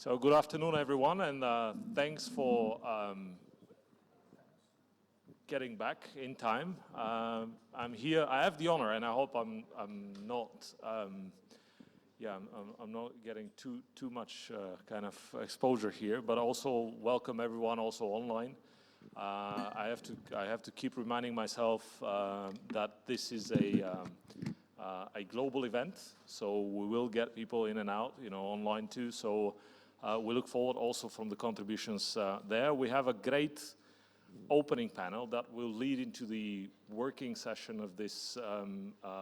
So good afternoon, everyone, and thanks for getting back in time. I'm here. I have the honor, and I hope I'm not. I'm not getting too much kind of exposure here, but also welcome everyone also online. I have to keep reminding myself that this is a global event, so we will get people in and out, online too. So we look forward also from the contributions there. We have a great opening panel that will lead into the working session of this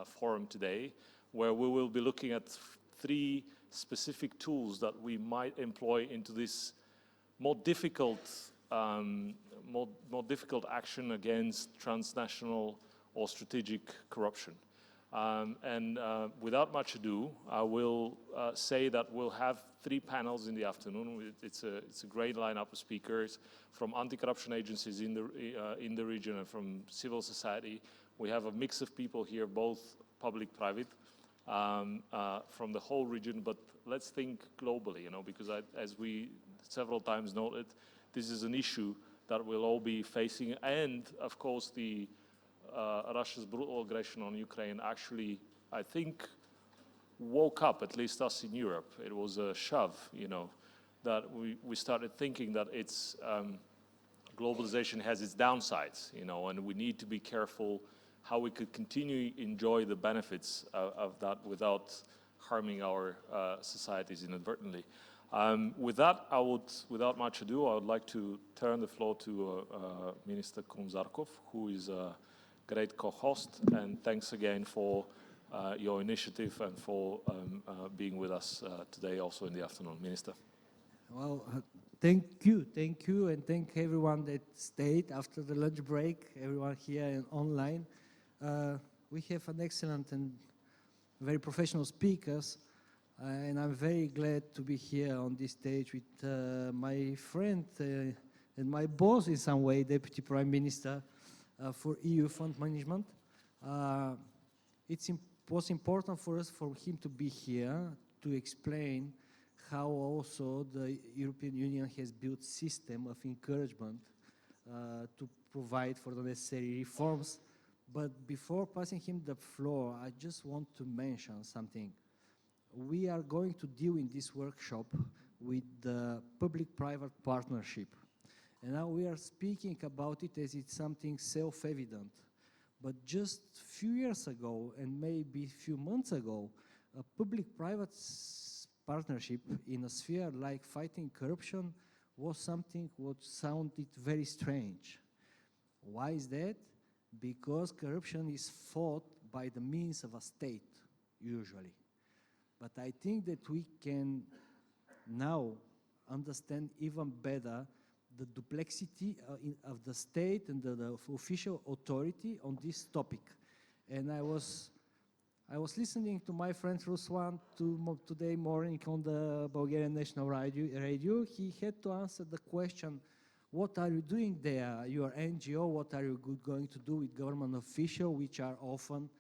forum today, where we will be looking at three specific tools that we might employ into this more difficult action against transnational or strategic corruption. Without much ado, I will say that we'll have three panels in the afternoon. It's a great lineup of speakers from anti-corruption agencies in the region and from civil society. We have a mix of people here, both public, private, from the whole region. But let's think globally, because as we several times noted, this is an issue that we'll all be facing, and of course the Russia's brutal aggression on Ukraine actually, I think, woke up at least us in Europe. It was a shove, that we started thinking that it's globalization has its downsides, and we need to be careful how we could continue to enjoy the benefits of that without harming our societies inadvertently. With that, without much ado, I would like to turn the floor to Minister Komzarkov, who is a great co-host, and thanks again for your initiative and for being with us today also in the afternoon. Minister. Well, thank you, and thank everyone that stayed after the lunch break, everyone here and online. We have an excellent and very professional speakers, and I'm very glad to be here on this stage with my friend and my boss in some way, Deputy Prime Minister for EU fund management. It was important for us, for him to be here to explain how also the European Union has built system of encouragement to provide for the necessary reforms. But before passing him the floor, I just want to mention something. We are going to deal in this workshop with the public-private partnership. And now we are speaking about it as it's something self-evident. But just a few years ago, and maybe a few months ago, a public-private partnership in a sphere like fighting corruption was something what sounded very strange. Why is that? Because corruption is fought by the means of a state, usually. But I think that we can now understand even better the duplexity of the state and the official authority on this topic. And I was listening to my friend Ruslan today morning on the Bulgarian National Radio. He had to answer the question, what are you doing there? You are NGO, what are you going to do with government officials, which are often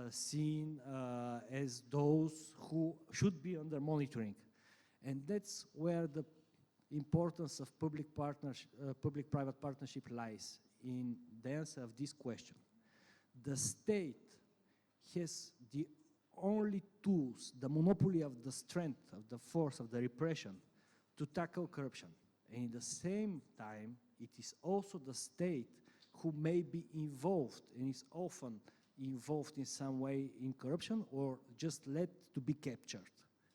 seen as those who should be under monitoring? And that's where the importance of public-private partnership lies in the answer of this question. The state has the only tools, the monopoly of the strength, of the force, of the repression to tackle corruption. And at the same time, it is also the state who may be involved and is often involved in some way in corruption or just let to be captured.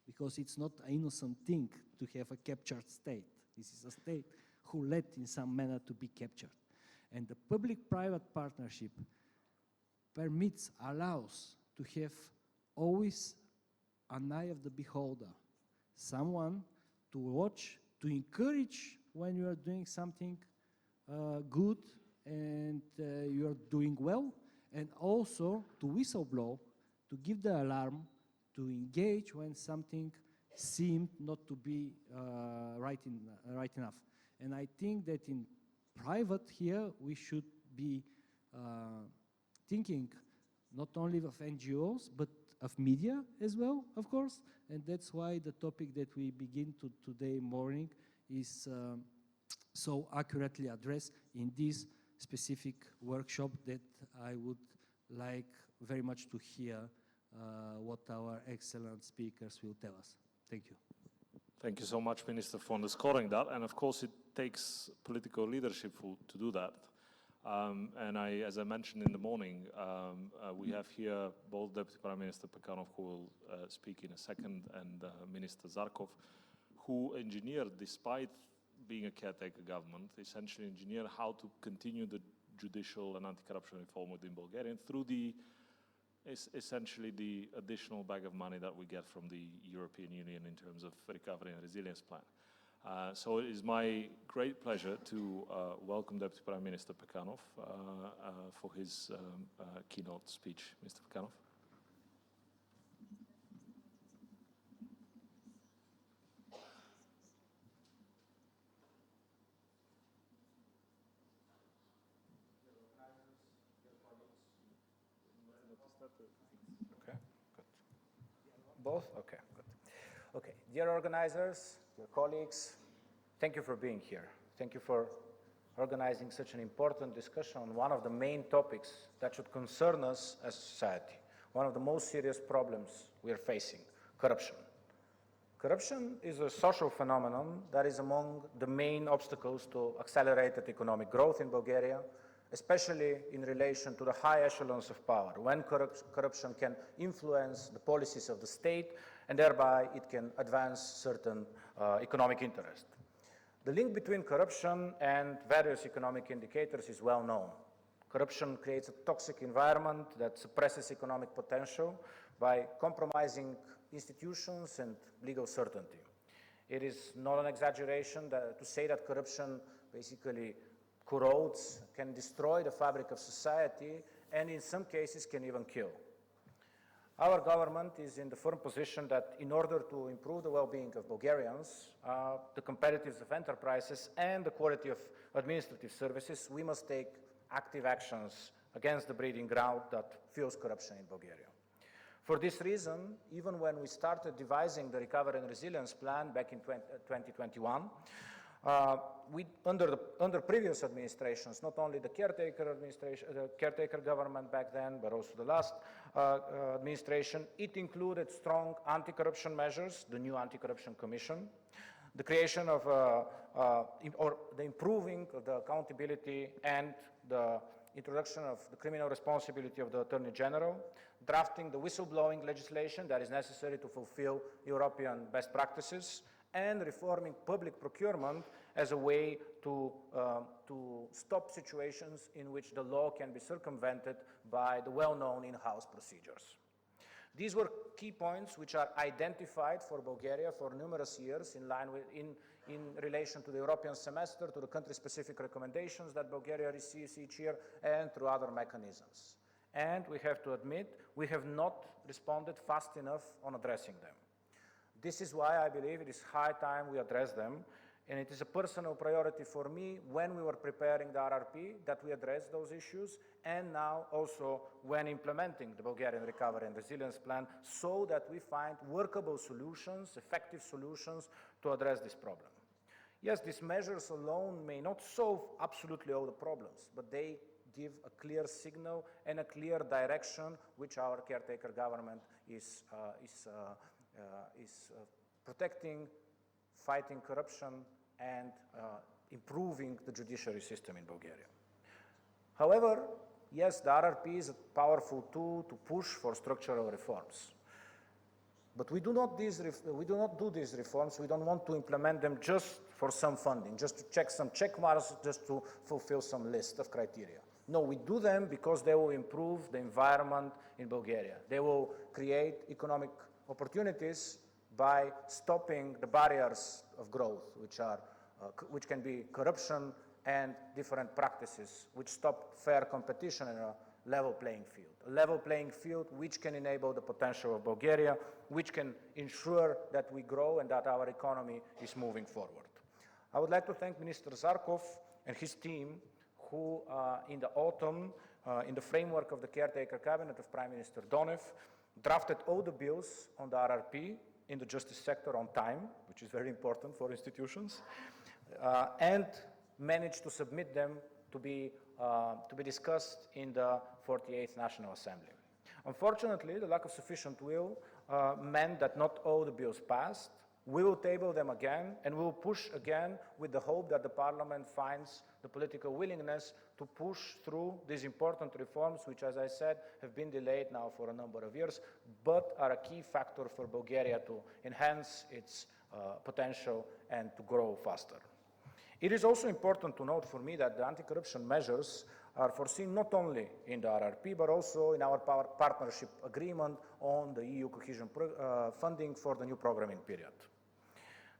Because it's not an innocent thing to have a captured state. This is a state who let in some manner to be captured. And the public-private partnership permits, allows to have always an eye of the beholder, someone to watch, to encourage when you are doing something good and you are doing well, and also to whistleblow, to give the alarm, to engage when something seemed not to be right enough. And I think that in private here, we should be thinking not only of NGOs, but of media as well, of course, and that's why the topic that we begin to today morning is so accurately addressed in this specific workshop that I would like very much to hear what our excellent speakers will tell us. Thank you. Thank you so much, Minister, for underscoring that. And of course, it takes political leadership to do that. And as I mentioned in the morning, we have here both Deputy Prime Minister Pekanov, who will speak in a second, and Minister Zarkov, who engineered, despite being a caretaker government, essentially engineered how to continue the judicial and anti-corruption reform within Bulgaria through essentially the additional bag of money that we get from the European Union in terms of recovery and resilience plan. So it is my great pleasure to welcome Deputy Prime Minister Pekanov for his keynote speech. Mr. Pekanov. Okay, good. Both? Okay, good. Okay, dear organizers, dear colleagues, thank you for being here. Thank you for organizing such an important discussion on one of the main topics that should concern us as a society, one of the most serious problems we are facing, corruption. Corruption is a social phenomenon that is among the main obstacles to accelerated economic growth in Bulgaria, especially in relation to the high echelons of power, when corruption can influence the policies of the state and thereby it can advance certain economic interest. The link between corruption and various economic indicators is well known. Corruption creates a toxic environment that suppresses economic potential by compromising institutions and legal certainty. It is not an exaggeration to say that corruption basically corrodes, can destroy the fabric of society, and in some cases can even kill. Our government is in the firm position that in order to improve the well-being of Bulgarians, the competitiveness of enterprises, and the quality of administrative services, we must take active actions against the breeding ground that fuels corruption in Bulgaria. For this reason, even when we started devising the Recovery and Resilience Plan back in 2021, under previous administrations, not only the caretaker government back then, but also the last administration, it included strong anti-corruption measures, the new Anti-Corruption Commission, the creation of, or the improving of the accountability and the introduction of the criminal responsibility of the Attorney General, drafting the whistleblowing legislation that is necessary to fulfill European best practices, and reforming public procurement as a way to stop situations in which the law can be circumvented by the well-known in-house procedures. These were key points which are identified for Bulgaria for numerous years in relation to the European semester, to the country-specific recommendations that Bulgaria receives each year, and through other mechanisms. And we have to admit, we have not responded fast enough on addressing them. This is why I believe it is high time we address them, and it is a personal priority for me when we were preparing the RRP that we address those issues, and now also when implementing the Bulgarian Recovery and Resilience Plan, so that we find workable solutions, effective solutions to address this problem. Yes, these measures alone may not solve absolutely all the problems, but they give a clear signal and a clear direction which our caretaker government is protecting, fighting corruption, and improving the judiciary system in Bulgaria. However, yes, the RRP is a powerful tool to push for structural reforms. But we do not do these reforms, we don't want to implement them just for some funding, just to check some check marks, just to fulfill some list of criteria. No, we do them because they will improve the environment in Bulgaria. They will create economic opportunities by stopping the barriers of growth, which can be corruption and different practices, which stop fair competition in a level playing field. A level playing field which can enable the potential of Bulgaria, which can ensure that we grow and that our economy is moving forward. I would like to thank Minister Zarkov and his team who in the autumn in the framework of the caretaker cabinet of Prime Minister Donev, drafted all the bills on the RRP in the justice sector on time, which is very important for institutions, and managed to submit them to be discussed in the 48th National Assembly. Unfortunately, the lack of sufficient will meant that not all the bills passed. We will table them again, and we will push again with the hope that the Parliament finds the political willingness to push through these important reforms, which, as I said, have been delayed now for a number of years, but are a key factor for Bulgaria to enhance its potential and to grow faster. It is also important to note for me that the anti-corruption measures are foreseen not only in the RRP, but also in our partnership agreement on the EU cohesion funding for the new programming period.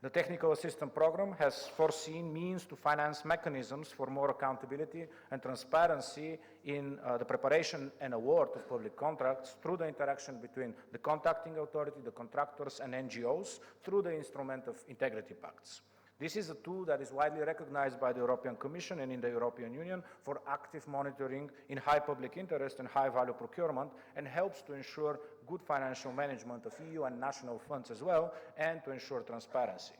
The Technical Assistance Program has foreseen means to finance mechanisms for more accountability and transparency in the preparation and award of public contracts through the interaction between the contracting authority, the contractors, and NGOs through the instrument of integrity pacts. This is a tool that is widely recognized by the European Commission and in the European Union for active monitoring in high public interest and high value procurement, and helps to ensure good financial management of EU and national funds as well, and to ensure transparency.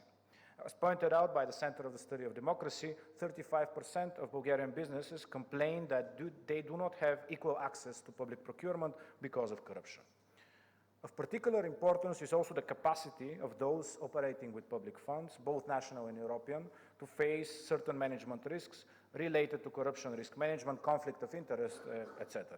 As pointed out by the Center of the Study of Democracy, 35% of Bulgarian businesses complain that they do not have equal access to public procurement because of corruption. Of particular importance is also the capacity of those operating with public funds, both national and European, to face certain management risks related to corruption risk management, conflict of interest, etc.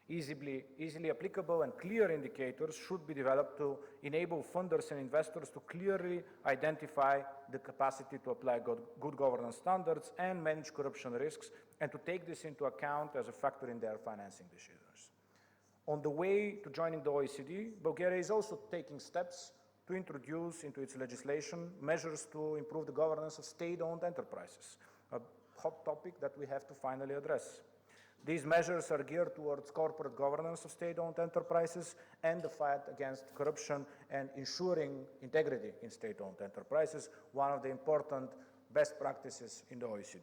Easily applicable and clear indicators should be developed to enable funders and investors to clearly identify the capacity to apply good governance standards and manage corruption risks, and to take this into account as a factor in their financing decisions. On the way to joining the OECD, Bulgaria is also taking steps to introduce into its legislation measures to improve the governance of state-owned enterprises, a hot topic that we have to finally address. These measures are geared towards corporate governance of state-owned enterprises and the fight against corruption and ensuring integrity in state-owned enterprises, one of the important best practices in the OECD.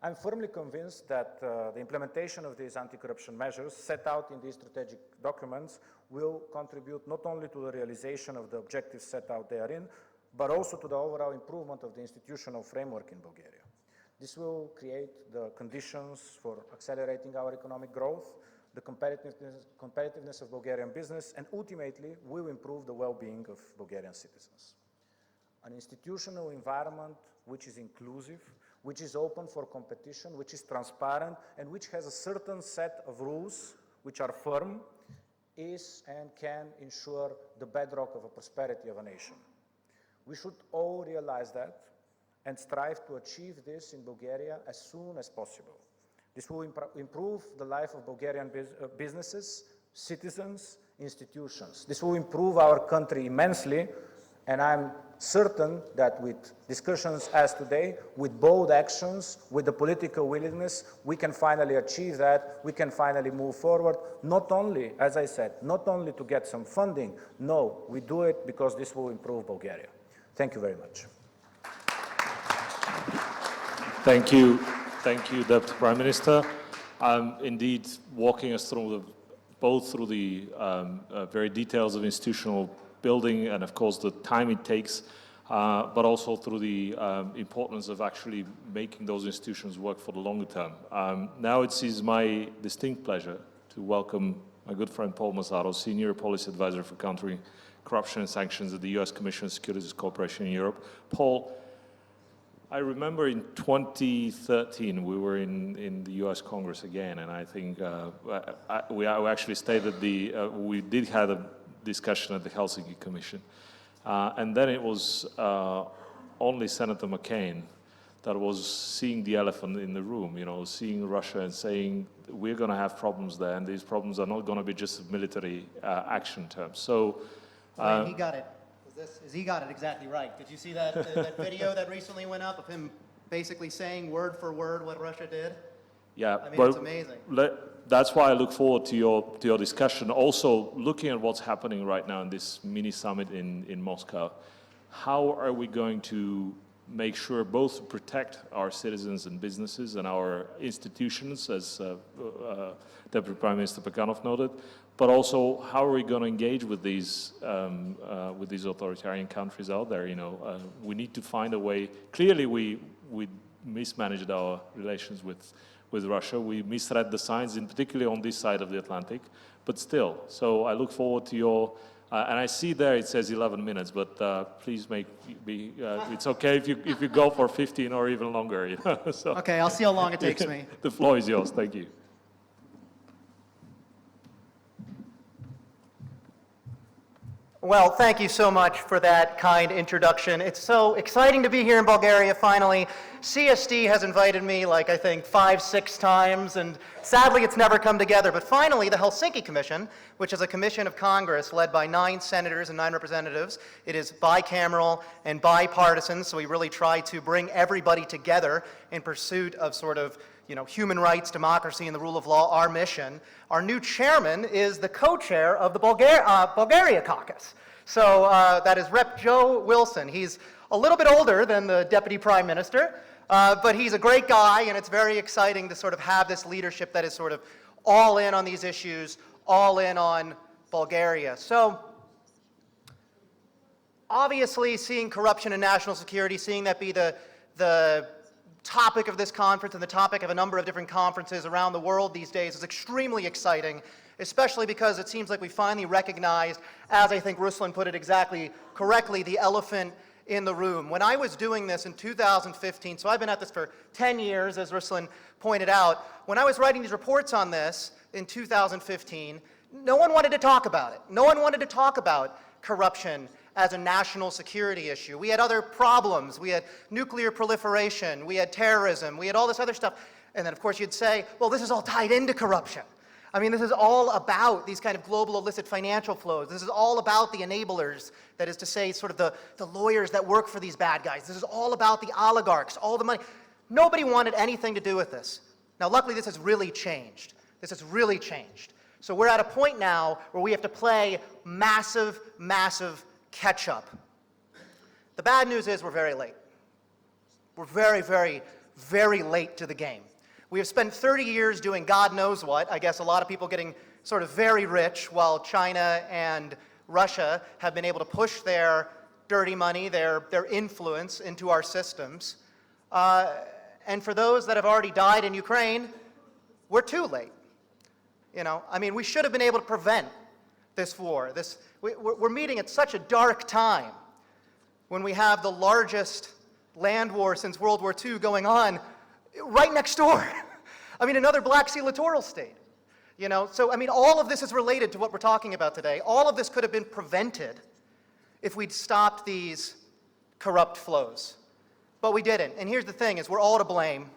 I'm firmly convinced that the implementation of these anti-corruption measures set out in these strategic documents will contribute not only to the realization of the objectives set out therein, but also to the overall improvement of the institutional framework in Bulgaria. This will create the conditions for accelerating our economic growth, the competitiveness of Bulgarian business, and ultimately will improve the well-being of Bulgarian citizens. An institutional environment which is inclusive, which is open for competition, which is transparent, and which has a certain set of rules which are firm, is and can ensure the bedrock of a prosperity of a nation. We should all realize that and strive to achieve this in Bulgaria as soon as possible. This will improve the life of Bulgarian businesses, citizens, institutions. This will improve our country immensely, and I'm certain that with discussions as today, with bold actions, with the political willingness, we can finally achieve that, we can finally move forward, not only, as I said, not only to get some funding, no, we do it because this will improve Bulgaria. Thank you very much. Thank you, Deputy Prime Minister. Indeed, walking us through both through the very details of institutional building and, of course, the time it takes, but also through the importance of actually making those institutions work for the longer term. Now it is my distinct pleasure to welcome my good friend Paul Mazzaro, Senior Policy Advisor for Countering Corruption and Sanctions at the U.S. Commission on Securities Cooperation in Europe. Paul, I remember in 2013 we were in the U.S. Congress again, and I think we actually stated we did have a discussion at the Helsinki Commission, and then it was only Senator McCain that was seeing the elephant in the room, seeing Russia and saying we're going to have problems there, and these problems are not going to be just military action terms. So he got it. He got it exactly right. Did you see that video that recently went up of him basically saying word for word what Russia did? Yeah, I mean, it's amazing. That's why I look forward to your discussion. Also, looking at what's happening right now in this mini summit in Moscow, how are we going to make sure both to protect our citizens and businesses and our institutions, as Deputy Prime Minister Pekanov noted, but also how are we going to engage with these authoritarian countries out there? You know, we need to find a way. Clearly, we mismanaged our relations with Russia. We misread the signs, in particularly on this side of the Atlantic. But still, so I look forward to your. And I see there it says 11 minutes, but please it's okay if you go for 15 or even longer. You know? So, Okay, I'll see how long it takes me. The floor is yours. Thank you. Well, thank you so much for that kind introduction. It's so exciting to be here in Bulgaria finally. CSD has invited me like I think 5, 6 times, and sadly it's never come together. But finally, the Helsinki Commission, which is a commission of Congress led by 9 senators and 9 representatives, it is bicameral and bipartisan, so we really try to bring everybody together in pursuit of sort of, you know, human rights, democracy, and the rule of law, our mission. Our new chairman is the co-chair of the Bulgaria caucus. So that is Rep. Joe Wilson. He's a little bit older than the Deputy Prime Minister, but he's a great guy, and it's very exciting to sort of have this leadership that is sort of all in on these issues, all in on Bulgaria. So obviously seeing corruption and national security, seeing that be the topic of this conference and the topic of a number of different conferences around the world these days is extremely exciting, especially because it seems like we finally recognized, as I think Ruslan put it exactly correctly, the elephant in the room. When I was doing this in 2015, so I've been at this for 10 years, as Ruslan pointed out, when I was writing these reports on this in 2015, no one wanted to talk about it. No one wanted to talk about corruption as a national security issue. We had other problems. We had nuclear proliferation. We had terrorism. We had all this other stuff. And then, of course, you'd say, well, this is all tied into corruption. I mean, this is all about these kind of global illicit financial flows. This is all about the enablers, that is to say, sort of the lawyers that work for these bad guys. This is all about the oligarchs, all the money. Nobody wanted anything to do with this. Now, luckily, this has really changed. This has really changed. So we're at a point now where we have to play massive, massive catch up. The bad news is we're very late. We're very, very, very late to the game. We have spent 30 years doing God knows what. I guess a lot of people getting sort of very rich while China and Russia have been able to push their dirty money, their influence into our systems. And for those that have already died in Ukraine, we're too late. You know, I mean, we should have been able to prevent this war. We're meeting at such a dark time when we have the largest land war since World War II going on right next door. I mean, another Black Sea littoral state. You know, so I mean, all of this is related to what we're talking about today. All of this could have been prevented if we'd stopped these corrupt flows. But we didn't. And here's the thing, is we're all to blame.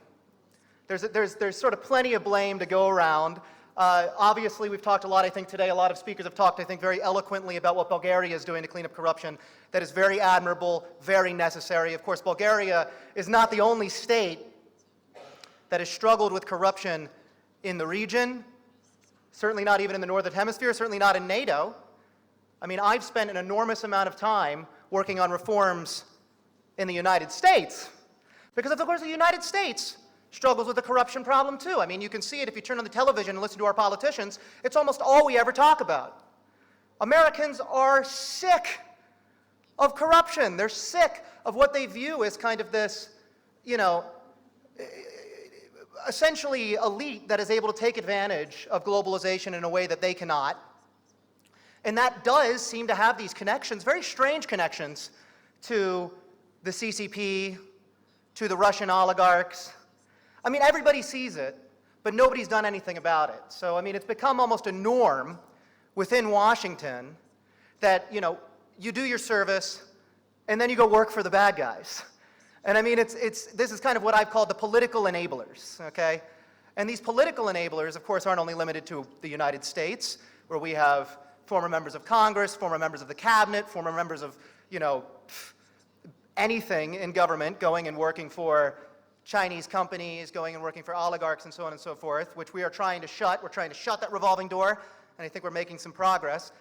There's sort of plenty of blame to go around. Obviously, we've talked a lot, I think, today. A lot of speakers have talked, I think, very eloquently about what Bulgaria is doing to clean up corruption. That is very admirable, very necessary. Of course, Bulgaria is not the only state that has struggled with corruption in the region, certainly not even in the Northern Hemisphere, certainly not in NATO. I mean, I've spent an enormous amount of time working on reforms in the United States, because of course the United States struggles with the corruption problem too. I mean, you can see it if you turn on the television and listen to our politicians. It's almost all we ever talk about. Americans are sick of corruption. They're sick of what they view as kind of this, you know, essentially elite that is able to take advantage of globalization in a way that they cannot. And that does seem to have these connections, very strange connections, to the CCP, to the Russian oligarchs. I mean, everybody sees it, but nobody's done anything about it. So, I mean, it's become almost a norm within Washington that, you know, you do your service and then you go work for the bad guys. And I mean, this is kind of what I've called the political enablers, okay? And these political enablers, of course, aren't only limited to the United States, where we have former members of Congress, former members of the cabinet, former members of, you know, anything in government going and working for Chinese companies, going and working for oligarchs and so on and so forth, which we are trying to shut. We're trying to shut that revolving door, and I think we're making some progress.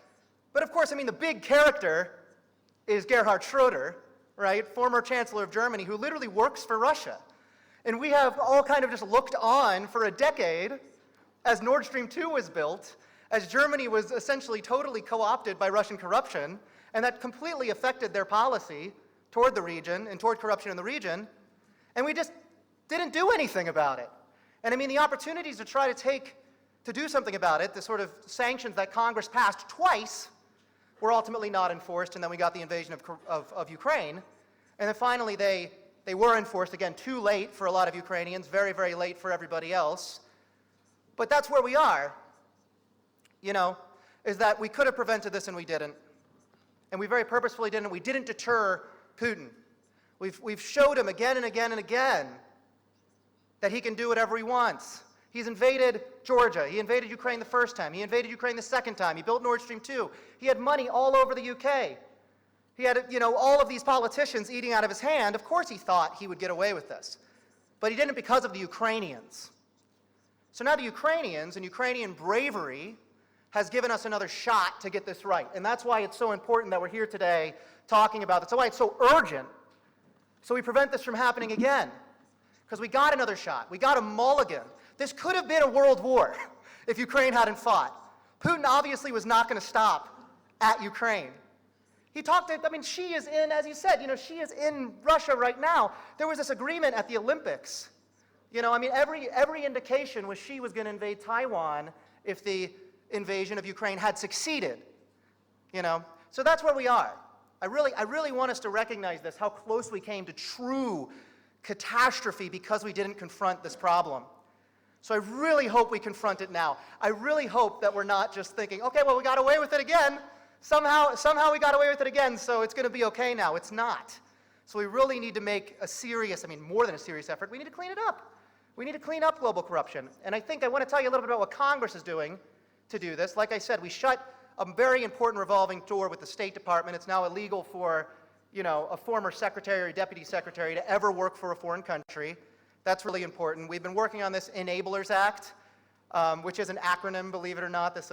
But of course, I mean, the big character is Gerhard Schroeder, right? Former Chancellor of Germany, who literally works for Russia. And we have all kind of just looked on for a decade as Nord Stream 2 was built, as Germany was essentially totally co-opted by Russian corruption, and that completely affected their policy toward the region and toward corruption in the region, and we just didn't do anything about it. And I mean, the opportunities to try to do something about it, the sort of sanctions that Congress passed twice, were ultimately not enforced, and then we got the invasion of Ukraine. And then finally they were enforced, again, too late for a lot of Ukrainians, very, very late for everybody else. But that's where we are, you know, is that we could have prevented this and we didn't. And we very purposefully didn't. We didn't deter Putin. We've showed him again and again and again that he can do whatever he wants. He's invaded Georgia. He invaded Ukraine the first time. He invaded Ukraine the second time. He built Nord Stream 2. He had money all over the UK. He had, you know, all of these politicians eating out of his hand. Of course he thought he would get away with this. But he didn't because of the Ukrainians. So now the Ukrainians and Ukrainian bravery has given us another shot to get this right. And that's why it's so important that we're here today talking about this. That's why it's so urgent. So we prevent this from happening again. Because we got another shot. We got a mulligan. This could have been a world war if Ukraine hadn't fought. Putin obviously was not going to stop at Ukraine. He talked, I mean, she is in, as you said, you know, she is in Russia right now. There was this agreement at the Olympics. You know, I mean, every indication was she was going to invade Taiwan if the invasion of Ukraine had succeeded. You know, so that's where we are. I really want us to recognize this, how close we came to true catastrophe because we didn't confront this problem. So I really hope we confront it now. I really hope that we're not just thinking, okay, well, we got away with it again. Somehow we got away with it again, so it's going to be okay now. It's not. So we really need to make a serious, I mean, more than a serious effort. We need to clean it up. We need to clean up global corruption. And I think I want to tell you a little bit about what Congress is doing to do this. Like I said, we shut a very important revolving door with the State Department. It's now illegal for, you know, a former secretary or deputy secretary to ever work for a foreign country. That's really important. We've been working on this Enablers Act, which is an acronym, believe it or not. This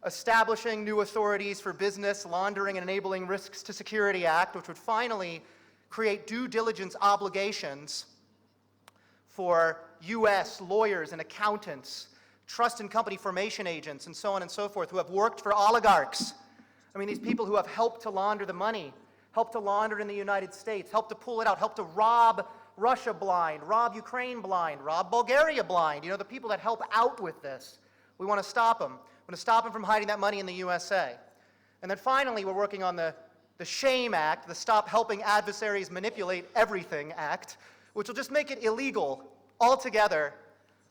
Establishing New Authorities for Business, Laundering, and Enabling Risks to Security Act, which would finally create due diligence obligations for U.S. lawyers and accountants, trust and company formation agents, and so on and so forth, who have worked for oligarchs. I mean, these people who have helped to launder the money, helped to launder it in the United States, helped to pull it out, helped to rob Russia blind, rob Ukraine blind, rob Bulgaria blind. You know, the people that help out with this. We want to stop them. We want to stop them from hiding that money in the USA. And then finally, we're working on the SHAME Act, the Stop Helping Adversaries Manipulate Everything Act, which will just make it illegal altogether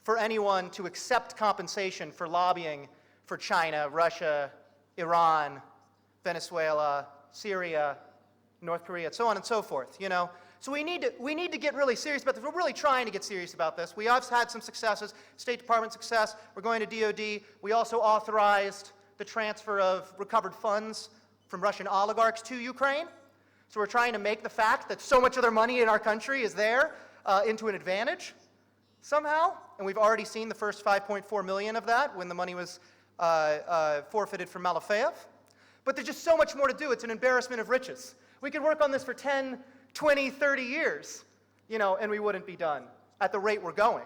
for anyone to accept compensation for lobbying for China, Russia, Iran, Venezuela, Syria, North Korea, so on and so forth, you know. So we need to get really serious about this. We're really trying to get serious about this. We have had some successes, State Department success. We're going to DOD. We also authorized the transfer of recovered funds from Russian oligarchs to Ukraine. So we're trying to make the fact that so much of their money in our country is there into an advantage somehow. And we've already seen the first 5.4 million of that when the money was forfeited from Malafeyev. But there's just so much more to do. It's an embarrassment of riches. We could work on this for 10, 20, 30 years, you know, and we wouldn't be done at the rate we're going.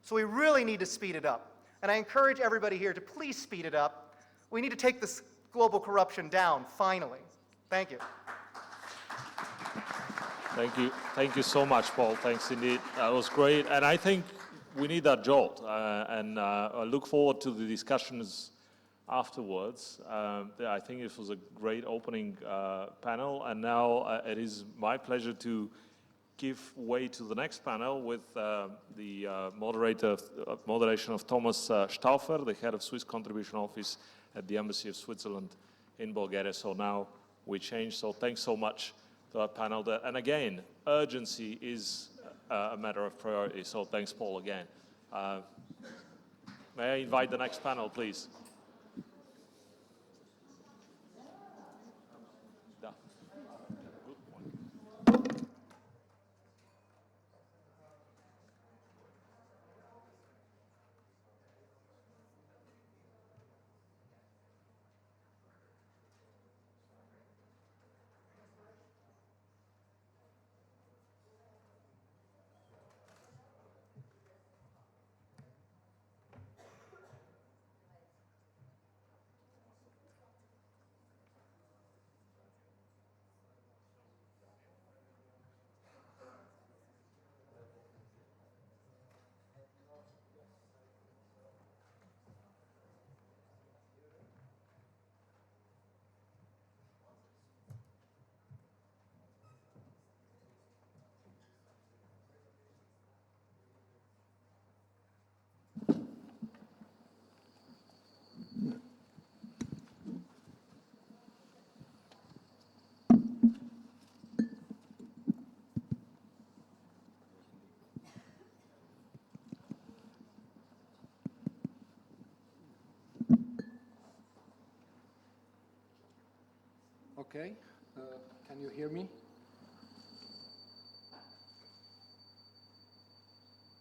So we really need to speed it up. And I encourage everybody here to please speed it up. We need to take this global corruption down, finally. Thank you. Thank you. Thank you so much, Paul. Thanks indeed. That was great. And I think we need that jolt. I look forward to the discussions afterwards. I think this was a great opening panel. And now it is my pleasure to give way to the next panel with the moderation of Thomas Stauffer, the head of Swiss Contribution Office at the Embassy of Switzerland in Bulgaria. So now we change. So thanks so much to our panel. And again, urgency is a matter of priority. So thanks, Paul, again. May I invite the next panel, please? Okay, can you hear me?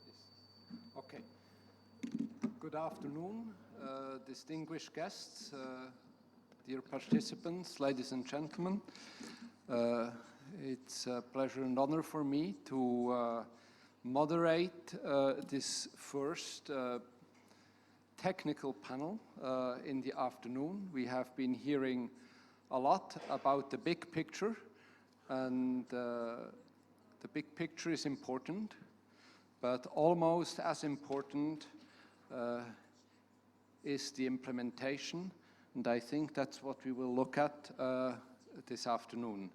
Yes. Okay. Good afternoon, distinguished guests, dear participants, ladies and gentlemen. It's a pleasure and honor for me to moderate this first technical panel in the afternoon. We have been hearing a lot about the big picture, and the big picture is important, but almost as important is the implementation, and I think that's what we will look at this afternoon.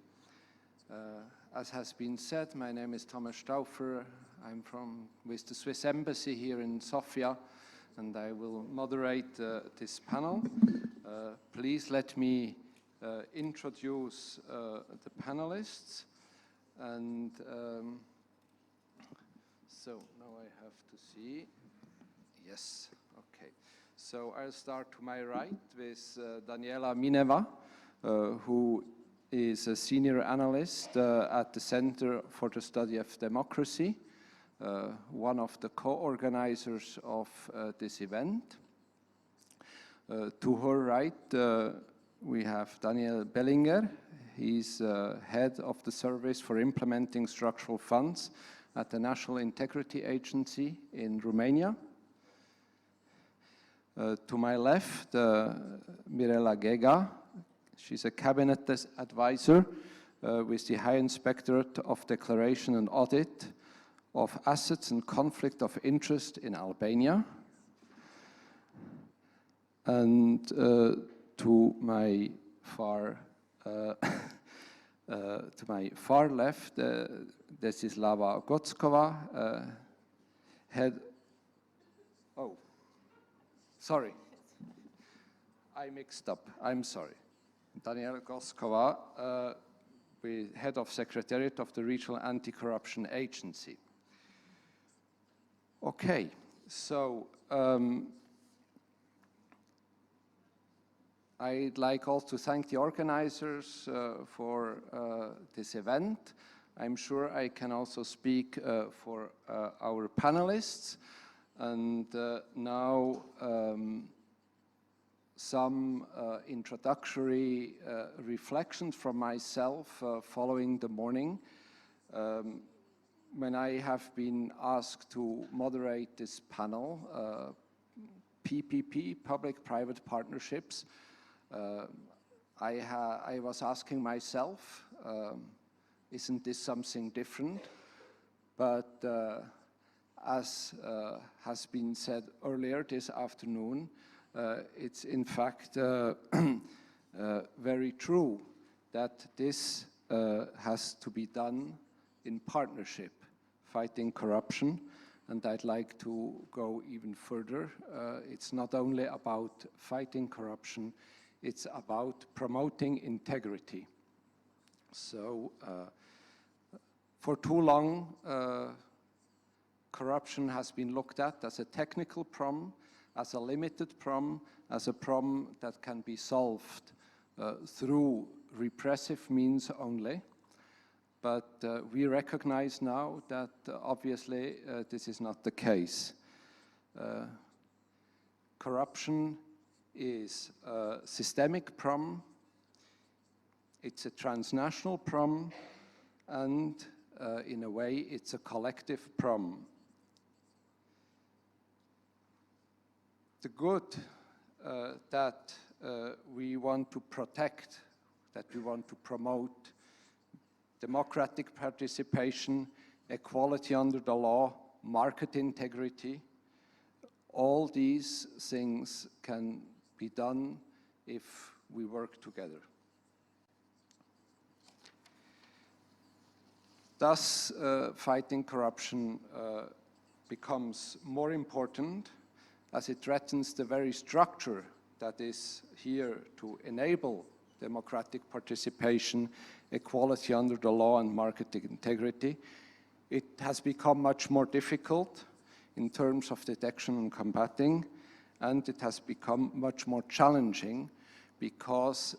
As has been said, my name is Thomas Stauffer. I'm with the Swiss Embassy here in Sofia, and I will moderate this panel. Please let me introduce the panelists. And so now I have to see. Yes, okay. So I'll start to my right with Daniela Mineva, who is a senior analyst at the Center for the Study of Democracy, one of the co-organizers of this event. To her right, we have Daniel Bellinger. He's head of the Service for Implementing Structural Funds at the National Integrity Agency in Romania. To my left, Mirela Gega. She's a cabinet advisor with the High Inspectorate of Declaration and Audit of Assets and Conflict of Interest in Albania. And to my far left, Desislava Gockova, head. Oh, sorry, I mixed up. I'm sorry. Daniela Gockova, head of Secretariat of the Regional Anti-Corruption Agency. Okay, so I'd like also to thank the organizers for this event. I'm sure I can also speak for our panelists. And now some introductory reflections from myself following the morning. When I have been asked to moderate this panel, PPP, public-private partnerships, I was asking myself, isn't this something different? But as has been said earlier this afternoon, it's in fact very true that this has to be done in partnership, fighting corruption. And I'd like to go even further. It's not only about fighting corruption, it's about promoting integrity. So for too long, corruption has been looked at as a technical problem, as a limited problem, as a problem that can be solved through repressive means only. But we recognize now that obviously this is not the case. Corruption is a systemic problem, it's a transnational problem, and in a way it's a collective problem. The good that we want to protect, that we want to promote, democratic participation, equality under the law, market integrity, all these things can be done if we work together. Thus, fighting corruption becomes more important as it threatens the very structure that is here to enable democratic participation, equality under the law, and market integrity. It has become much more difficult in terms of detection and combating, and it has become much more challenging because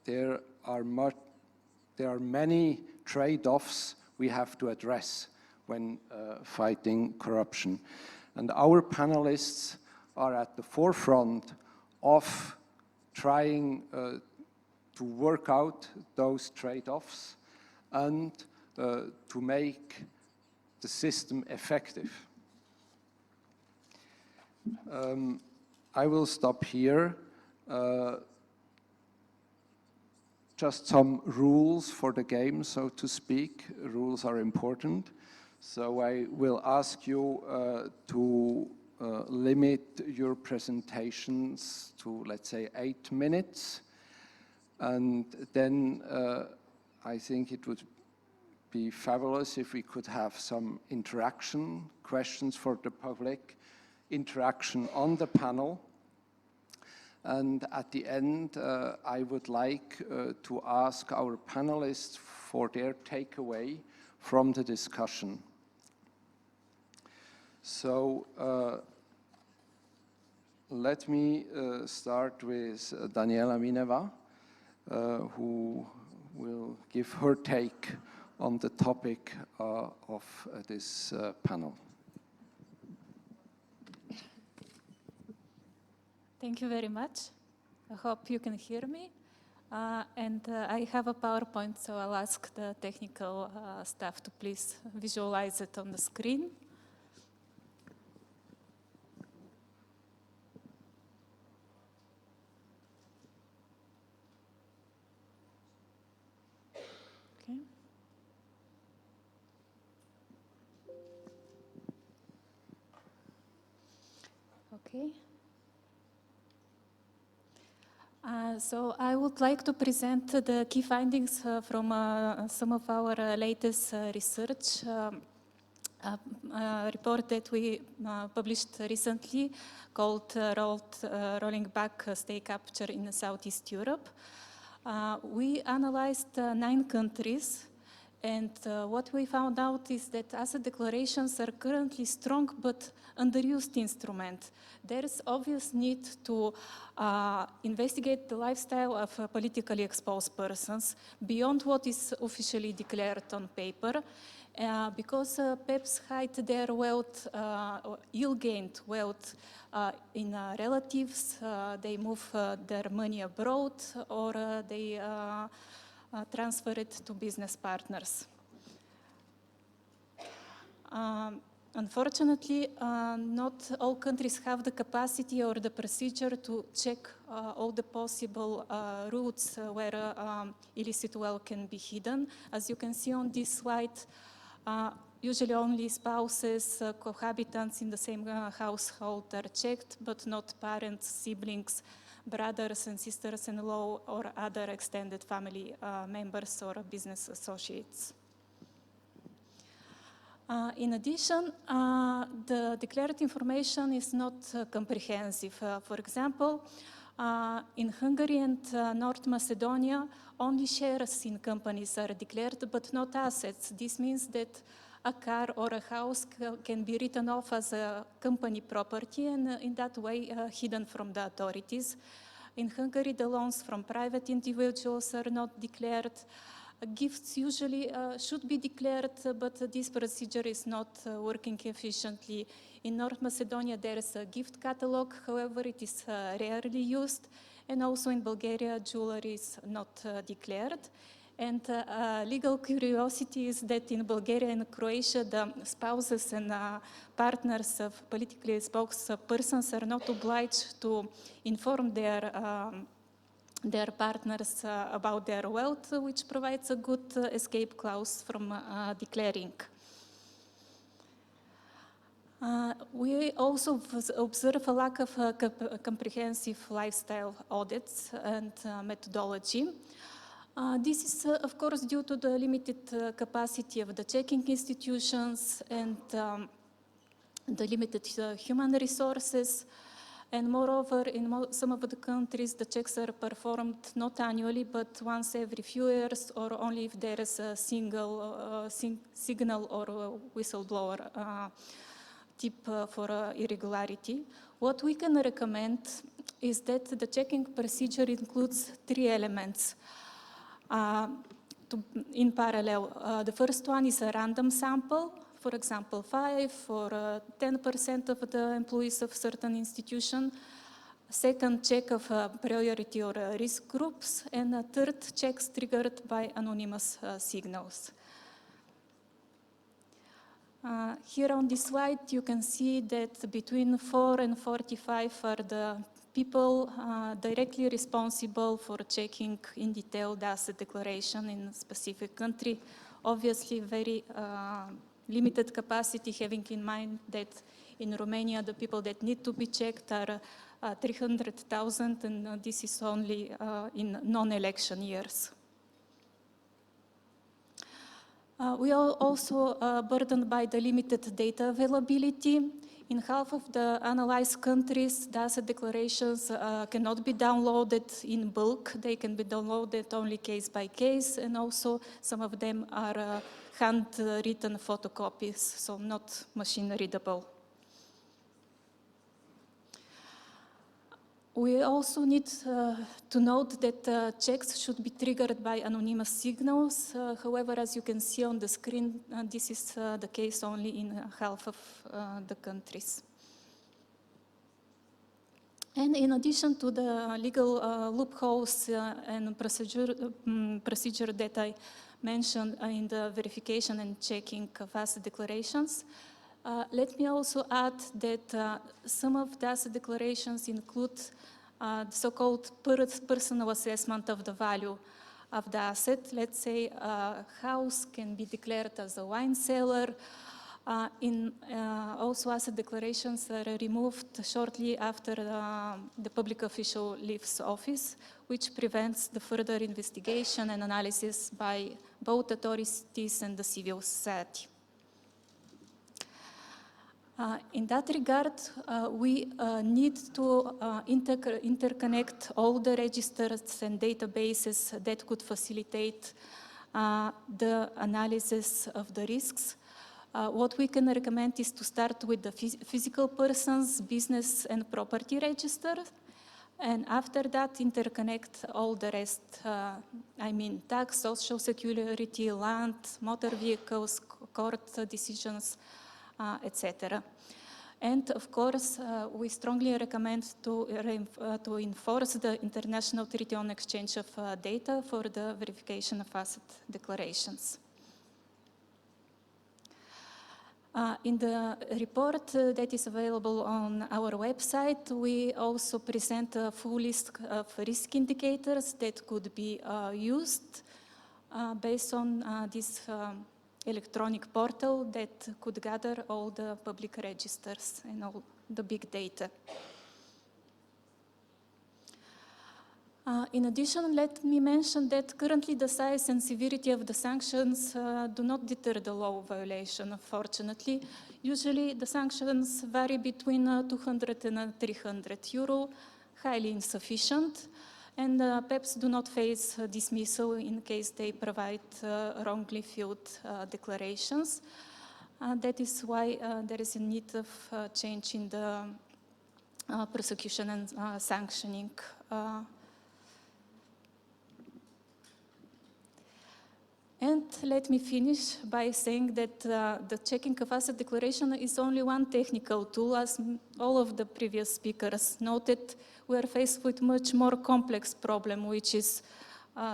there are many trade-offs we have to address when fighting corruption. And our panelists are at the forefront of trying to work out those trade-offs and to make the system effective. I will stop here. Just some rules for the game, so to speak. Rules are important. So I will ask you to limit your presentations to, let's say, 8 minutes. And then I think it would be fabulous if we could have some interaction, questions for the public, interaction on the panel. And at the end, I would like to ask our panelists for their takeaway from the discussion. So let me start with Daniela Mineva, who will give her take on the topic of this panel. Thank you very much. I hope you can hear me. I have a PowerPoint, so I'll ask the technical staff to please visualize it on the screen. Okay. Okay. So I would like to present the key findings from some of our latest research. A report that we published recently called Rolling Back State Capture in Southeast Europe. We analyzed 9 countries, and what we found out is that asset declarations are currently strong but underused instrument. There is obvious need to investigate the lifestyle of politically exposed persons beyond what is officially declared on paper, because PEPs hide their wealth, ill-gained wealth in relatives. They move their money abroad, or they transfer it to business partners. Unfortunately, not all countries have the capacity or the procedure to check all the possible routes where illicit wealth can be hidden. As you can see on this slide, usually only spouses, cohabitants in the same household are checked, but not parents, siblings, brothers and sisters-in-law, or other extended family members or business associates. In addition, the declared information is not comprehensive. For example, in Hungary and North Macedonia, only shares in companies are declared, but not assets. This means that a car or a house can be written off as a company property and in that way hidden from the authorities. In Hungary, the loans from private individuals are not declared. Gifts usually should be declared, but this procedure is not working efficiently. In North Macedonia, there is a gift catalog, however, it is rarely used. And also in Bulgaria, jewelry is not declared. And legal curiosity is that in Bulgaria and Croatia, the spouses and partners of politically exposed persons are not obliged to inform their partners about their wealth, which provides a good escape clause from declaring. We also observe a lack of comprehensive lifestyle audits and methodology. This is, of course, due to the limited capacity of the checking institutions and the limited human resources. And moreover, in some of the countries, the checks are performed not annually, but once every few years, or only if there is a single signal or a whistleblower tip for irregularity. What we can recommend is that the checking procedure includes 3 elements. in parallel. The first one is a random sample, for example, 5 or 10% of the employees of certain institution. Second, check of priority or risk groups. And a third, checks triggered by anonymous signals. Here on this slide, you can see that between 4 and 45 are the people directly responsible for checking in detail the asset declaration in a specific country. Obviously, very limited capacity, having in mind that in Romania, the people that need to be checked are 300,000, and this is only in non-election years. We are also burdened by the limited data availability. In half of the analyzed countries, the asset declarations cannot be downloaded in bulk. They can be downloaded only case by case, and also some of them are handwritten photocopies, so not machine readable. We also need to note that checks should be triggered by anonymous signals. However, as you can see on the screen, this is the case only in half of the countries. And in addition to the legal loopholes and procedure that I mentioned in the verification and checking of asset declarations, let me also add that some of the asset declarations include the so-called personal assessment of the value of the asset. Let's say a house can be declared as a wine cellar. Also, asset declarations are removed shortly after the public official leaves office, which prevents the further investigation and analysis by both authorities and the civil society. In that regard, we need to interconnect all the registers and databases that could facilitate the analysis of the risks. What we can recommend is to start with the physical persons, business and property register, and after that interconnect all the rest, I mean tax, social security, land, motor vehicles, court decisions, etc. And of course, we strongly recommend to enforce the International Treaty on Exchange of Data for the verification of asset declarations. In the report that is available on our website, we also present a full list of risk indicators that could be used based on this electronic portal that could gather all the public registers and all the big data. In addition, let me mention that currently the size and severity of the sanctions do not deter the law violation, unfortunately. Usually the sanctions vary between 200 and 300 euro, highly insufficient. And PEPs do not face dismissal in case they provide wrongly filled declarations. That is why there is a need of change in the prosecution and sanctioning. And let me finish by saying that the checking of asset declaration is only one technical tool. As all of the previous speakers noted, we are faced with much more complex problem, which is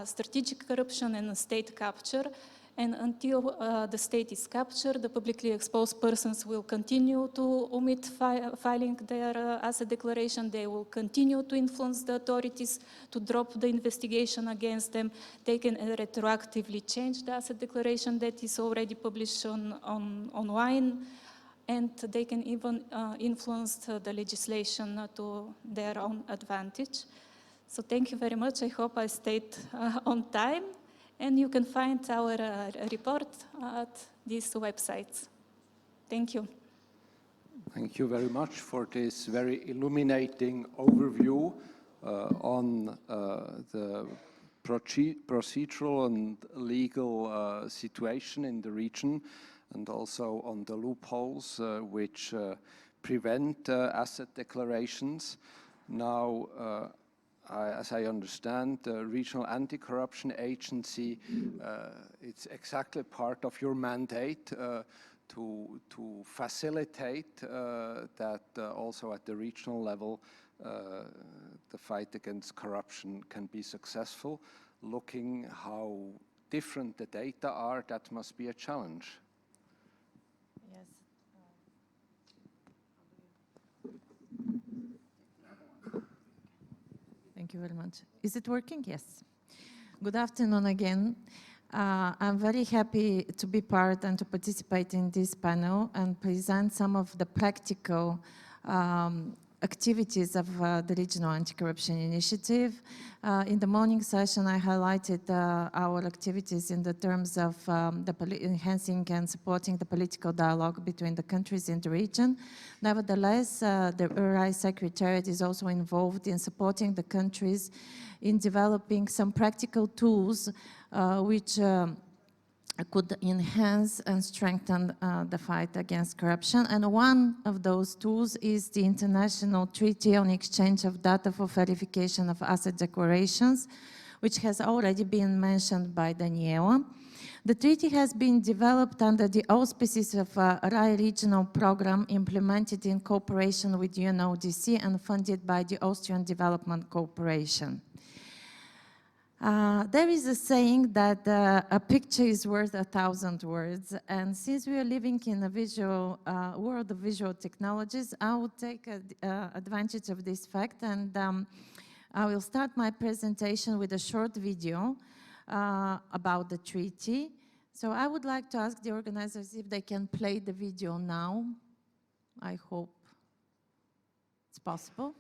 strategic corruption and state capture. And until the state is captured, the publicly exposed persons will continue to omit filing their asset declaration. They will continue to influence the authorities to drop the investigation against them. They can retroactively change the asset declaration that is already published online. And they can even influence the legislation to their own advantage. So thank you very much. I hope I stayed on time. And you can find our report at these websites. Thank you. Thank you very much for this very illuminating overview on the procedural and legal situation in the region, and also on the loopholes which prevent asset declarations. Now, as I understand, the Regional Anti-Corruption Agency, it's exactly part of your mandate to facilitate that also at the regional level the fight against corruption can be successful. Looking how different the data are, that must be a challenge. Yes. Thank you very much. Is it working? Yes. Good afternoon again. I'm very happy to be part and to participate in this panel and present some of the practical activities of the Regional Anti-Corruption Initiative. In the morning session, I highlighted our activities in the terms of enhancing and supporting the political dialogue between the countries in the region. Nevertheless, the URI Secretariat is also involved in supporting the countries in developing some practical tools which could enhance and strengthen the fight against corruption. And one of those tools is the International Treaty on Exchange of Data for Verification of Asset Declarations, which has already been mentioned by Daniela. The treaty has been developed under the auspices of a RAI regional program implemented in cooperation with UNODC and funded by the Austrian Development Corporation. There is a saying that a picture is worth 1,000 words, and since we are living in a visual world of visual technologies, I will take advantage of this fact, and I will start my presentation with a short video about the treaty. So I would like to ask the organizers if they can play the video now. I hope it's possible.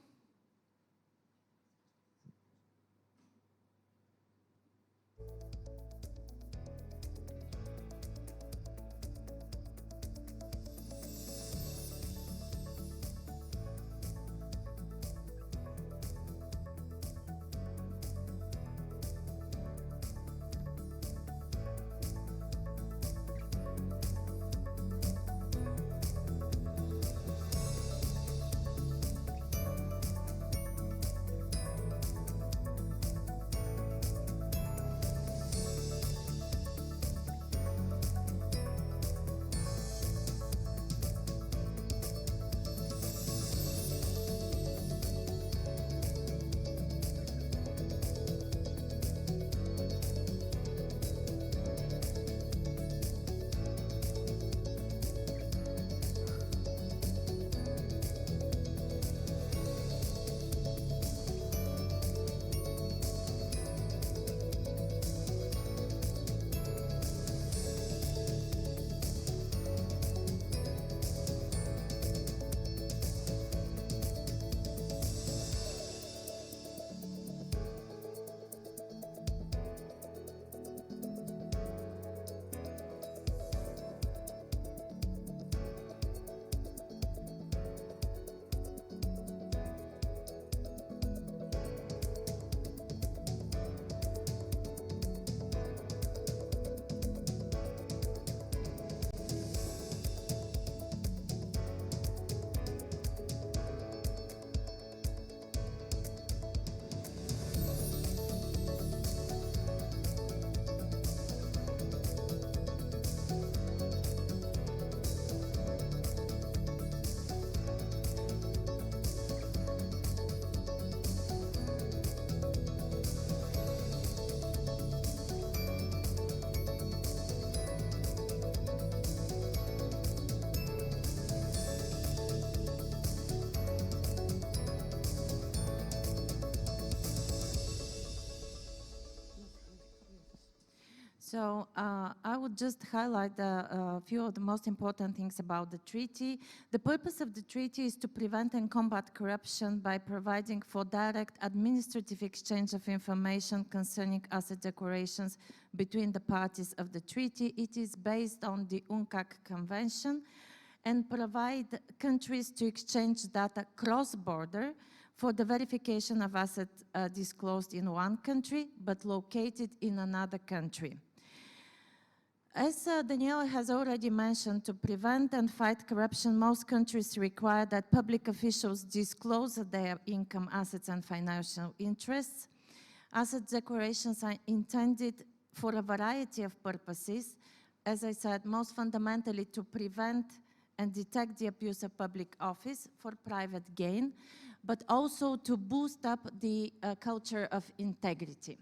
So I would just highlight a few of the most important things about the treaty. The purpose of the treaty is to prevent and combat corruption by providing for direct administrative exchange of information concerning asset declarations between the parties of the treaty. It is based on the UNCAC Convention and provide countries to exchange data cross-border for the verification of assets disclosed in one country but located in another country. As Daniela has already mentioned, to prevent and fight corruption, most countries require that public officials disclose their income, assets, and financial interests. Asset declarations are intended for a variety of purposes. As I said, most fundamentally to prevent and detect the abuse of public office for private gain, but also to boost up the culture of integrity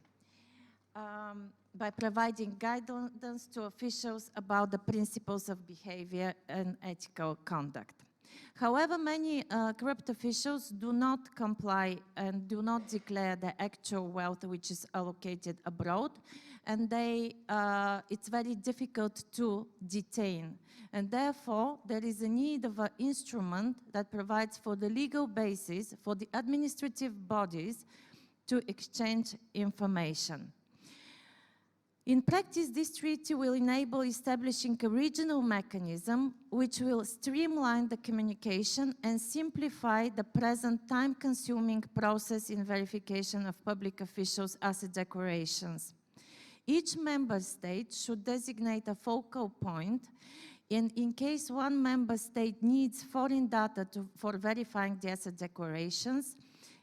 by providing guidance to officials about the principles of behavior and ethical conduct. However, many corrupt officials do not comply and do not declare the actual wealth which is allocated abroad, and it's very difficult to detain. And therefore, there is a need of an instrument that provides for the legal basis for the administrative bodies to exchange information. In practice, this treaty will enable establishing a regional mechanism which will streamline the communication and simplify the present time-consuming process in verification of public officials' asset declarations. Each member state should designate a focal point, and in case one member state needs foreign data for verifying the asset declarations,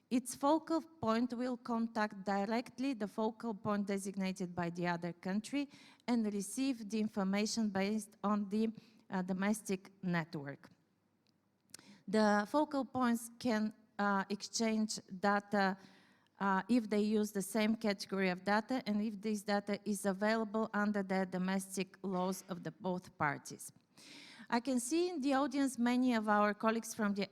its focal point will contact directly the focal point designated by the other country and receive the information based on the domestic network. The focal points can exchange data if they use the same category of data and if this data is available under the domestic laws of both parties. I can see in the audience many of our colleagues from the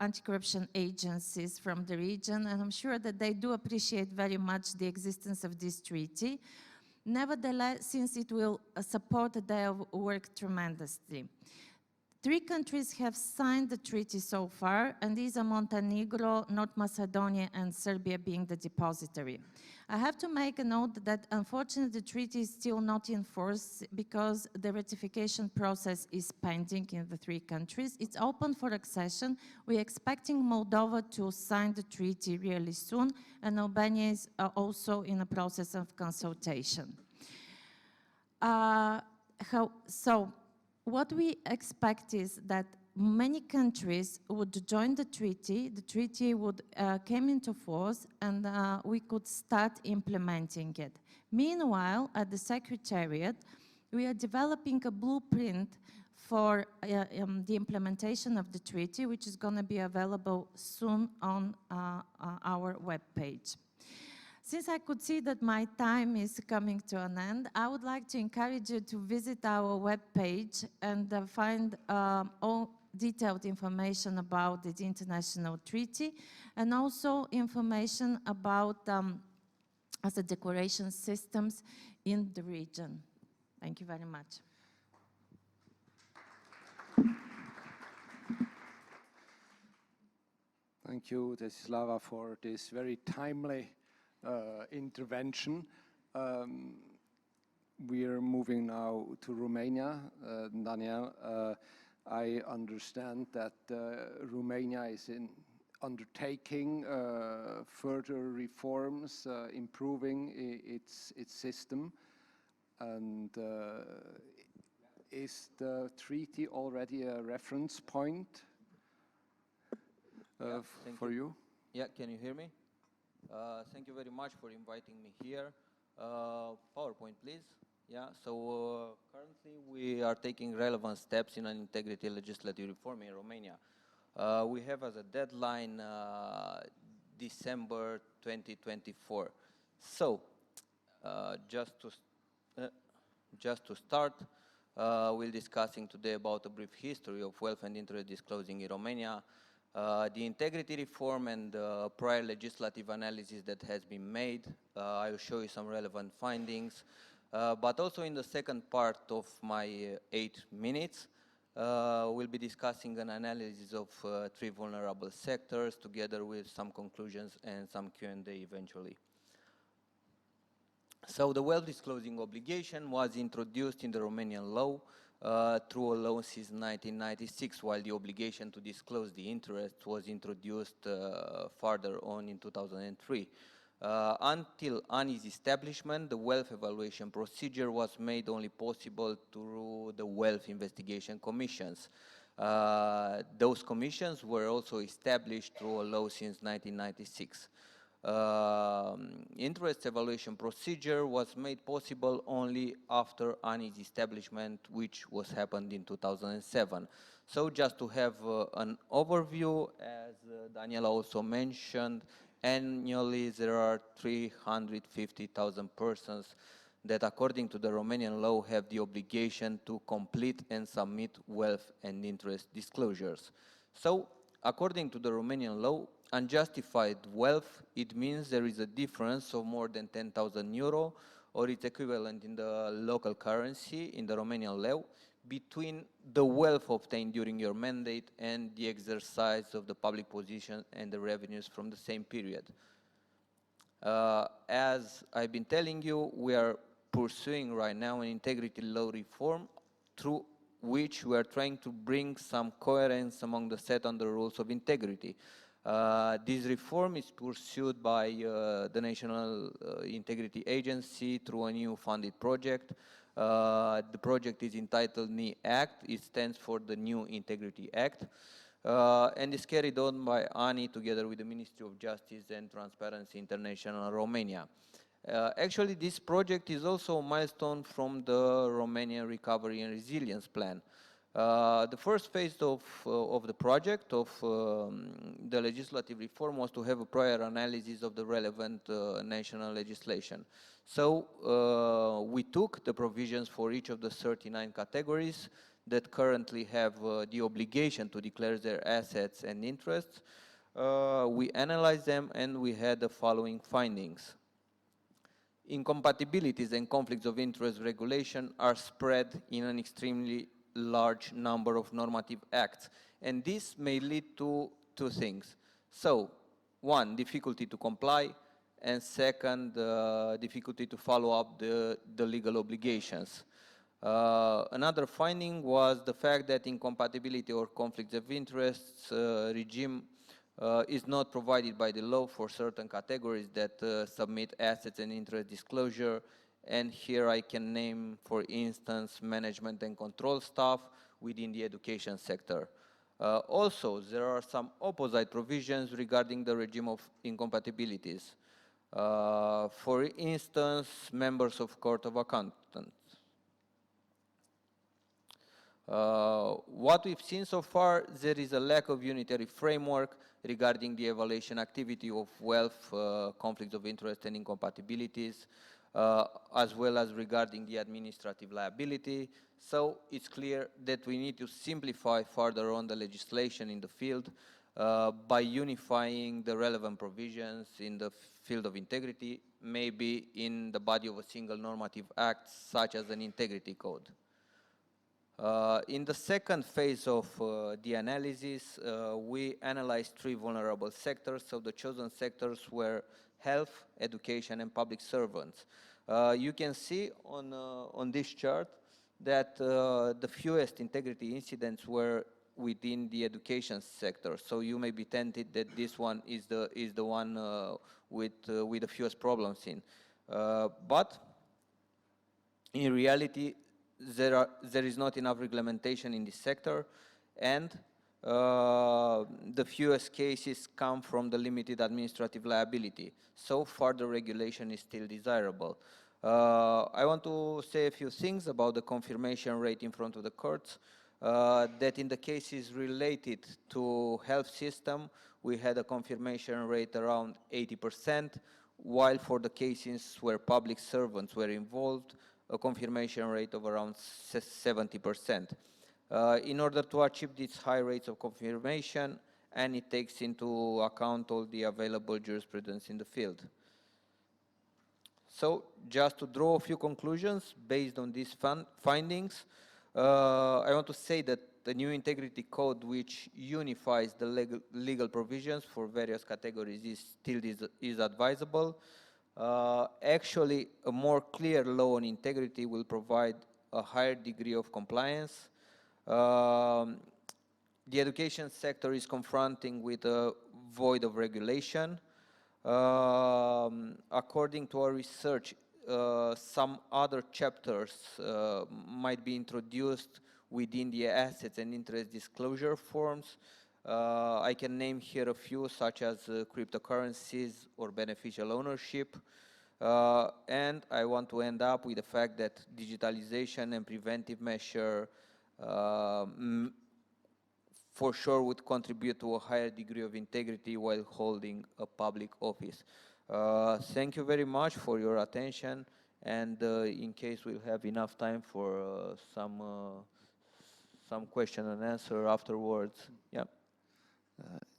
anti-corruption agencies from the region, and I'm sure that they do appreciate very much the existence of this treaty. Nevertheless, since it will support their work tremendously. 3 countries have signed the treaty so far, and these are Montenegro, North Macedonia, and Serbia being the depository. I have to make a note that unfortunately the treaty is still not in force because the ratification process is pending in the 3 countries. It's open for accession. We're expecting Moldova to sign the treaty really soon, and Albania is also in a process of consultation. What we expect is that many countries would join the treaty would come into force, and we could start implementing it. Meanwhile, at the Secretariat, we are developing a blueprint for the implementation of the treaty, which is going to be available soon on our webpage. Since I could see that my time is coming to an end, I would like to encourage you to visit our webpage and find all detailed information about the international treaty and also information about asset declaration systems in the region. Thank you very much. Thank you, Desislava, for this very timely intervention. We are moving now to Romania. Daniel, I understand that Romania is undertaking further reforms, improving its system. And is the treaty already a reference point for you? Yeah, can you hear me? Thank you very much for inviting me here. PowerPoint, please. Yeah, so currently we are taking relevant steps in an integrity legislative reform in Romania. We have as a deadline December 2024. So, just to start, we're discussing today about a brief history of wealth and interest disclosing in Romania, the integrity reform and prior legislative analysis that has been made. I will show you some relevant findings. But also in the second part of my 8 minutes, we'll be discussing an analysis of 3 vulnerable sectors together with some conclusions and some Q&A eventually. So the wealth disclosing obligation was introduced in the Romanian law through a law since 1996, while the obligation to disclose the interest was introduced further on in 2003. Until ANI's establishment, the wealth evaluation procedure was made only possible through the wealth investigation commissions. Those commissions were also established through a law since 1996. Interest evaluation procedure was made possible only after ANI's establishment, which was happened in 2007. So just to have an overview, as Daniela also mentioned, annually there are 350,000 persons that according to the Romanian law have the obligation to complete and submit wealth and interest disclosures. So according to the Romanian law, unjustified wealth, it means there is a difference of more than 10,000 euro or its equivalent in the local currency in the Romanian law between the wealth obtained during your mandate and the exercise of the public position and the revenues from the same period. As I've been telling you, we are pursuing right now an integrity law reform through which we are trying to bring some coherence among the set on the rules of integrity. This reform is pursued by the National Integrity Agency through a new funded project. The project is entitled NI Act. It stands for the New Integrity Act. And is carried on by ANI together with the Ministry of Justice and Transparency International Romania. Actually, this project is also a milestone from the Romanian Recovery and Resilience Plan. The first phase of the project of the legislative reform was to have a prior analysis of the relevant national legislation. So we took the provisions for each of the 39 categories that currently have the obligation to declare their assets and interests. We analyzed them and we had the following findings. Incompatibilities and conflicts of interest regulation are spread in an extremely large number of normative acts, and this may lead to two things. So, one, difficulty to comply, and second, difficulty to follow up the legal obligations. Another finding was the fact that incompatibility or conflicts of interests regime is not provided by the law for certain categories that submit assets and interest disclosure. And here I can name, for instance, management and control staff within the education sector. Also, there are some opposite provisions regarding the regime of incompatibilities. For instance, members of Court of Accountants. What we've seen so far, there is a lack of unitary framework regarding the evaluation activity of wealth, conflicts of interest and incompatibilities, as well as regarding the administrative liability. So it's clear that we need to simplify further on the legislation in the field by unifying the relevant provisions in the field of integrity, maybe in the body of a single normative act, such as an integrity code. In the second phase of the analysis, we analyzed three vulnerable sectors. So the chosen sectors were health, education, and public servants. You can see on this chart that the fewest integrity incidents were within the education sector. So you may be tempted that this one is the one with the fewest problems in. But in reality, there is not enough reglementation in this sector, and the fewest cases come from the limited administrative liability. So further regulation is still desirable. I want to say a few things about the confirmation rate in front of the courts. That in the cases related to health system, we had a confirmation rate around 80%, while for the cases where public servants were involved, a confirmation rate of around 70%. In order to achieve these high rates of confirmation, and it takes into account all the available jurisprudence in the field. So, just to draw a few conclusions based on these findings, I want to say that the new integrity code, which unifies the legal provisions for various categories, is advisable. Actually, a more clear law on integrity will provide a higher degree of compliance. The education sector is confronting with a void of regulation. According to our research, some other chapters might be introduced within the assets and interest disclosure forms. I can name here a few, such as cryptocurrencies or beneficial ownership. And I want to end up with the fact that digitalization and preventive measure for sure would contribute to a higher degree of integrity while holding a public office. Thank you very much for your attention, and in case we'll have enough time for some question and answer afterwards. Yeah.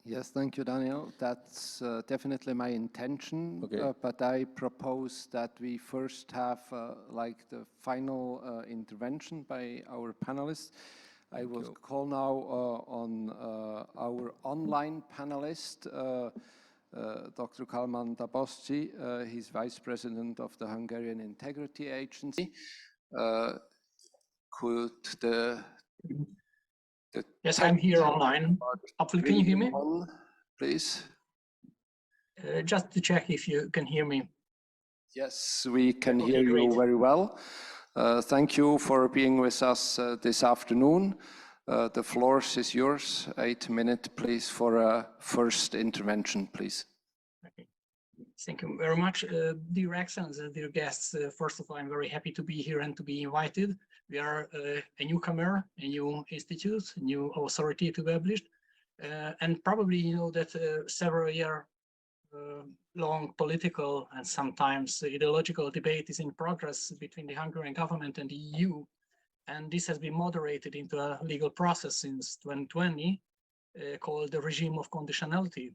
Yes, thank you, Daniel. That's definitely my intention, Okay. but I propose that we first have like the final intervention by our panelists. I will call now on our online panelist, Dr. Kalman Dabosci. He's Vice President of the Hungarian Integrity Agency. Could Yes, I'm here online. Hopefully, can you hear me? Please. Just to check if you can hear me. Yes, we can Okay, hear you great. very well. Thank you for being with us this afternoon. The floor is yours. 8 minutes, please, for a first intervention, please. Okay. Thank you very much. Dear Excellencies, dear guests, first of all, I'm very happy to be here and to be invited. We are a newcomer, a new institute, a new authority to be established. And probably you know that several year long political and sometimes ideological debate is in progress between the Hungarian government and the EU. And this has been moderated into a legal process since 2020 called the regime of conditionality,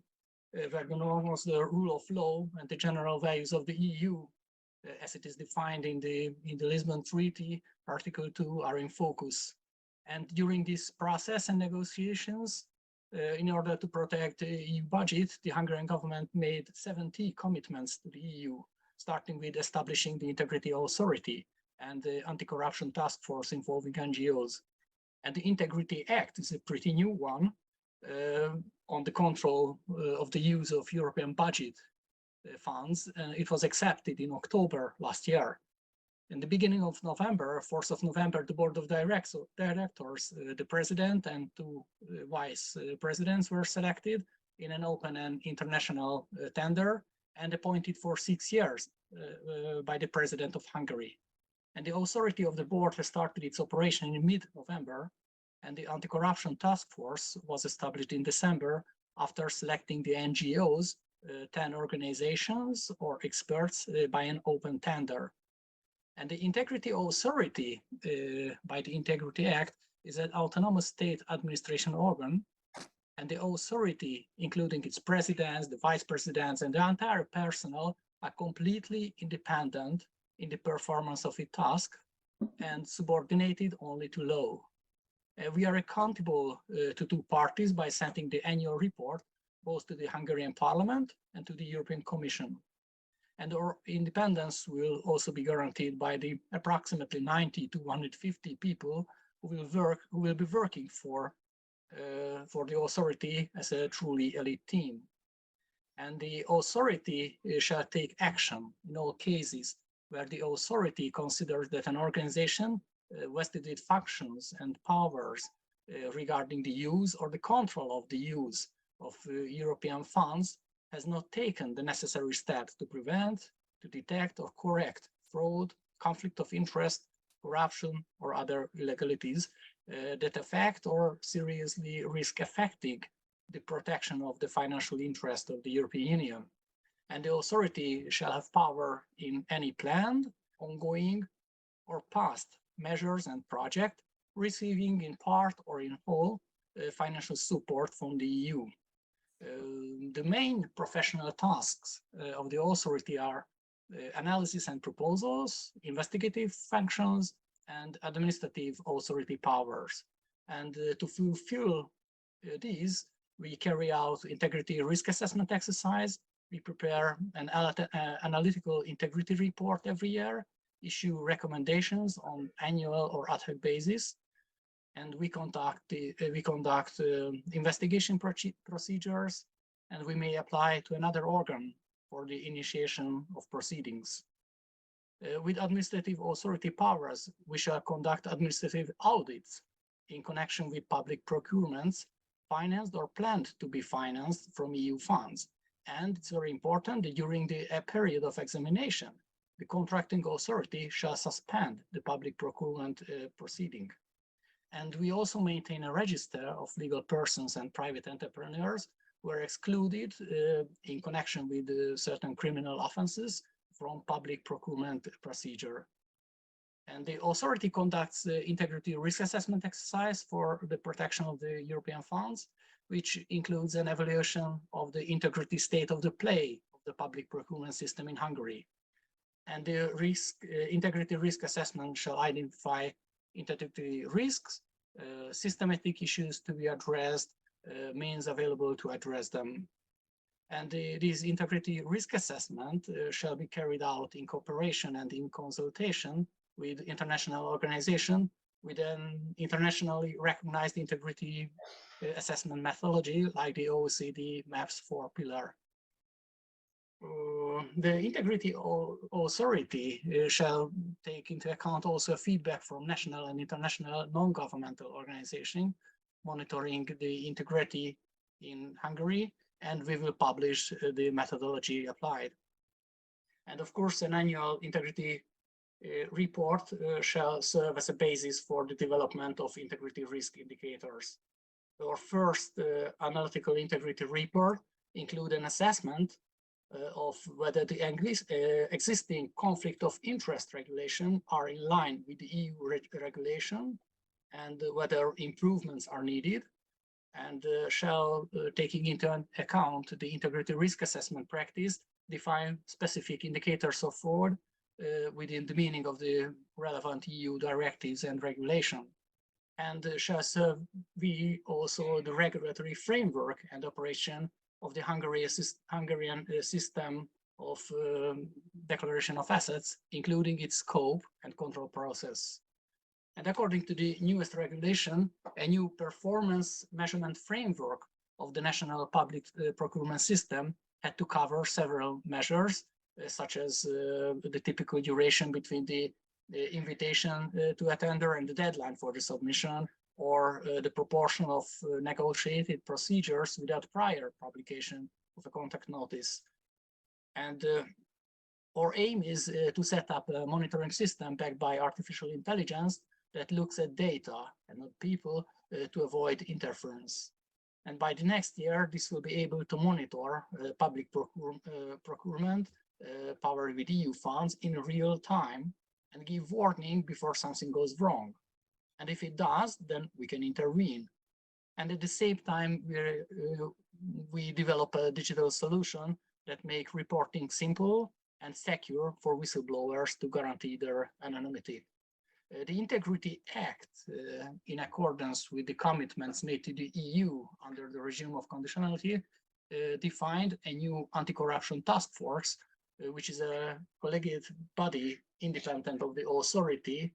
where the norms, the rule of law and the general values of the EU, as it is defined in the Lisbon Treaty, Article 2, are in focus. And during this process and negotiations, in order to protect the EU budget, the Hungarian government made 70 commitments to the EU, starting with establishing the Integrity Authority and the Anti-Corruption Task Force involving NGOs. And the Integrity Act is a pretty new one on the control of the use of European budget funds. It was accepted in October last year. In the beginning of November, 4th of November, the board of directors, the president and two vice presidents were selected in an open and international tender and appointed for 6 years by the president of Hungary. And the authority of the board has started its operation in mid-November, and the Anti-Corruption Task Force was established in December after selecting the NGOs, 10 organizations or experts by an open tender. And the Integrity Authority by the Integrity Act is an autonomous state administration organ, and the authority, including its presidents, the vice presidents, and the entire personnel, are completely independent in the performance of its task and subordinated only to law. We are accountable to two parties by sending the annual report both to the Hungarian Parliament and to the European Commission. And our independence will also be guaranteed by the approximately 90 to 150 people who will be working for the authority as a truly elite team. And the authority shall take action in all cases where the authority considers that an organization vested with functions and powers regarding the use or the control of the use of European funds has not taken the necessary steps to prevent, to detect or correct fraud, conflict of interest, corruption, or other illegalities that affect or seriously risk affecting the protection of the financial interest of the European Union. And the authority shall have power in any planned, ongoing, or past measures and project, receiving in part or in whole financial support from the EU. The main professional tasks of the authority are analysis and proposals, investigative functions, and administrative authority powers. And to fulfill these, we carry out integrity risk assessment exercise. We prepare an analytical integrity report every year, issue recommendations on annual or ad hoc basis, and we conduct investigation procedures, and we may apply to another organ for the initiation of proceedings. With administrative authority powers, we shall conduct administrative audits in connection with public procurements financed or planned to be financed from EU funds. And it's very important that during the period of examination, the contracting authority shall suspend the public procurement proceeding. And we also maintain a register of legal persons and private entrepreneurs who are excluded in connection with certain criminal offenses from public procurement procedure. And the authority conducts the integrity risk assessment exercise for the protection of the European funds, which includes an evaluation of the integrity state of the play of the public procurement system in Hungary. And the integrity risk assessment shall identify integrity risks, systematic issues to be addressed, means available to address them. And this integrity risk assessment shall be carried out in cooperation and in consultation with international organization with an internationally recognized integrity assessment methodology like the OECD MAPS 4 pillar. The integrity authority shall take into account also feedback from national and international non-governmental organizations monitoring the integrity in Hungary, and we will publish the methodology applied. And of course, an annual integrity report shall serve as a basis for the development of integrity risk indicators. Our first analytical integrity report includes an assessment of whether the existing conflict of interest regulation are in line with the EU regulation and whether improvements are needed, and shall, taking into account the integrity risk assessment practice, define specific indicators of fraud within the meaning of the relevant EU directives and regulation, and shall serve also the regulatory framework and operation of the Hungarian system of declaration of assets, including its scope and control process. And according to the newest regulation, a new performance measurement framework of the national public procurement system had to cover several measures, such as the typical duration between the invitation to a tender and the deadline for the submission, or the proportion of negotiated procedures without prior publication of a contact notice. And our aim is to set up a monitoring system backed by artificial intelligence that looks at data and not people to avoid interference. And by the next year, this will be able to monitor public procurement powered with EU funds in real time and give warning before something goes wrong. And if it does, then we can intervene. And at the same time, we develop a digital solution that make reporting simple and secure for whistleblowers to guarantee their anonymity. The Integrity Act, in accordance with the commitments made to the EU under the regime of conditionality, defined a new anti-corruption task force, which is a collegiate body independent of the authority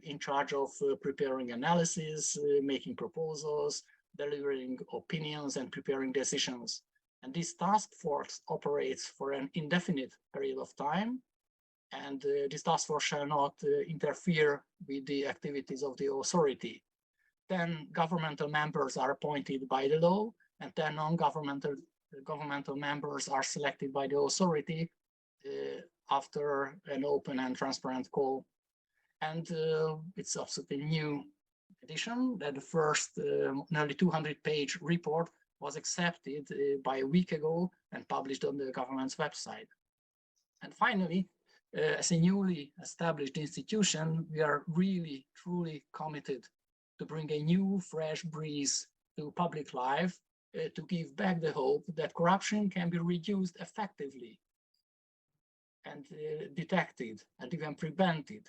in charge of preparing analysis, making proposals, delivering opinions, and preparing decisions. And this task force operates for an indefinite period of time, and this task force shall not interfere with the activities of the authority. 10 governmental members are appointed by the law, and 10 non-governmental members are selected by the authority after an open and transparent call. And it's absolutely new edition that the first nearly 200-page report was accepted by a week ago and published on the government's website. And finally, as a newly established institution, we are really, truly committed to bring a new, fresh breeze to public life, to give back the hope that corruption can be reduced effectively and detected and even prevented.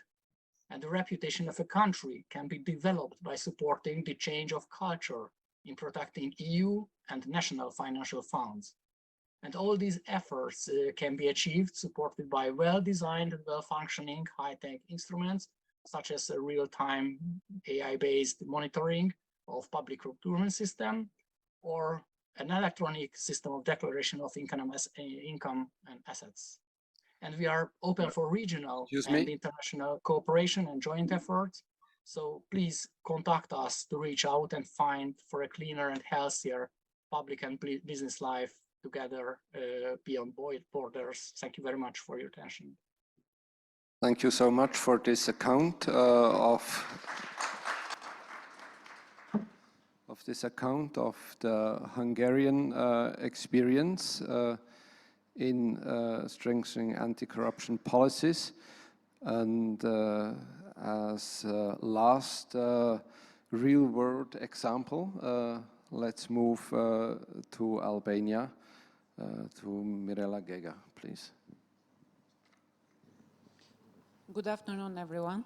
And the reputation of a country can be developed by supporting the change of culture in protecting EU and national financial funds. And all these efforts can be achieved supported by well-designed, well-functioning high-tech instruments, such as a real-time AI-based monitoring of public procurement system, or an electronic system of declaration of income and assets. And we are open for regional and international cooperation and joint efforts. So please contact us to reach out and find for a cleaner and healthier public and business life together beyond borders. Thank you very much for your attention. Thank you so much for this account of the Hungarian experience in strengthening anti-corruption policies. And as last real-world example, let's move to Albania, to Mirela Gega, please. Good afternoon, everyone.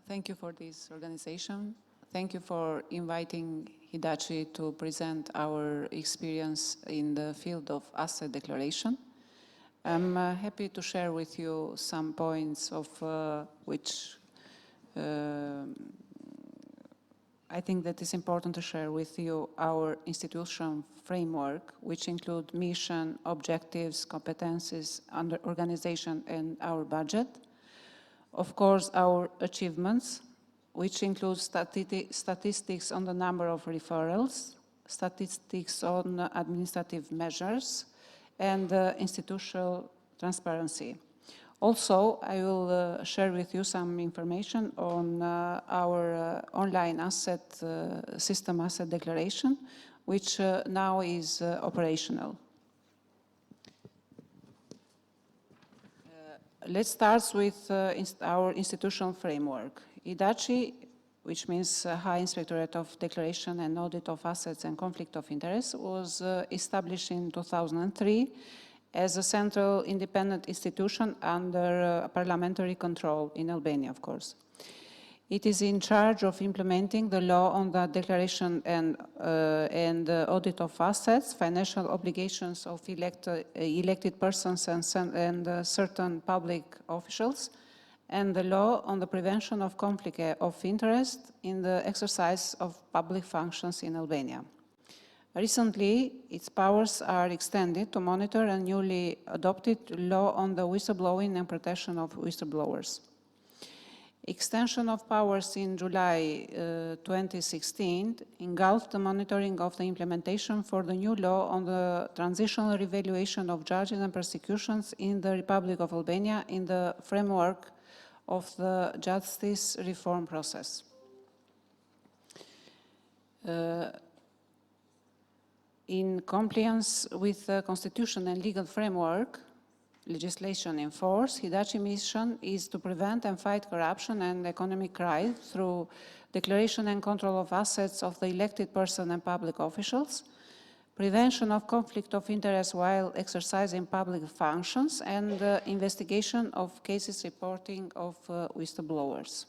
Thank you for this organization. Thank you for inviting Hidachi to present our experience in the field of asset declaration. I'm happy to share with you some points of which I think that it's important to share with you our institution framework, which include mission, objectives, competencies, under organization, and our budget. Of course, our achievements, which include statistics on the number of referrals, statistics on administrative measures, and institutional transparency. Also, I will share with you some information on our online asset system asset declaration, which now is operational. Let's start with our institutional framework. Hidachi, which means High Inspectorate of Declaration and Audit of Assets and Conflict of Interest, was established in 2003 as a central independent institution under parliamentary control in Albania, of course. It is in charge of implementing the law on the declaration and audit of assets, financial obligations of elected persons and certain public officials, and the law on the prevention of conflict of interest in the exercise of public functions in Albania. Recently, its powers are extended to monitor a newly adopted law on the whistleblowing and protection of whistleblowers. Extension of powers in July 2016 engulfed the monitoring of the implementation for the new law on the transitional revaluation of judges and prosecutions in the Republic of Albania in the framework of the justice reform process. In compliance with the constitution and legal framework, legislation in force, Hidachi mission is to prevent and fight corruption and economic crime through declaration and control of assets of the elected person and public officials, prevention of conflict of interest while exercising public functions, and investigation of cases reporting of whistleblowers.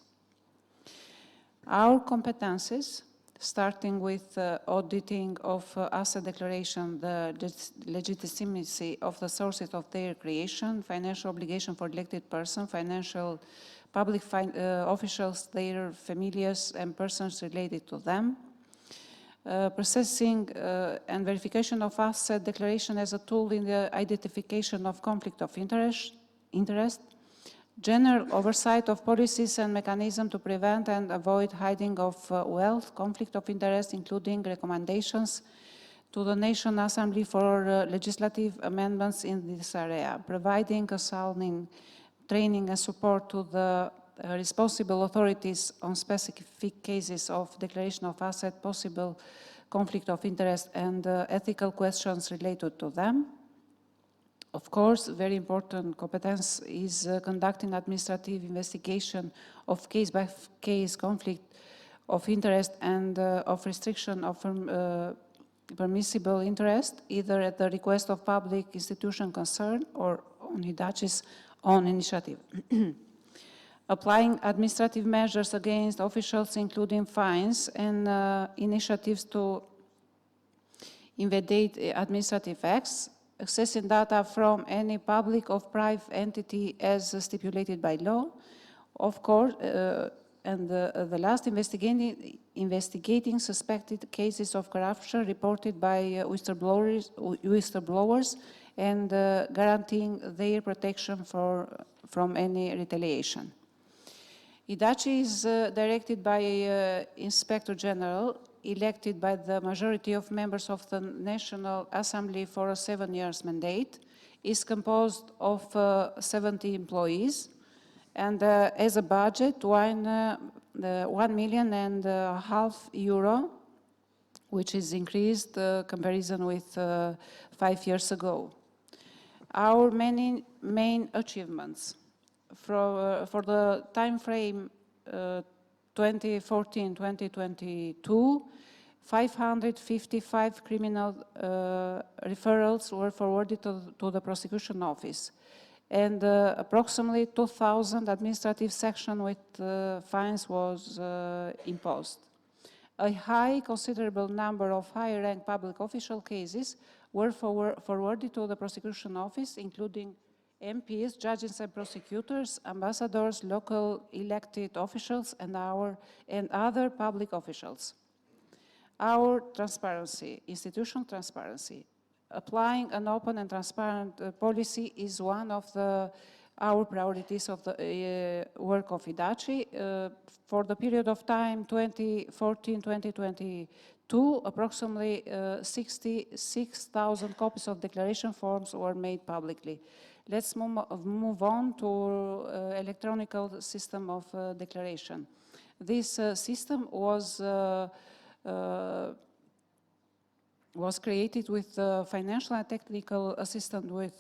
Our competencies, starting with auditing of asset declaration, the legitimacy of the sources of their creation, financial obligation for elected person, financial public officials, their familiars and persons related to them, processing and verification of asset declaration as a tool in the identification of conflict of interest, general oversight of policies and mechanisms to prevent and avoid hiding of wealth, conflict of interest, including recommendations to the National Assembly for legislative amendments in this area, providing consulting, training and support to the responsible authorities on specific cases of declaration of asset, possible conflict of interest, and ethical questions related to them. Of course, very important competence is conducting administrative investigation of case-by-case conflict of interest and of restriction of permissible interest, either at the request of public institution concerned or on Hidachi's own initiative. Applying administrative measures against officials, including fines and initiatives to investigate administrative acts, accessing data from any public or private entity as stipulated by law, of course, and the last investigating suspected cases of corruption reported by whistleblowers and guaranteeing their protection from any retaliation. IDACI is directed by Inspector General, elected by the majority of members of the National Assembly for a 7-year mandate, is composed of 70 employees, and as a budget, €1.5 million, which is increased comparison with 5 years ago. Our main achievements for the time frame 2014-2022, 555 criminal referrals were forwarded to the prosecution office, and approximately 2,000 administrative sections with fines was imposed. A high considerable number of high-rank public official cases were forwarded to the prosecution office, including MPs, judges and prosecutors, ambassadors, local elected officials, and other public officials. Our transparency, institutional transparency, applying an open and transparent policy is one of our priorities of the work of IDACI. For the period of time 2014-2022, approximately 66,000 copies of declaration forms were made publicly. Let's move on to electronic system of declaration. This system was created with financial and technical assistance by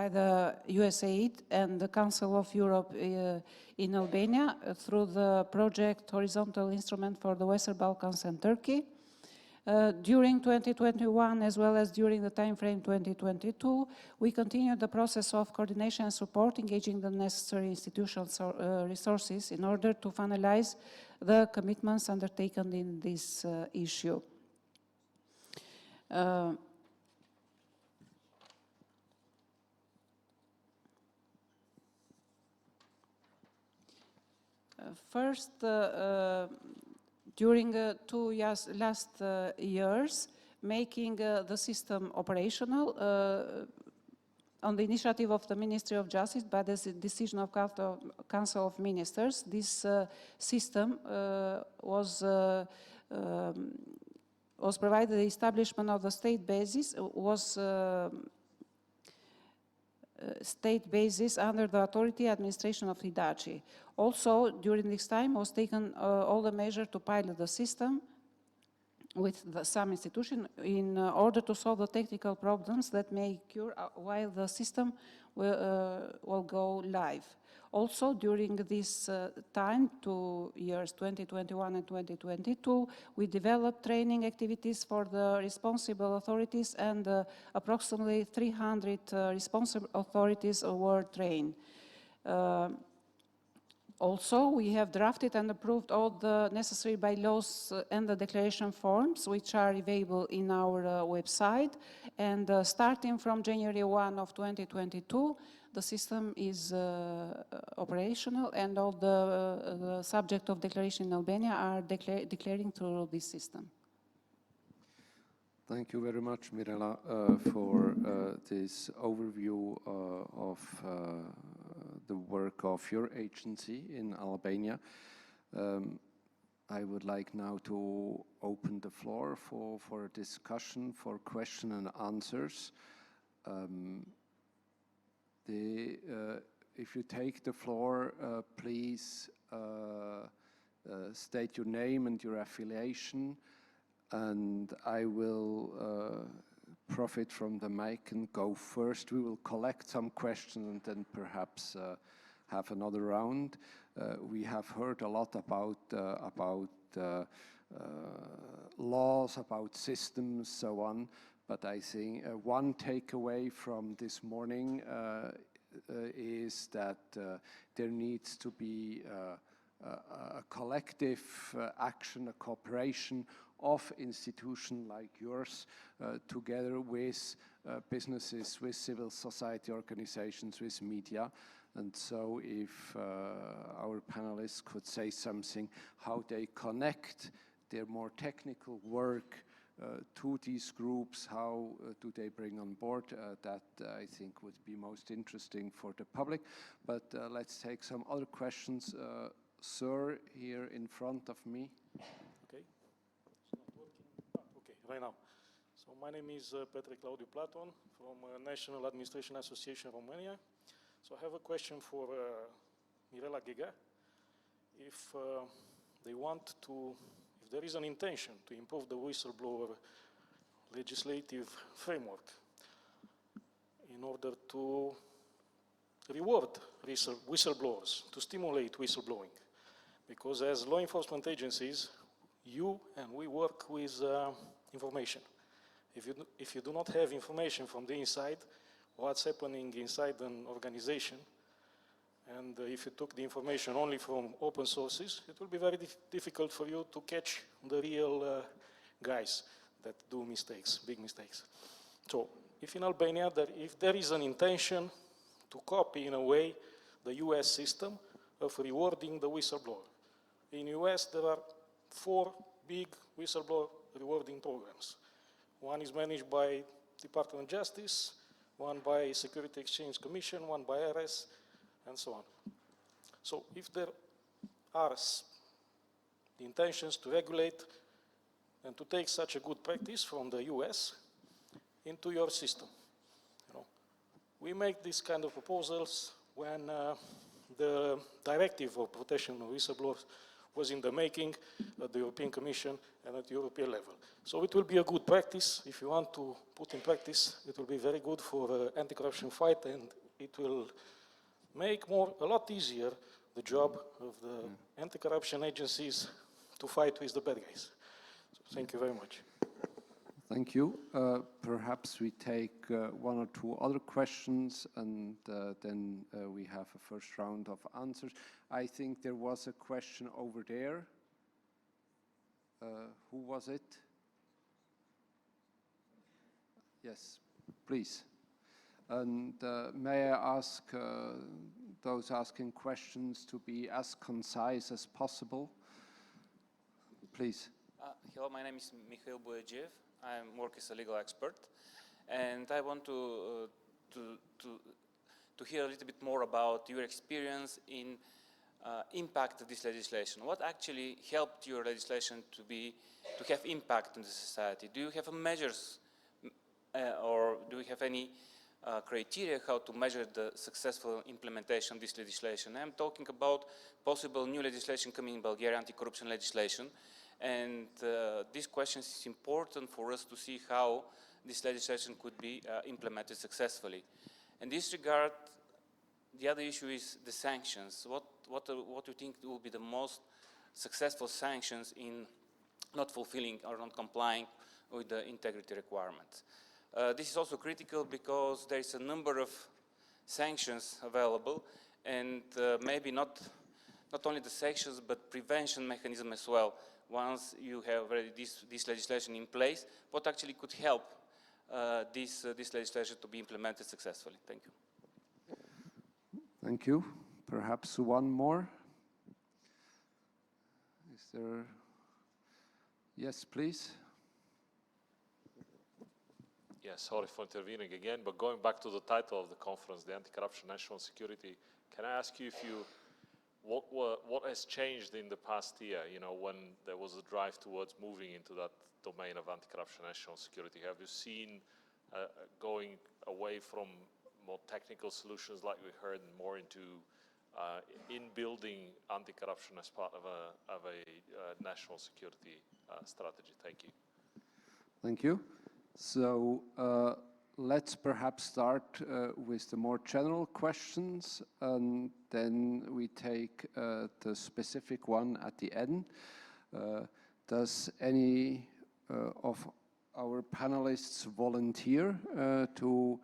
the USAID and the Council of Europe in Albania through the project Horizontal Instrument for the Western Balkans and Turkey. During 2021, as well as during the time frame 2022, we continued the process of coordination and support, engaging the necessary institutional resources in order to finalize the commitments undertaken in this issue. First, during last years, making the system operational on the initiative of the Ministry of Justice by the decision of Council of Ministers, this system was provided the establishment of the state basis under the authority administration of IDACI. Also, during this time was taken all the measures to pilot the system with some institution in order to solve the technical problems that may occur while the system will go live. Also, during this time, 2 years, 2021 and 2022, we developed training activities for the responsible authorities, and approximately 300 responsible authorities were trained. Also, we have drafted and approved all the necessary bylaws and the declaration forms, which are available in our website. And starting from January 1 of 2022, the system is operational, and all the subject of declaration in Albania are declaring through this system. Thank you very much, Mirela, for this overview of the work of your agency in Albania. I would like now to open the floor for a discussion, for question and answers. If you take the floor, please state your name and your affiliation, and I will profit from the mic and go first. We will collect some questions and then perhaps have another round. We have heard a lot about laws, about systems, so on. But I think one takeaway from this morning is that there needs to be a collective action, a cooperation of institutions like yours, together with businesses, with civil society organizations, with media. And so if our panelists could say something, how they connect their more technical work to these groups, how do they bring on board, that I think would be most interesting for the public. But let's take some other questions. Sir, here in front of me. Okay, it's not working. Okay, right now. So my name is Petre Claudiu Platon from National Administration Association Romania. So I have a question for Mirela Ghega. If they want to, if there is an intention to improve the whistleblower legislative framework in order to reward whistleblowers, to stimulate whistleblowing, because as law enforcement agencies, you and we work with information. If you do not have information from the inside, what's happening inside an organization, and if you took the information only from open sources, it will be very difficult for you to catch the real guys that do mistakes, big mistakes. So if in Albania, if there is an intention to copy in a way the US system of rewarding the whistleblower. In US, there are 4 big whistleblower rewarding programs. One is managed by Department of Justice, one by Security Exchange Commission, one by IRS, and so on. So if there are the intentions to regulate and to take such a good practice from the US into your system, we make these kind of proposals when the directive of protection of whistleblowers was in the making at the European Commission and at the European level. So it will be a good practice. If you want to put in practice, it will be very good for anti-corruption fight, and it will make a lot easier the job of the anti-corruption agencies to fight with the bad guys. So thank you very much. Thank you. Perhaps we take 1 or 2 other questions, and then we have a first round of answers. I think there was a question over there. Who was it? Yes, please. And may I ask those asking questions to be as concise as possible? Please. Hello, my name is Mikhail Boyadjev. I work as a legal expert, and I want to hear a little bit more about your experience in impact of this legislation. What actually helped your legislation to have impact in the society? Do you have measures, or do you have any criteria how to measure the successful implementation of this legislation? I'm talking about possible new legislation coming in Bulgaria, anti-corruption legislation. And this question is important for us to see how this legislation could be implemented successfully. In this regard, the other issue is the sanctions. What do you think will be the most successful sanctions in not fulfilling or not complying with the integrity requirements? This is also critical because there is a number of sanctions available, and maybe not only the sanctions, but prevention mechanism as well. Once you have already this legislation in place, what actually could help this legislation to be implemented successfully? Thank you. Thank you. Perhaps one more. Is there? Yes, please. Yes, sorry for intervening again, but going back to the title of the conference, the Anti-Corruption National Security, can I ask you if what has changed in the past year, when there was a drive towards moving into that domain of anti-corruption national security? Have you seen going away from more technical solutions like we heard, and more into in building anti-corruption as part of a national security strategy? Thank you. Thank you. So let's perhaps start with the more general questions, and then we take the specific one at the end. Does any of our panelists volunteer to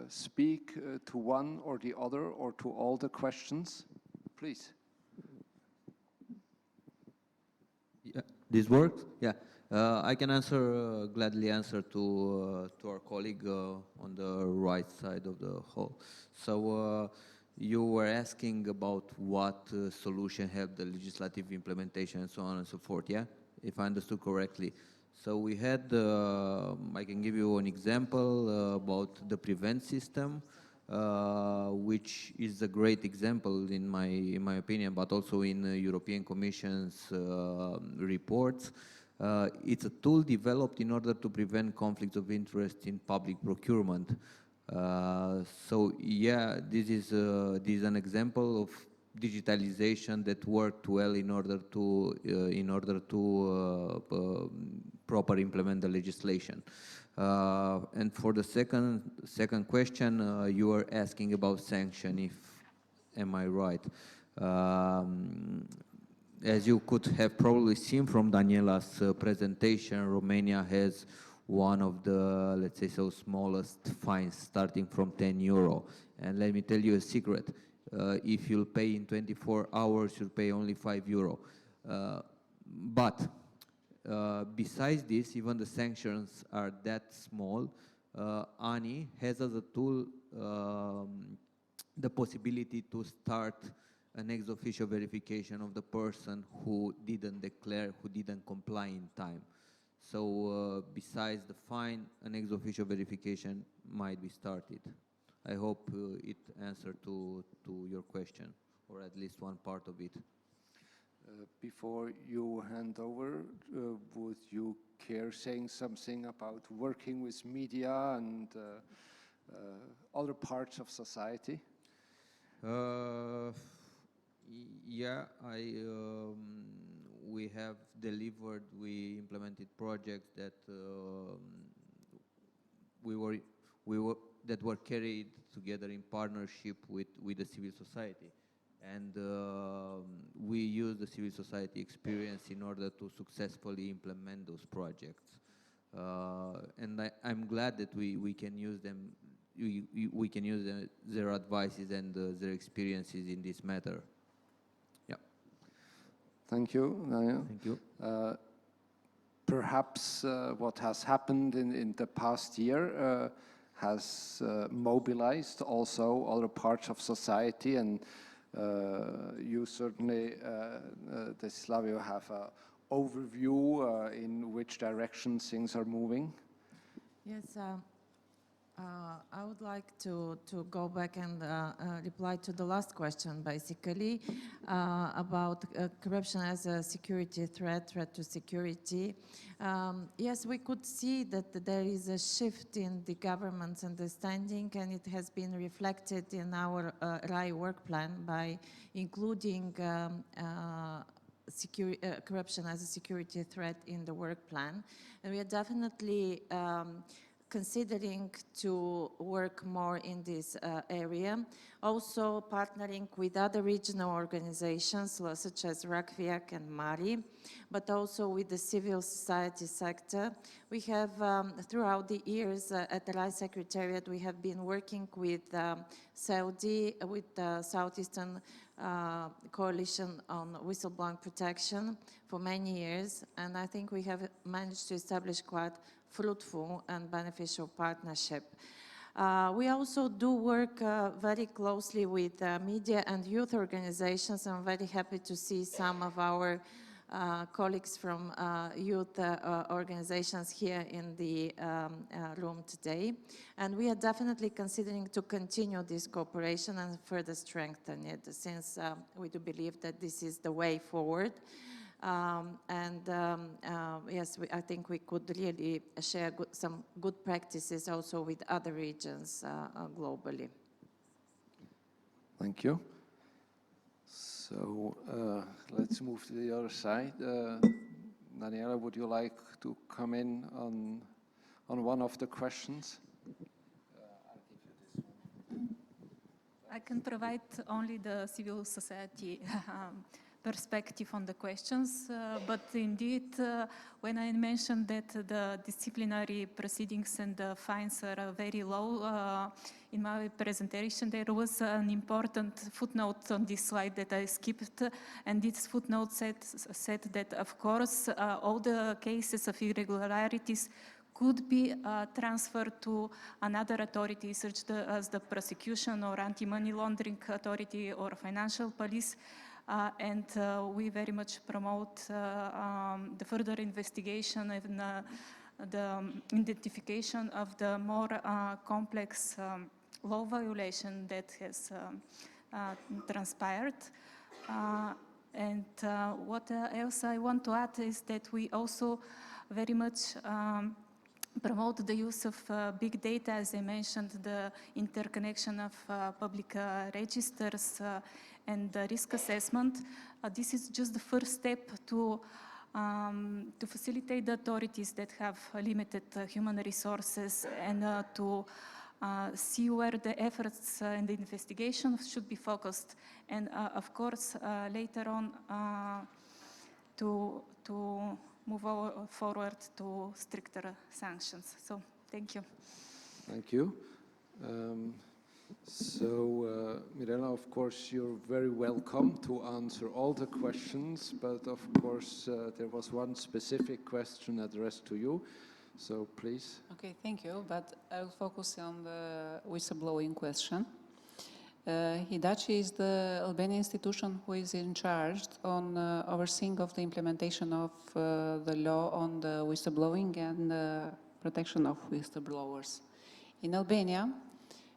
speak to one or the other, or to all the questions? Please. Yeah, This works? Yeah. I can answer, gladly answer to our colleague on the right side of the hall. So you were asking about what solution help the legislative implementation and so on and so forth, yeah? If I understood correctly. So we had, I can give you an example about the prevent system, which is a great example in my opinion, but also in European Commission's reports. It's a tool developed in order to prevent conflicts of interest in public procurement. So yeah, this is an example of digitalization that worked well in order to proper implement the legislation. And for the second question, you are asking about sanction. If am I right? As you could have probably seen from Daniela's presentation, Romania has one of the, let's say so, smallest fines, starting from 10 euro. And let me tell you a secret. If you'll pay in 24 hours, you'll pay only 5 euro. But besides this, even the sanctions are that small. ANI has as a tool the possibility to start an ex officio verification of the person who didn't declare, who didn't comply in time. So besides the fine, an ex officio verification might be started. I hope it answered to your question, or at least one part of it. Before you hand over, would you care saying something about working with media and other parts of society? Yeah, we have delivered, we implemented projects that that were carried together in partnership with the civil society. And we use the civil society experience in order to successfully implement those projects. And I'm glad that we can use them. We can use their advices and their experiences in this matter. Yeah. Thank you, Daniel. Thank you. Perhaps what has happened in the past year has mobilized also other parts of society, and you certainly, Deslavio, have an overview in which direction things are moving. Yes, I would like to go back and reply to the last question, basically, about corruption as a security threat to security. Yes, we could see that there is a shift in the government's understanding, and it has been reflected in our RAI work plan by including corruption as a security threat in the work plan. And we are definitely considering to work more in this area, also partnering with other regional organizations such as RACVIAC and MARI, but also with the civil society sector. We have, throughout the years at the RAI Secretariat, we have been working with Seldi, with the Southeastern Coalition on Whistleblowing Protection for many years, and I think we have managed to establish quite fruitful and beneficial partnership. We also do work very closely with media and youth organizations. I'm very happy to see some of our colleagues from youth organizations here in the room today. And we are definitely considering to continue this cooperation and further strengthen it, since we do believe that this is the way forward. Yes, I think we could really share some good practices also with other regions globally. Thank you. So let's move to the other side. Daniela, would you like to come in on one of the questions? I can provide only the civil society perspective on the questions, but indeed, when I mentioned that the disciplinary proceedings and the fines are very low, in my presentation there was an important footnote on this slide that I skipped, and this footnote said that, of course, all the cases of irregularities could be transferred to another authority, such as the prosecution or anti-money laundering authority or financial police. And we very much promote the further investigation and the identification of the more complex law violation that has transpired. And what else I want to add is that we also very much promote the use of big data, as I mentioned, the interconnection of public registers and the risk assessment. This is just the first step to facilitate the authorities that have limited human resources and to see where the efforts and the investigation should be focused. And of course, later on, to move forward to stricter sanctions. So, thank you. Thank you. Mirela, of course, you're very welcome to answer all the questions, but of course, there was one specific question addressed to you. So, please. Okay, thank you, but I'll focus on the whistleblowing question. Hidachi is the Albanian institution who is in charge on overseeing of the implementation of the law on the whistleblowing and protection of whistleblowers. In Albania,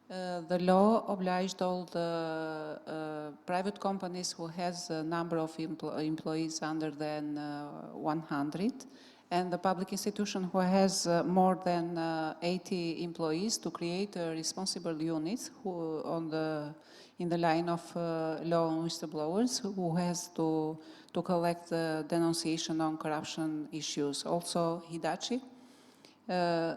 the law obliged all the private companies who has a number of employees under than 100 and the public institution who has more than 80 employees to create responsible units who in the line of law on whistleblowers who has to collect the denunciation on corruption issues. Also, Hidachi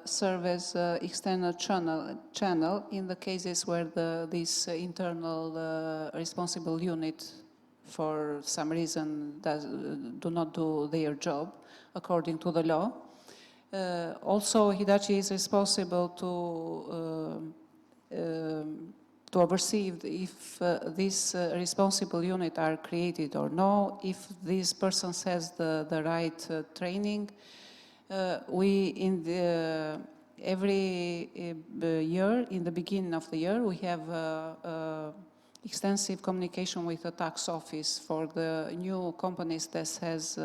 serve as external channel in the cases where this internal responsible unit for some reason do not do their job according to the law. Also, Hidachi is responsible to oversee if this responsible unit are created or no, if this person has the right training. Every year, in the beginning of the year, we have extensive communication with the tax office for the new companies that has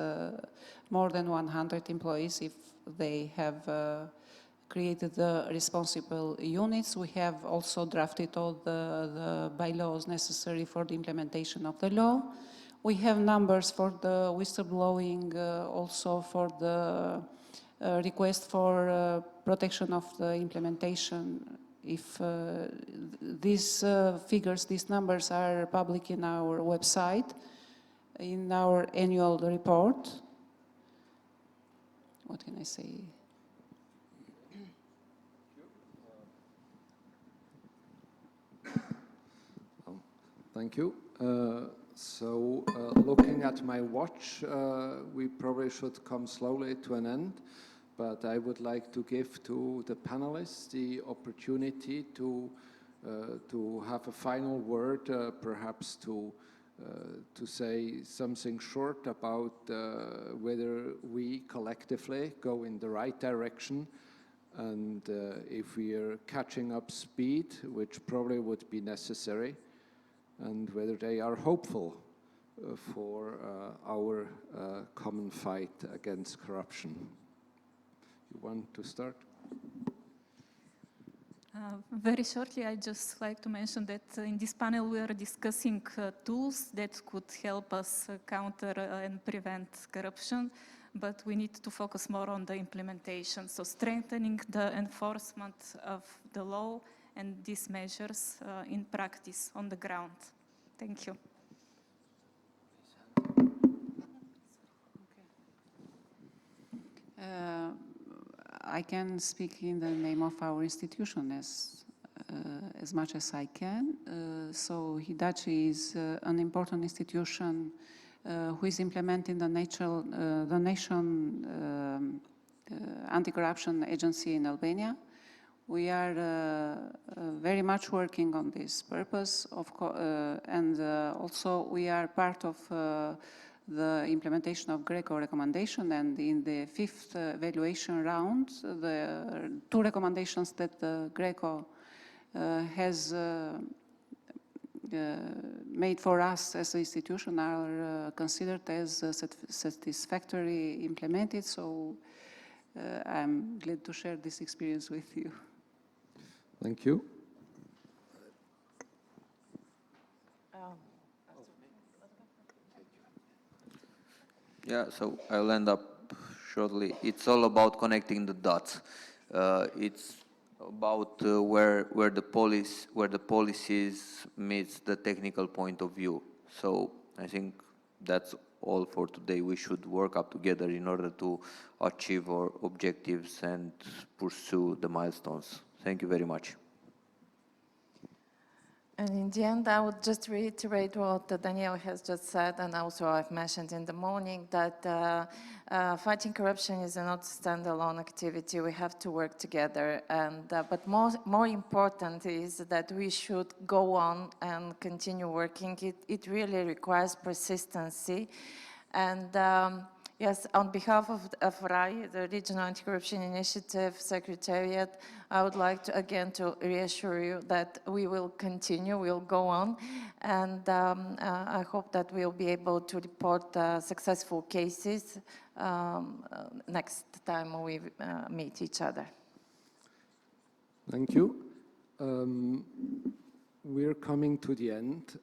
more than 100 employees. If they have created the responsible units, we have also drafted all the bylaws necessary for the implementation of the law. We have numbers for the whistleblowing, also for the request for protection of the implementation. If these figures, these numbers are public in our website, in our annual report. What can I say? Thank you. Looking at my watch, we probably should come slowly to an end, but I would like to give to the panelists the opportunity to have a final word, perhaps to say something short about whether we collectively go in the right direction and if we are catching up speed, which probably would be necessary, and whether they are hopeful for our common fight against corruption. You want to start? Very shortly, I'd just like to mention that in this panel we are discussing tools that could help us counter and prevent corruption, but we need to focus more on the implementation. So strengthening the enforcement of the law and these measures in practice on the ground. Thank you. I can speak in the name of our institution as much as I can. So Hidachi is an important institution who is implementing the nation anti-corruption agency in Albania. We are very much working on this purpose, and also we are part of the implementation of GRECO recommendation, and in the fifth evaluation round, the two recommendations that the GRECO has made for us as an institution are considered as satisfactorily implemented, so I'm glad to share this experience with you. Thank you. Yeah, so I'll end up shortly. It's all about connecting the dots. It's about where the policies meets the technical point of view. So I think that's all for today. We should work up together in order to achieve our objectives and pursue the milestones. Thank you very much. And in the end, I would just reiterate what Daniel has just said, and also I've mentioned in the morning, that fighting corruption is not a standalone activity. We have to work together. And but more important is that we should go on and continue working. It really requires persistency. And yes, on behalf of RAI, the Regional Anti-Corruption Initiative Secretariat, I would like to again to reassure you that we will continue, we'll go on, and I hope that we'll be able to report successful cases next time we meet each other. Thank you. We're coming to the end.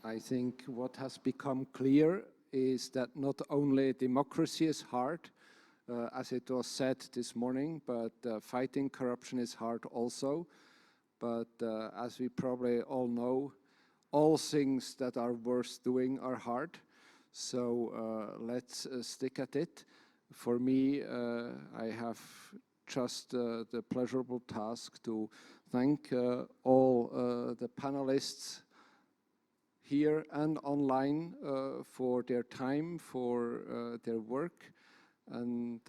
I think what has become clear is that not only democracy is hard, as it was said this morning, but fighting corruption is hard also. But as we probably all know, all things that are worth doing are hard. So let's stick at it. For me, I have just the pleasurable task to thank all the panelists here and online for their time, for their work. And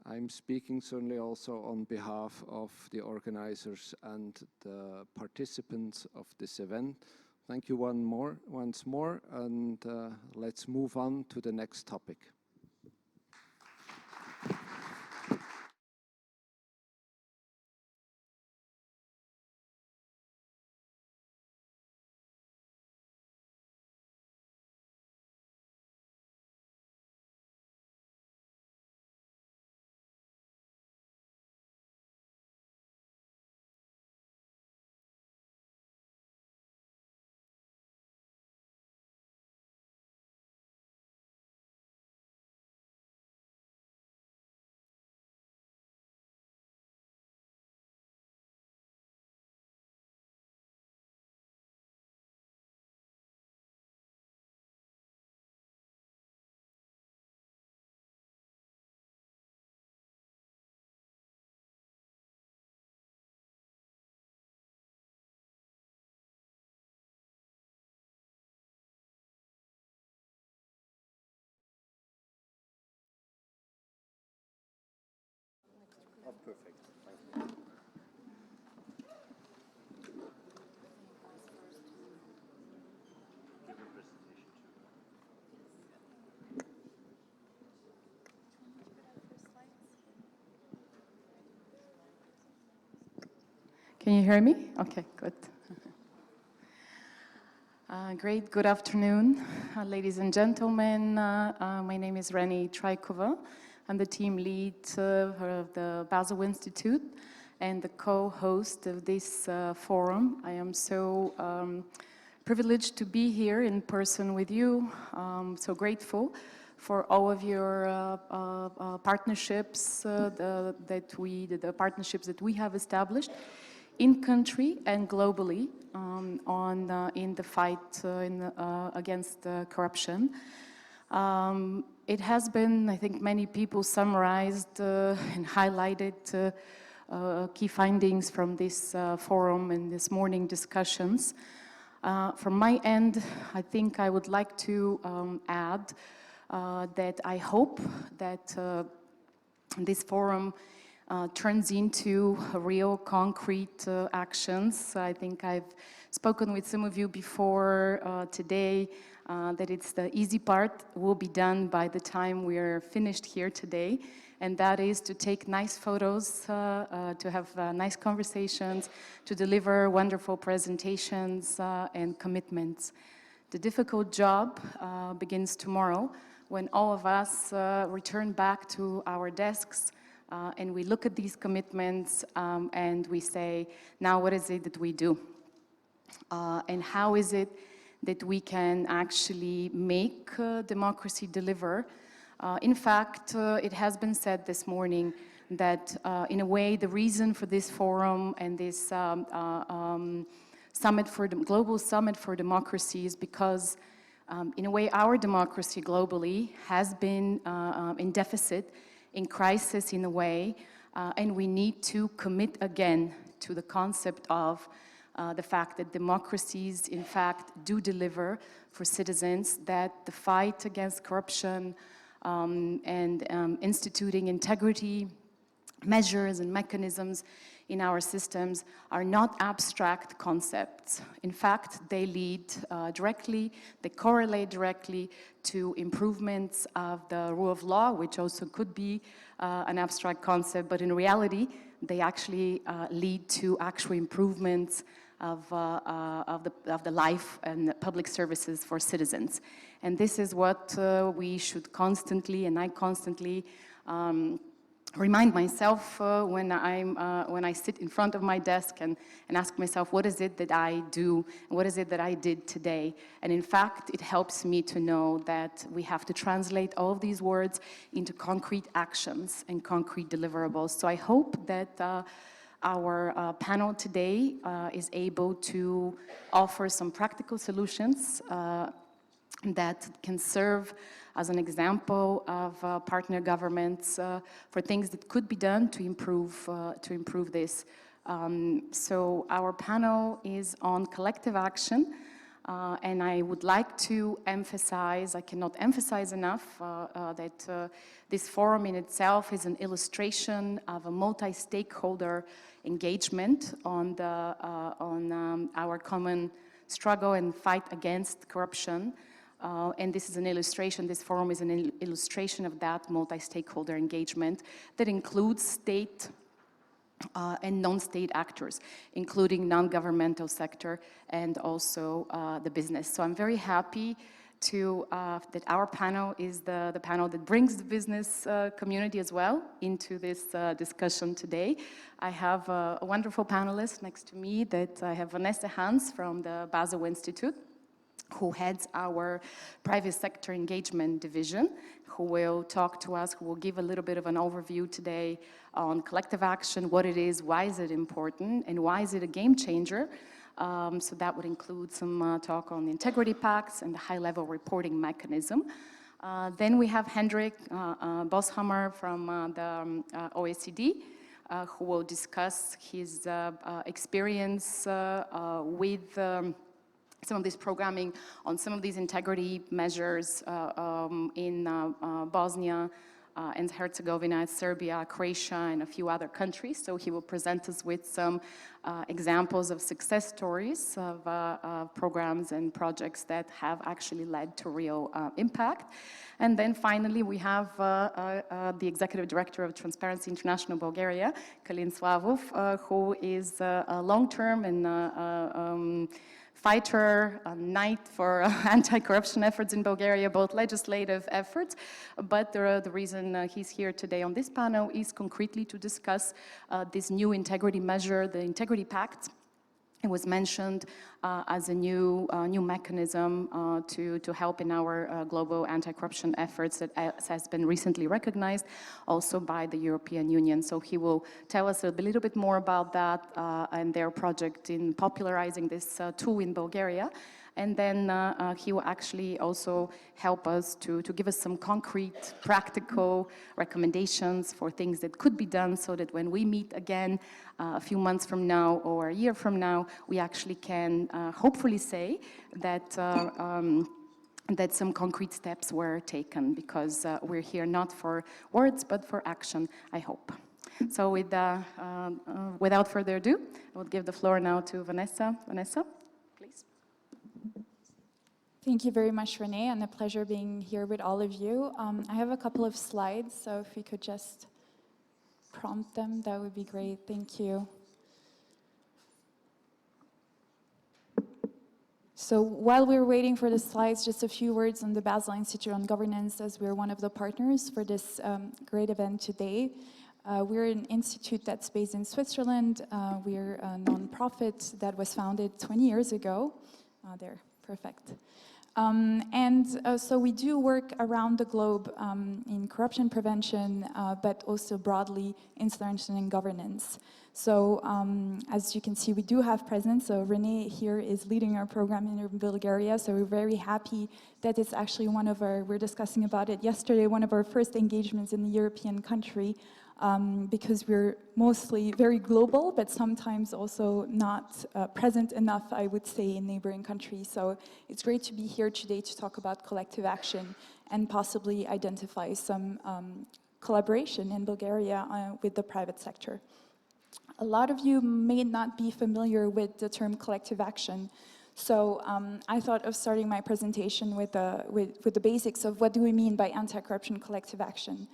I'm speaking certainly also on behalf of the organizers and the participants of this event. Thank you once more, and let's move on to the next topic. Oh, perfect. Can you hear me? Okay, good. Great, good afternoon, ladies and gentlemen. My name is Reni Trajkova. I'm the team lead of the Basel Institute and the co-host of this forum. I am so privileged to be here in person with you. So grateful for all of your partnerships the partnerships that we have established in country and globally in the fight against corruption. It has been, I think, many people summarized and highlighted key findings from this forum and this morning discussions. From my end, I think I would like to add that I hope that this forum turns into real concrete actions. I think I've spoken with some of you before today that it's the easy part will be done by the time we're finished here today, and that is to take nice photos, to have nice conversations, to deliver wonderful presentations and commitments. The difficult job begins tomorrow when all of us return back to our desks and we look at these commitments and we say, now what is it that we do? And how is it that we can actually make democracy deliver? In fact, it has been said this morning that in a way the reason for this forum and this global summit for democracy is because in a way our democracy globally has been in deficit, in crisis in a way, and we need to commit again to the concept of the fact that democracies, in fact, do deliver for citizens, that the fight against corruption and instituting integrity measures and mechanisms in our systems are not abstract concepts. In fact, they lead directly, they correlate directly to improvements of the rule of law, which also could be an abstract concept, but in reality, they actually lead to actual improvements of the life and public services for citizens. And this is what we should constantly, and I constantly, remind myself when I sit in front of my desk and ask myself, what is it that I do? What is it that I did today? And in fact, it helps me to know that we have to translate all of these words into concrete actions and concrete deliverables. So I hope that our panel today is able to offer some practical solutions that can serve as an example of partner governments for things that could be done to improve this. So our panel is on collective action, and I would like to emphasize, I cannot emphasize enough, that this forum in itself is an illustration of a multi-stakeholder engagement on our common struggle and fight against corruption. And this is an illustration, this forum is an illustration of that multi-stakeholder engagement that includes state and non-state actors, including non-governmental sector and also the business. So I'm very happy that our panel is the panel that brings the business community as well into this discussion today. I have a wonderful panelist next to me that I have Vanessa Hans from the Basel Institute, who heads our private sector engagement division, who will talk to us, who will give a little bit of an overview today on collective action, what it is, why is it important, and why is it a game changer. So that would include some talk on the integrity pacts and the high-level reporting mechanism. Then we have Hendrik Boshammer from the OECD, who will discuss his experience with some of this programming on some of these integrity measures in Bosnia and Herzegovina, Serbia, Croatia, and a few other countries. So he will present us with some examples of success stories of programs and projects that have actually led to real impact. And then finally, we have the Executive Director of Transparency International Bulgaria, Kalin Slavov, who is a long-term and fighter, a knight for anti-corruption efforts in Bulgaria, both legislative efforts. But the reason he's here today on this panel is concretely to discuss this new integrity measure, the Integrity Pact. It was mentioned as a new mechanism to help in our global anti-corruption efforts that has been recently recognized also by the European Union. So he will tell us a little bit more about that and their project in popularizing this tool in Bulgaria. And then he will actually also help us to give us some concrete, practical recommendations for things that could be done so that when we meet again a few months from now or a year from now, we actually can hopefully say that that some concrete steps were taken, because we're here not for words but for action, I hope. So without further ado, I will give the floor now to Vanessa. Vanessa, please. Thank you very much, Renee, and a pleasure being here with all of you. I have a couple of slides, so if we could just prompt them, that would be great. Thank you. So while we're waiting for the slides, just a few words on the Basel Institute on Governance, as we're one of the partners for this great event today. We're an institute that's based in Switzerland. We're a nonprofit that was founded 20 years ago. There, perfect. So we do work around the globe in corruption prevention, but also broadly in strengthening governance. So as you can see, we do have presence. So Renee here is leading our program in Bulgaria. So we're very happy that it's actually one of our, we're discussing about it yesterday, one of our first engagements in the European country, because we're mostly very global, but sometimes also not present enough, I would say, in neighboring countries. So it's great to be here today to talk about collective action and possibly identify some collaboration in Bulgaria with the private sector. A lot of you may not be familiar with the term collective action. So I thought of starting my presentation with the basics of what do we mean by anti-corruption collective action.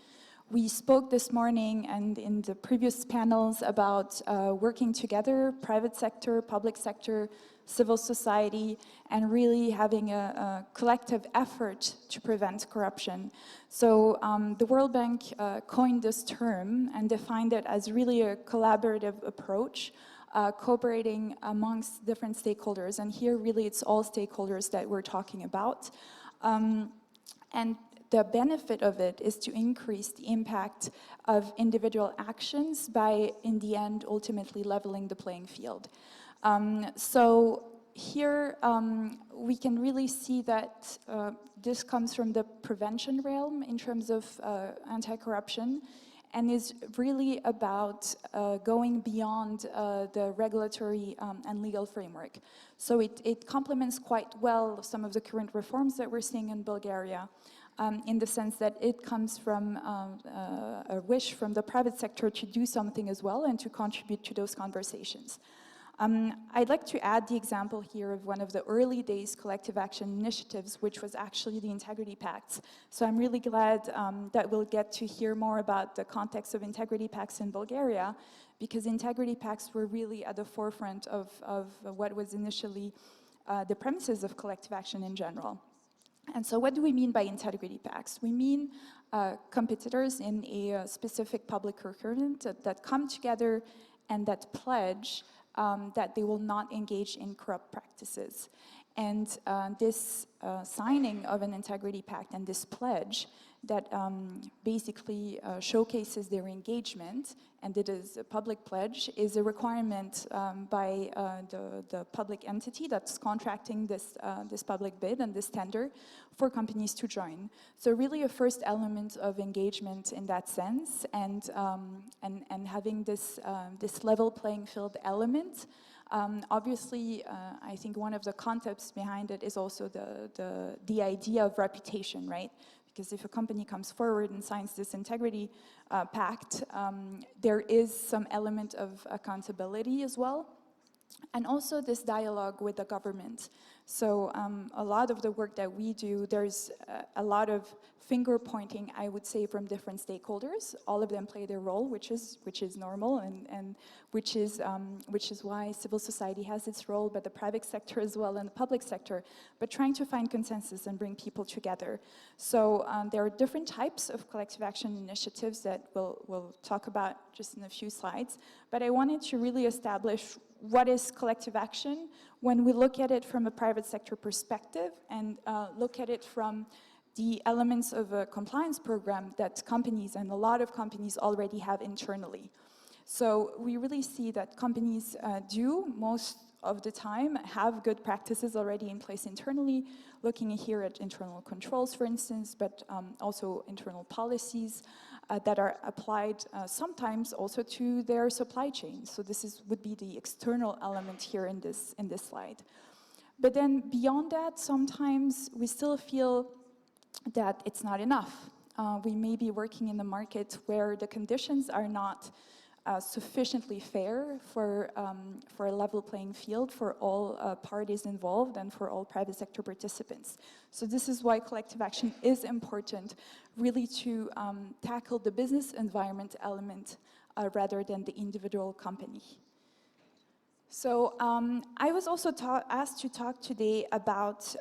We spoke this morning and in the previous panels about working together, private sector, public sector, civil society, and really having a collective effort to prevent corruption. So the World Bank coined this term and defined it as really a collaborative approach, cooperating amongst different stakeholders. And here really it's all stakeholders that we're talking about. And the benefit of it is to increase the impact of individual actions by, in the end, ultimately leveling the playing field. So here we can really see that this comes from the prevention realm in terms of anti-corruption, and is really about going beyond the regulatory and legal framework. So it complements quite well some of the current reforms that we're seeing in Bulgaria. In the sense that it comes from a wish from the private sector to do something as well and to contribute to those conversations. I'd like to add the example here of one of the early days collective action initiatives, which was actually the Integrity Pacts. So I'm really glad that we'll get to hear more about the context of Integrity Pacts in Bulgaria, because Integrity Pacts were really at the forefront of what was initially the premises of collective action in general. And so what do we mean by integrity pacts? We mean competitors in a specific public procurement that come together and that pledge that they will not engage in corrupt practices. And this signing of an integrity pact and this pledge that basically showcases their engagement, and it is a public pledge, is a requirement by the public entity that's contracting this public bid and this tender for companies to join. So really a first element of engagement in that sense, and having this level playing field element. Obviously, I think one of the concepts behind it is also the idea of reputation, right? Because if a company comes forward and signs this integrity pact, there is some element of accountability as well. And also this dialogue with the government. So a lot of the work that we do, there's a lot of finger pointing, I would say, from different stakeholders. All of them play their role, which is normal, and which is why civil society has its role, but the private sector as well and the public sector, but trying to find consensus and bring people together. So there are different types of collective action initiatives that we'll talk about just in a few slides, but I wanted to really establish what is collective action when we look at it from a private sector perspective and look at it from the elements of a compliance program that companies, and a lot of companies, already have internally. So we really see that companies do, most of the time have good practices already in place internally, looking here at internal controls, for instance, but also internal policies that are applied sometimes also to their supply chain. So this would be the external element here in this slide. But then beyond that, sometimes we still feel that it's not enough. We may be working in a market where the conditions are not sufficiently fair for a level playing field for all parties involved and for all private sector participants. So this is why collective action is important, really to tackle the business environment element rather than the individual company. So I was also asked to talk today about,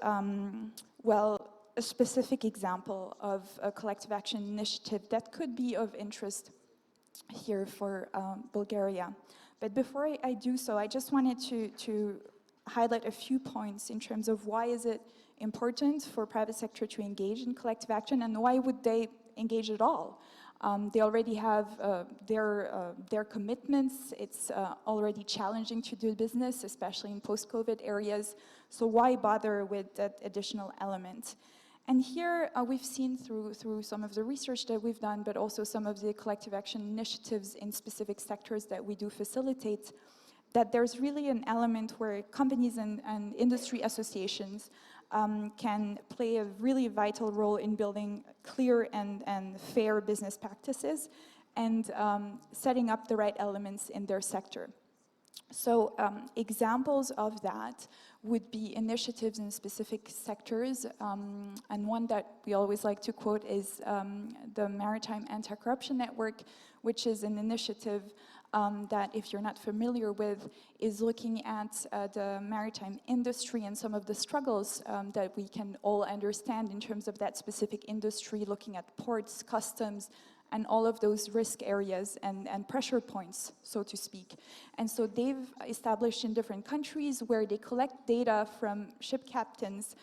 well, a specific example of a collective action initiative that could be of interest here for Bulgaria. But before I do so, I just wanted to highlight a few points in terms of why is it important for private sector to engage in collective action and why would they engage at all. They already have their commitments. It's already challenging to do business, especially in post-COVID areas. So why bother with that additional element? And here we've seen through some of the research that we've done, but also some of the collective action initiatives in specific sectors that we do facilitate, that there's really an element where companies and industry associations can play a really vital role in building clear and fair business practices and setting up the right elements in their sector. So examples of that would be initiatives in specific sectors, and one that we always like to quote is the Maritime Anti-Corruption Network, which is an initiative that, if you're not familiar with, is looking at the maritime industry and some of the struggles that we can all understand in terms of that specific industry, looking at ports, customs, and all of those risk areas and pressure points, so to speak. And so they've established in different countries where they collect data from ship captains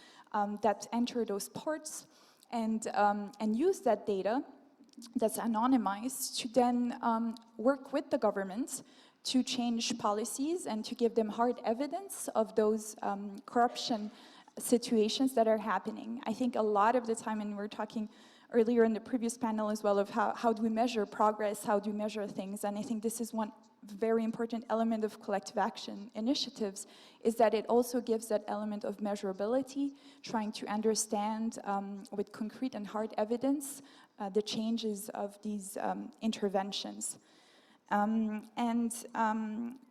that enter those ports and use that data that's anonymized to then work with the government to change policies and to give them hard evidence of those corruption situations that are happening. I think a lot of the time, and we're talking earlier in the previous panel as well, of how do we measure progress, how do we measure things, and I think this is one very important element of collective action initiatives, is that it also gives that element of measurability, trying to understand with concrete and hard evidence the changes of these interventions.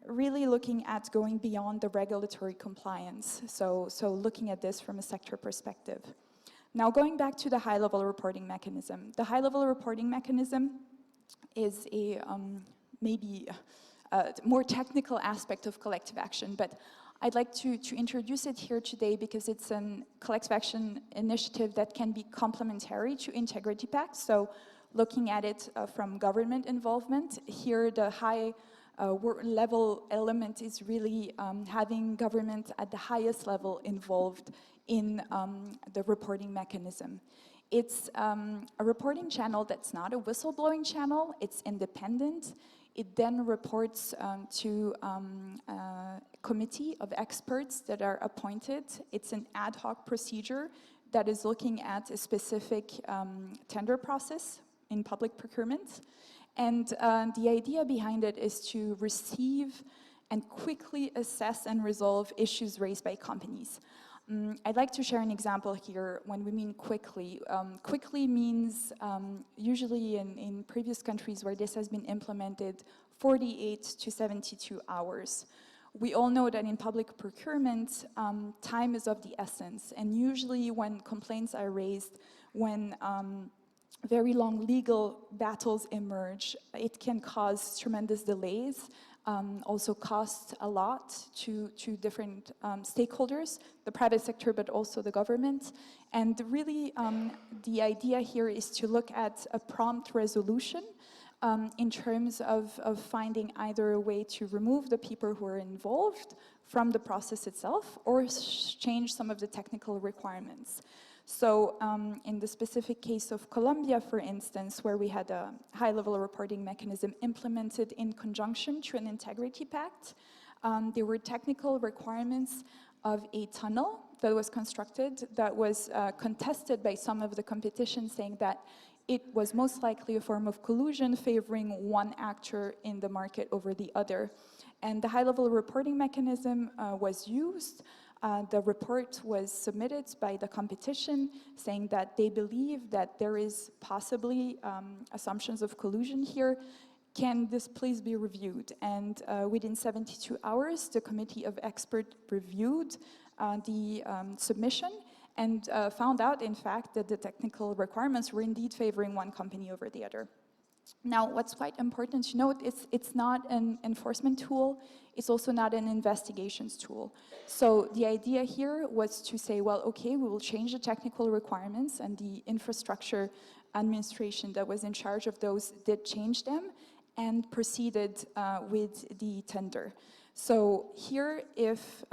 Really looking at going beyond the regulatory compliance, so looking at this from a sector perspective. Now, going back to the high-level reporting mechanism. The high-level reporting mechanism is a maybe more technical aspect of collective action, but I'd like to introduce it here today because it's a collective action initiative that can be complementary to integrity pacts. So looking at it from government involvement, here the high level element is really having government at the highest level involved in the reporting mechanism. It's a reporting channel that's not a whistleblowing channel, it's independent. It then reports to a committee of experts that are appointed. It's an ad hoc procedure that is looking at a specific tender process in public procurement. And the idea behind it is to receive and quickly assess and resolve issues raised by companies. I'd like to share an example here when we mean quickly. Quickly means usually in previous countries where this has been implemented, 48 to 72 hours. We all know that in public procurement, time is of the essence. And usually when complaints are raised, when very long legal battles emerge, it can cause tremendous delays. Also costs a lot to different stakeholders, the private sector, but also the government. And really, the idea here is to look at a prompt resolution in terms of finding either a way to remove the people who are involved from the process itself or change some of the technical requirements. So in the specific case of Colombia, for instance, where we had a high-level reporting mechanism implemented in conjunction to an integrity pact, There were technical requirements of a tunnel that was constructed that was contested by some of the competition, saying that it was most likely a form of collusion favoring one actor in the market over the other. And the high-level reporting mechanism was used. The report was submitted by the competition, saying that they believe that there is possibly assumptions of collusion here. Can this please be reviewed? And within 72 hours, the committee of experts reviewed the submission and found out, in fact, that the technical requirements were indeed favoring one company over the other. Now, what's quite important to note is it's not an enforcement tool, it's also not an investigations tool. So the idea here was to say, well, okay, we will change the technical requirements, and the infrastructure administration that was in charge of those did change them and proceeded with the tender. So here, if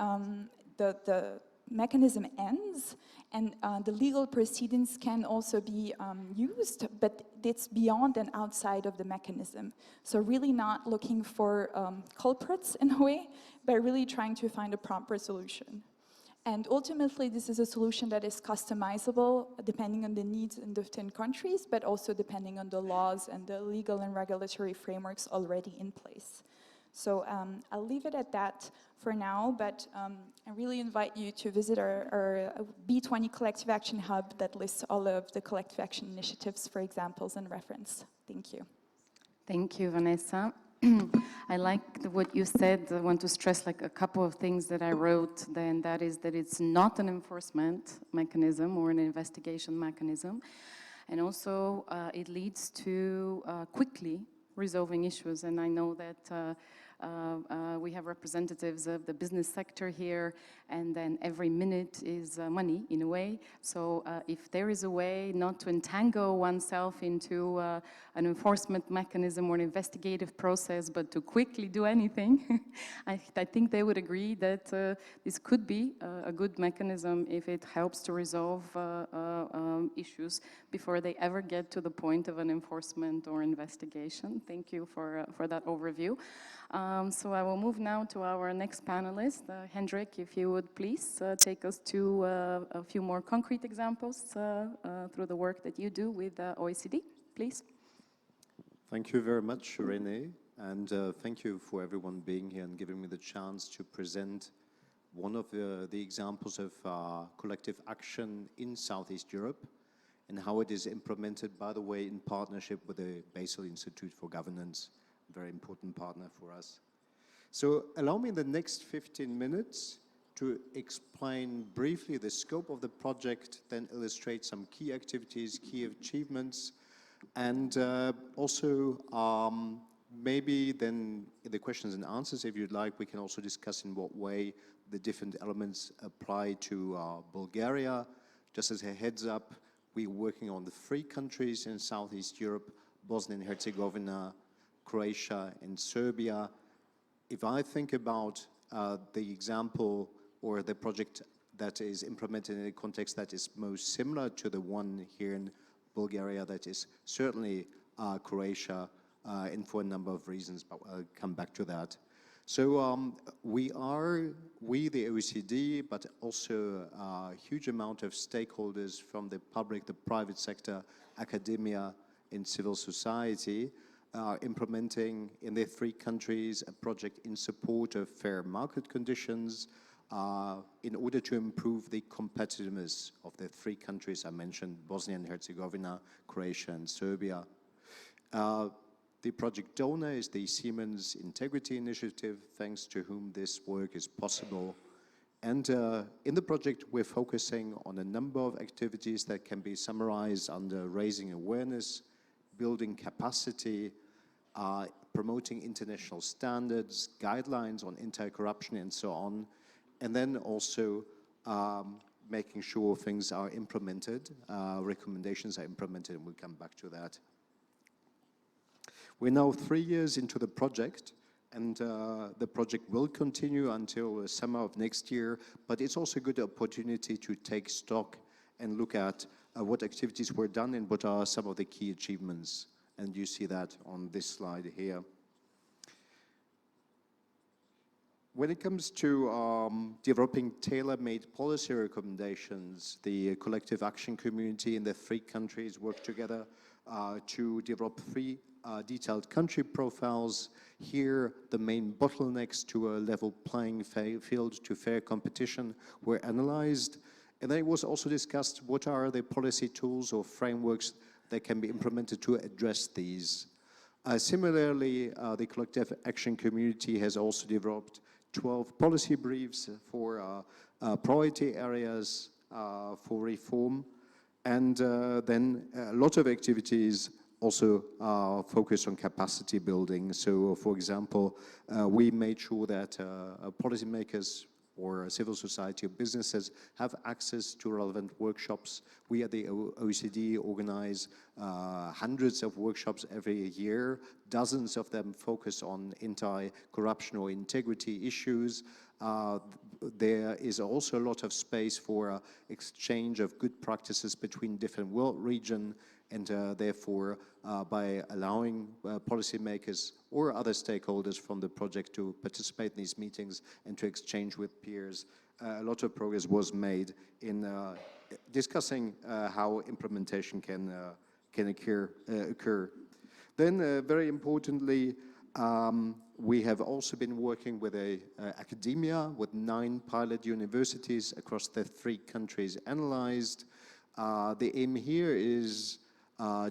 the mechanism ends, and the legal proceedings can also be used, but it's beyond and outside of the mechanism. So really not looking for culprits in a way, but really trying to find a prompt resolution. And ultimately, this is a solution that is customizable depending on the needs in the 10 countries, but also depending on the laws and the legal and regulatory frameworks already in place. So I'll leave it at that for now, but I really invite you to visit our B20 Collective Action Hub that lists all of the collective action initiatives for examples and reference. Thank you. Thank you, Vanessa. I like what you said. I want to stress like a couple of things that I wrote, and that is that it's not an enforcement mechanism or an investigation mechanism. And also it leads to quickly resolving issues. And I know that we have representatives of the business sector here, and then every minute is money in a way. So if there is a way not to entangle oneself into an enforcement mechanism or an investigative process, but to quickly do anything, I think they would agree that this could be a good mechanism if it helps to resolve issues before they ever get to the point of an enforcement or investigation. Thank you for that overview. So I will move now to our next panelist. Hendrik, if you would please take us to a few more concrete examples through the work that you do with OECD, please. Thank you very much, Renee, and thank you for everyone being here and giving me the chance to present one of the examples of collective action in Southeast Europe and how it is implemented, by the way, in partnership with the Basel Institute for Governance, a very important partner for us. So allow me in the next 15 minutes to explain briefly the scope of the project, then illustrate some key activities, key achievements, and also maybe then in the questions and answers, if you'd like, we can also discuss in what way the different elements apply to Bulgaria. Just as a heads up, we're working on the 3 countries in Southeast Europe, Bosnia and Herzegovina, Croatia, and Serbia. If I think about the example or the project that is implemented in a context that is most similar to the one here in Bulgaria, that is certainly Croatia, and for a number of reasons, but I'll come back to that. So we, the OECD, but also a huge amount of stakeholders from the public, the private sector, academia, and civil society, are implementing in their 3 countries a project in support of fair market conditions in order to improve the competitiveness of the 3 countries I mentioned, Bosnia and Herzegovina, Croatia, and Serbia. The project donor is the Siemens Integrity Initiative, thanks to whom this work is possible. And in the project, we're focusing on a number of activities that can be summarized under raising awareness, building capacity, promoting international standards, guidelines on anti-corruption, and so on. And then also making sure things are implemented, recommendations are implemented, and we'll come back to that. We're now 3 years into the project, and the project will continue until the summer of next year, but it's also a good opportunity to take stock and look at what activities were done and what are some of the key achievements. And you see that on this slide here. When it comes to developing tailor-made policy recommendations, the collective action community in the 3 countries work together to develop 3 detailed country profiles. Here, the main bottlenecks to a level playing field to fair competition were analyzed. And then it was also discussed what are the policy tools or frameworks that can be implemented to address these. Similarly, the collective action community has also developed 12 policy briefs for priority areas for reform, and then a lot of activities also focus on capacity building. So, for example, we made sure that policymakers or civil society or businesses have access to relevant workshops. We at the OECD organize hundreds of workshops every year. Dozens of them focus on anti-corruption or integrity issues. There is also a lot of space for exchange of good practices between different world regions, and therefore by allowing policymakers or other stakeholders from the project to participate in these meetings and to exchange with peers, a lot of progress was made in discussing how implementation can occur. Then very importantly, we have also been working with academia, with 9 pilot universities across the 3 countries analyzed. The aim here is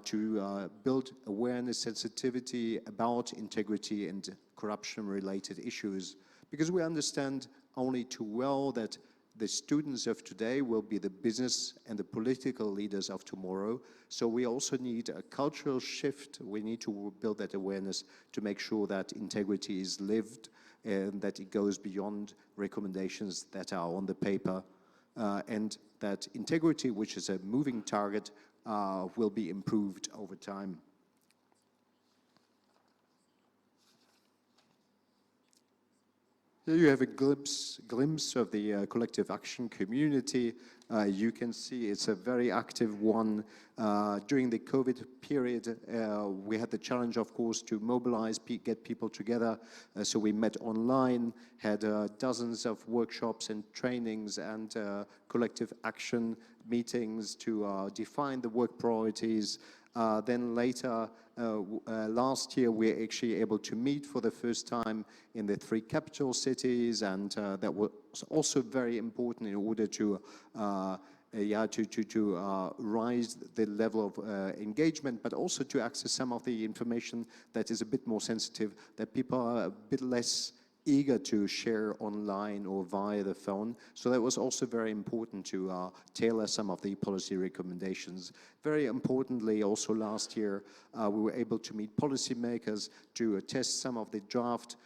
to build awareness, sensitivity about integrity and corruption-related issues, because we understand only too well that the students of today will be the business and the political leaders of tomorrow. So we also need a cultural shift. We need to build that awareness to make sure that integrity is lived and that it goes beyond recommendations that are on the paper, and that integrity, which is a moving target, will be improved over time. Here you have a glimpse of the collective action community. You can see it's a very active one. During the COVID period, we had the challenge, of course, to mobilize, get people together. So we met online, had dozens of workshops and trainings and collective action meetings to define the work priorities. Then later, last year, we were actually able to meet for the first time in the 3 capital cities, and that was also very important in order to rise the level of engagement, but also to access some of the information that is a bit more sensitive, that people are a bit less eager to share online or via the phone. So that was also very important to tailor some of the policy recommendations. Very importantly, also last year, we were able to meet policymakers to test some of the draft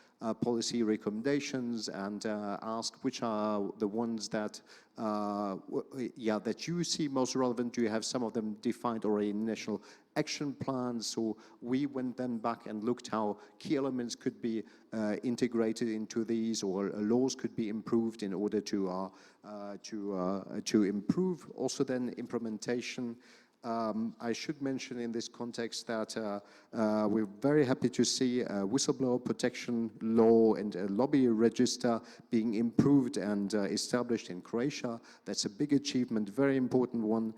policy recommendations and ask which are the ones that that you see most relevant. Do you have some of them defined already in national action plans? So we went then back and looked how key elements could be integrated into these, or laws could be improved in order to improve also then implementation. I should mention in this context that we're very happy to see a whistleblower protection law and a lobby register being improved and established in Croatia. That's a big achievement, very important one.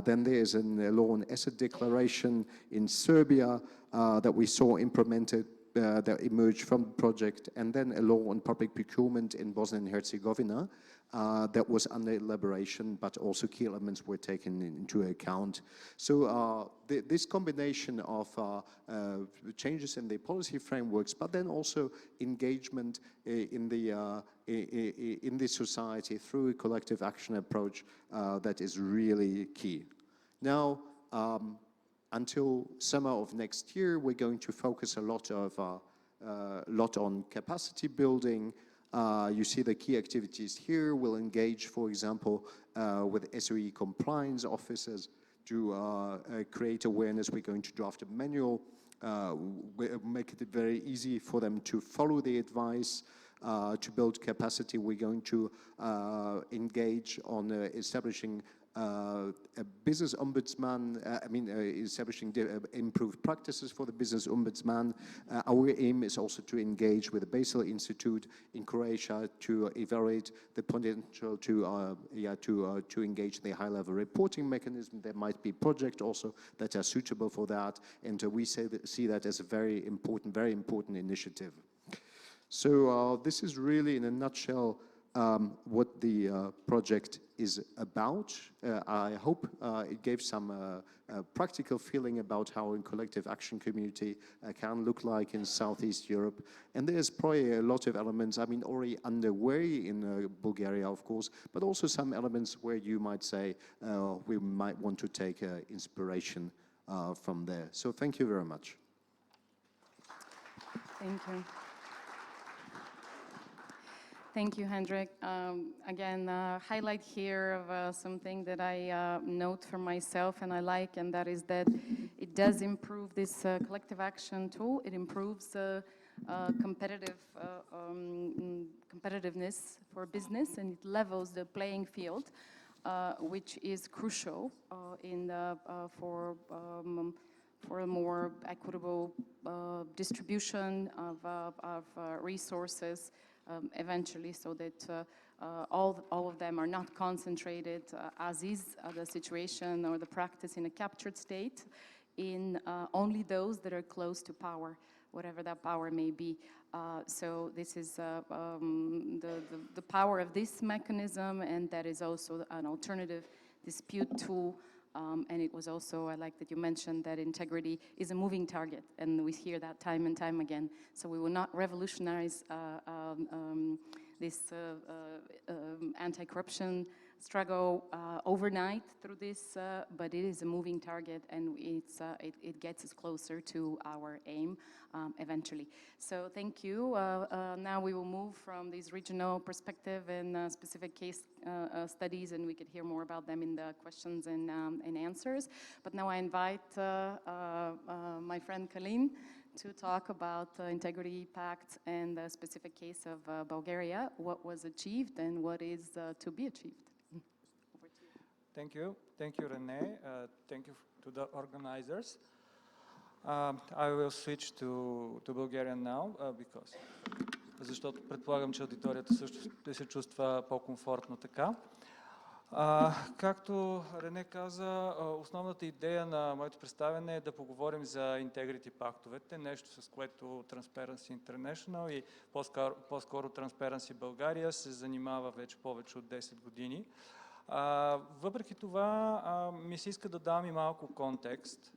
Then there's a law on asset declaration in Serbia that we saw implemented that emerged from the project, and then a law on public procurement in Bosnia and Herzegovina that was under elaboration, but also key elements were taken into account. So this combination of changes in the policy frameworks, but then also engagement in the society through a collective action approach, that is really key. Now, until summer of next year, we're going to focus a lot on capacity building. You see the key activities here. We'll engage, for example, with SOE compliance officers to create awareness. We're going to draft a manual, make it very easy for them to follow the advice. To build capacity, we're going to engage on establishing a business ombudsman, establishing improved practices for the business ombudsman. Our aim is also to engage with the Basel Institute in Croatia to evaluate the potential to engage the high-level reporting mechanism. There might be projects also that are suitable for that, and we see that as a very important initiative. So this is really, in a nutshell, what the project is about. I hope it gave some practical feeling about how a collective action community can look like in Southeast Europe. And there's probably a lot of elements, already underway in Bulgaria, of course, but also some elements where you might say we might want to take inspiration from there. So thank you very much. Thank you. Thank you, Hendrik. Again, highlight here of something that I note for myself and I like, and that is that it does improve this collective action tool. It improves competitiveness for business, and it levels the playing field, which is crucial for a more equitable distribution of resources. Eventually, so that all of them are not concentrated, as is the situation or the practice in a captured state, in only those that are close to power, whatever that power may be. So this is the power of this mechanism, and that is also an alternative dispute tool. And it was also, I like that you mentioned that integrity is a moving target, and we hear that time and time again. So we will not revolutionize this anti-corruption struggle overnight through this, but it is a moving target, and it gets us closer to our aim eventually. So thank you. Now we will move from this regional perspective and specific case studies, and we could hear more about them in the questions and answers. But now I invite my friend Kalin to talk about Integrity Pact and the specific case of Bulgaria, what was achieved and what is to be achieved. Over to you. Thank you. Thank you, Renee. Thank you to the organizers. I will switch to Bulgarian now, защото предполагам, че аудиторията също ще се чувства по-комфортно така. Както Рене каза, основната идея на моето представяне е да поговорим за Integrity пактовете, нещо с което Transparency International и по-скоро Transparency България се занимава вече повече от 10 години. Въпреки това ми се иска да дам и малко контекст.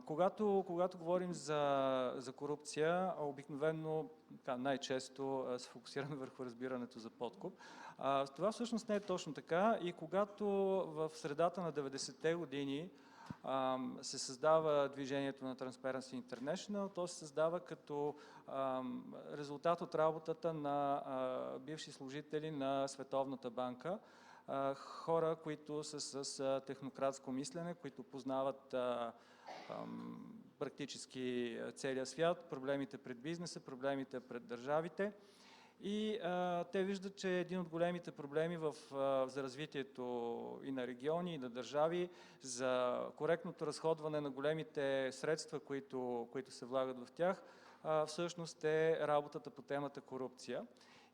Когато говорим за корупция, обикновено най-често се фокусираме върху разбирането за подкуп. Това всъщност не е точно така и когато в средата на 90-те години се създава движението на Transparency International, то се създава като резултат от работата на бивши служители на Световната банка, хора, които са с технократско мислене, които познават практически целия свят, проблемите пред бизнеса, проблемите пред държавите. И те виждат, че един от големите проблеми за развитието и на региони, и на държави, за коректното разходване на големите средства, които се влагат в тях, всъщност е работата по темата корупция.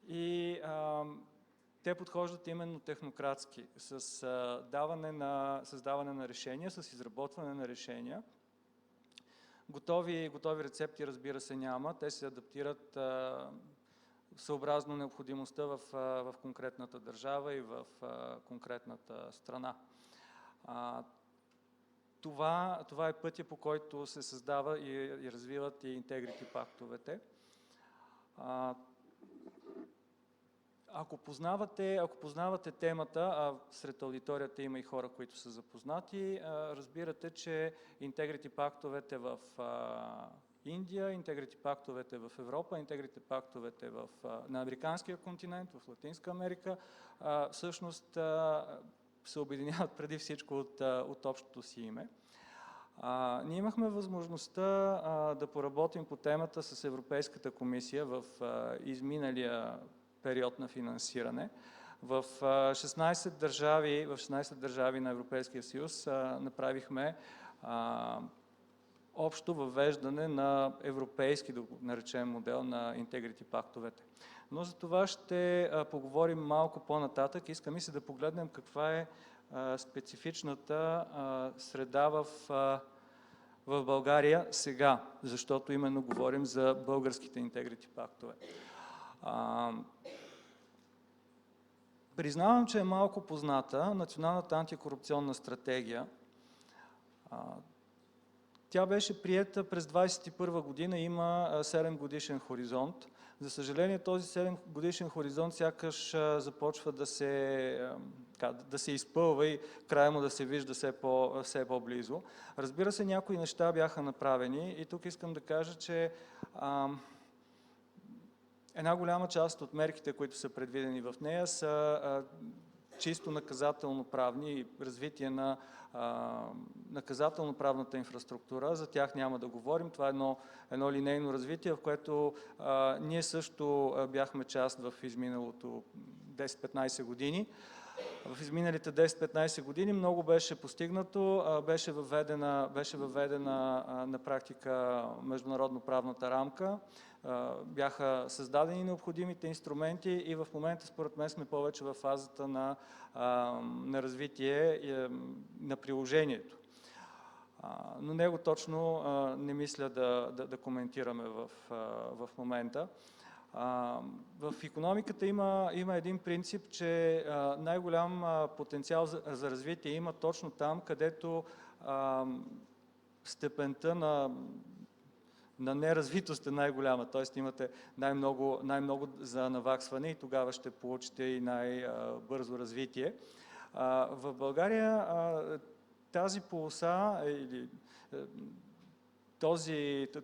И те подхождат именно технократски, с създаване на решения, с изработване на решения. Готови рецепти, разбира се, няма. Те се адаптират съобразно необходимостта в конкретната държава и в конкретната страна. Това е пътя, по който се създава и развиват и Integrity пактовете. Ако познавате темата, а сред аудиторията има и хора, които са запознати, разбирате, че Integrity пактовете в Индия, Integrity пактовете в Европа, Integrity пактовете на американския континент, в Латинска Америка, всъщност се обединяват преди всичко от общото си име. Ние имахме възможността да поработим по темата с Европейската комисия в изминалия период на финансиране. В 16 държави на Европейския съюз направихме общо въвеждане на европейски, да го наречем, модел на интегрити пактовете. Но за това ще поговорим малко по-нататък. Искам и се да погледнем каква е специфичната среда в България сега, защото именно говорим за българските интегрити пактове. Признавам, че е малко позната Националната антикорупционна стратегия. Тя беше приета през 2021 година, има 7 годишен хоризонт. За съжаление, този 7 годишен хоризонт сякаш започва да се изпълва и края му да се вижда все по-близо. Разбира се, някои неща бяха направени и тук искам да кажа, че една голяма част от мерките, които са предвидени в нея, са чисто наказателно-правни и развитие на наказателно-правната инфраструктура. За тях няма да говорим. Това е едно линейно развитие, в което ние също бяхме част в изминалото 10-15 години. В изминалите 10-15 години много беше постигнато, беше въведена на практика международно-правната рамка, бяха създадени необходимите инструменти и в момента според мен сме повече в фазата на развитие на приложението. Но него точно не мисля да коментираме в момента. В икономиката има един принцип, че най-голям потенциал за развитие има точно там, където степента на неразвитост е най-голяма, т.е. имате най-много за наваксване и тогава ще получите и най-бързо развитие. В България тази полоса или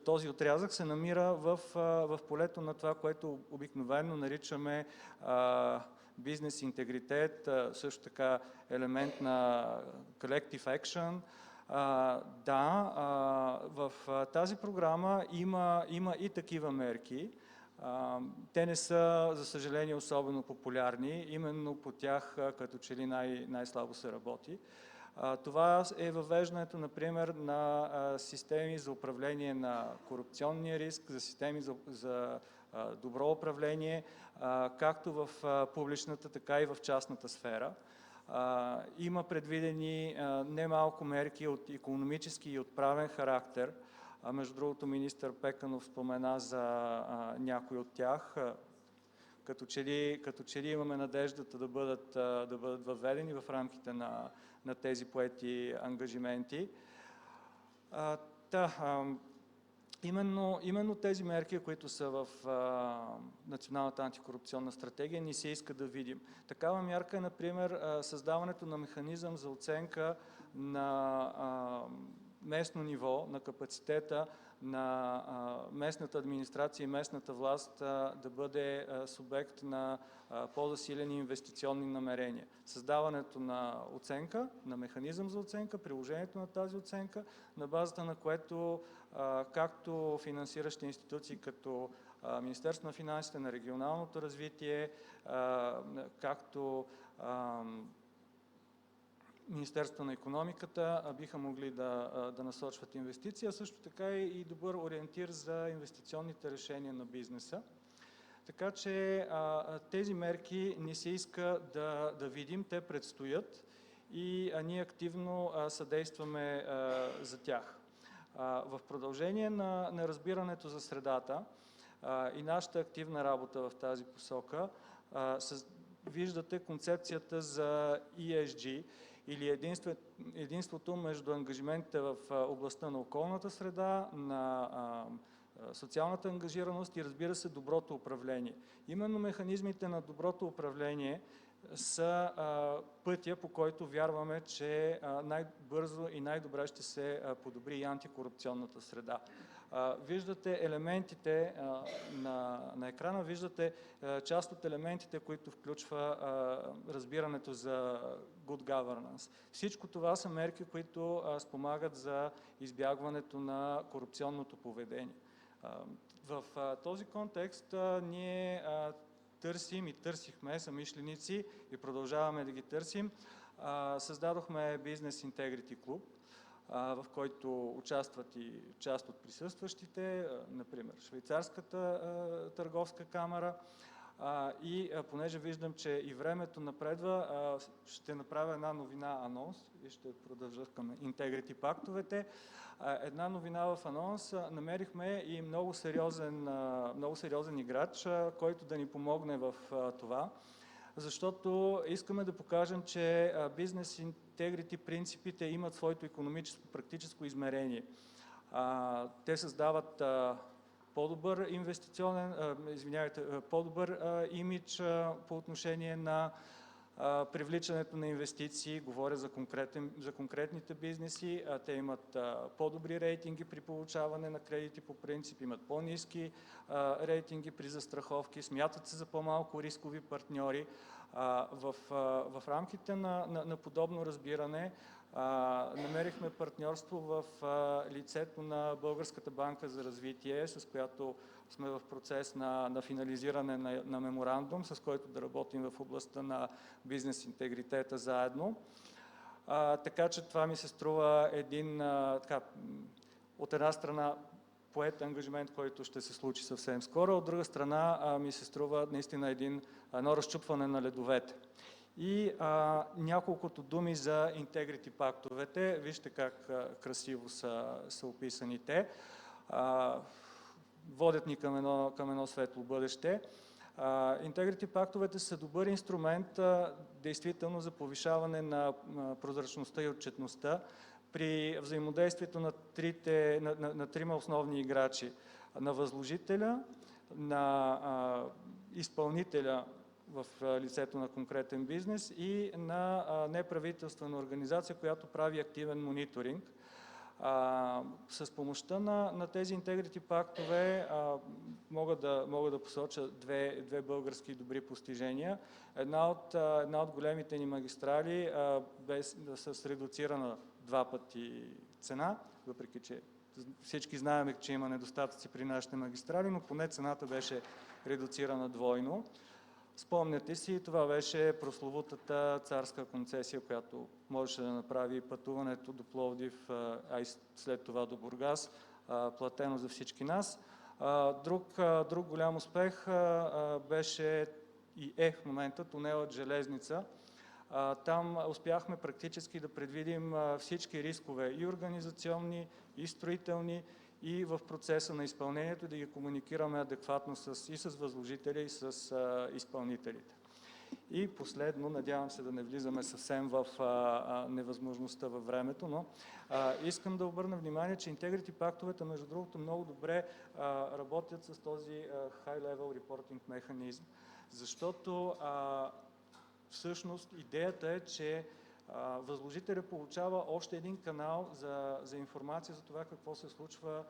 този отрязък се намира в полето на това, което обикновено наричаме бизнес интегритет, също така елемент на collective action. В тази програма има и такива мерки. Те не са, за съжаление, особено популярни. Именно по тях като че ли най-слабо се работи. Това е въвеждането, например, на системи за управление на корупционния риск, за системи за добро управление, както в публичната, така и в частната сфера. Има предвидени немалко мерки от икономически и от правен характер. Между другото, министър Пеканов спомена за някои от тях. Като че ли имаме надеждата да бъдат въведени в рамките на тези поети ангажименти. Именно тези мерки, които са в Националната антикорупционна стратегия, ни се иска да видим. Такава мярка е, например, създаването на механизъм за оценка на местно ниво, на капацитета на местната администрация и местната власт да бъде субект на по-засилени инвестиционни намерения. Създаването на оценка, на механизъм за оценка, приложението на тази оценка, на базата на което както финансиращи институции като Министерството на финансите, на регионалното развитие, както Министерството на икономиката биха могли да насочват инвестиции, а също така и добър ориентир за инвестиционните решения на бизнеса. Така че тези мерки ни се иска да видим, те предстоят и ние активно съдействаме за тях. В продължение на разбирането за средата и нашата активна работа в тази посока, виждате концепцията за ESG или единството между ангажиментите в областта на околната среда, на социалната ангажираност и, разбира се, доброто управление. Именно механизмите на доброто управление са пътя, по който вярваме, че най-бързо и най-добре ще се подобри и антикорупционната среда. Виждате елементите на екрана, виждате част от елементите, които включва разбирането за good governance. Всичко това са мерки, които спомагат за избягването на корупционното поведение. В този контекст ние търсим и търсихме съмишленици и продължаваме да ги търсим. Създадохме Business Integrity Club, в който участват и част от присъстващите, например Швейцарската търговска камара. Понеже виждам, че и времето напредва, ще направя една новина анонс и ще продължа към Integrity пактовете. Една новина в анонс. Намерихме и много сериозен играч, който да ни помогне в това, защото искаме да покажем, че бизнес интегрити принципите имат своето икономическо, практическо измерение. Те създават по-добър по-добър имидж по отношение на привличането на инвестиции. Говоря за конкретните бизнеси. Те имат по-добри рейтинги при получаване на кредити по принцип, имат по-ниски рейтинги при застраховки, смятат се за по-малко рискови партньори. В рамките на подобно разбиране намерихме партньорство в лицето на Българската банка за развитие, с която сме в процес на финализиране на меморандум, с който да работим в областта на бизнес интегритета заедно. Така че това ми се струва от една страна поет ангажимент, който ще се случи съвсем скоро, от друга страна ми се струва наистина едно разчупване на ледовете. И няколкото думи за интегрити пактовете. Вижте как красиво са описани те. Водят ни към едно светло бъдеще. Интегрити пактовете са добър инструмент действително за повишаване на прозрачността и отчетността при взаимодействието на трима основни играчи. На възложителя, на изпълнителя в лицето на конкретен бизнес и на неправителствена организация, която прави активен мониторинг. С помощта на тези интегрити пактове мога да посоча две български добри постижения. Една от големите ни магистрали с редуцирана 2 пъти цена, въпреки че всички знаем, че има недостатъци при нашите магистрали, но поне цената беше редуцирана двойно. Спомняте си, това беше прословутата царска концесия, която можеше да направи пътуването до Пловдив, и след това до Бургас, платено за всички нас. Друг голям успех беше и в момента тунелът Железница. Там успяхме практически да предвидим всички рискове, и организационни, и строителни, и в процеса на изпълнението, да ги комуникираме адекватно и с възложителя, и с изпълнителите. И последно, надявам се да не влизаме съвсем в невъзможността във времето, но искам да обърна внимание, че интегрити пактовете, между другото, много добре работят с този high-level reporting механизм, защото всъщност идеята е, че възложителя получава още един канал за информация за това какво се случва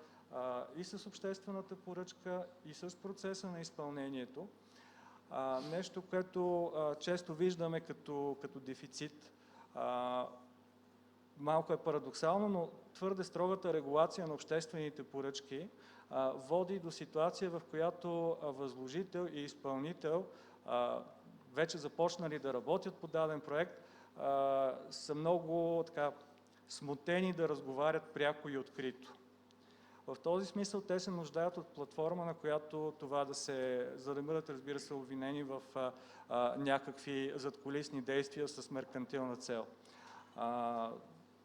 и с обществената поръчка, и с процеса на изпълнението. Нещо, което често виждаме като дефицит. Малко е парадоксално, но твърде строгата регулация на обществените поръчки води до ситуация, в която възложител и изпълнител, вече започнали да работят по даден проект, са много смутени да разговарят пряко и открито. В този смисъл те се нуждаят от платформа, на която това за да бъдат, разбира се, обвинени в някакви задкулисни действия с меркантилна цел.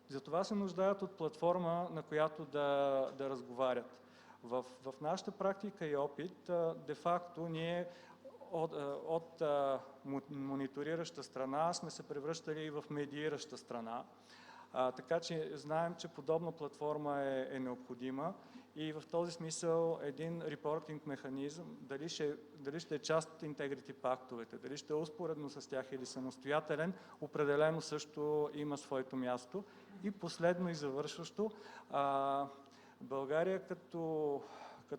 Затова се нуждаят от платформа, на която да разговарят. В нашата практика и опит, де-факто, ние от мониторираща страна сме се превръщали и в медиираща страна. Така че знаем, че подобна платформа е необходима и в този смисъл един репортинг механизъм, дали ще е част от интегрити пактовете, дали ще е успоредно с тях или самостоятелен, определено също има своето място. И последно и завършващо, България като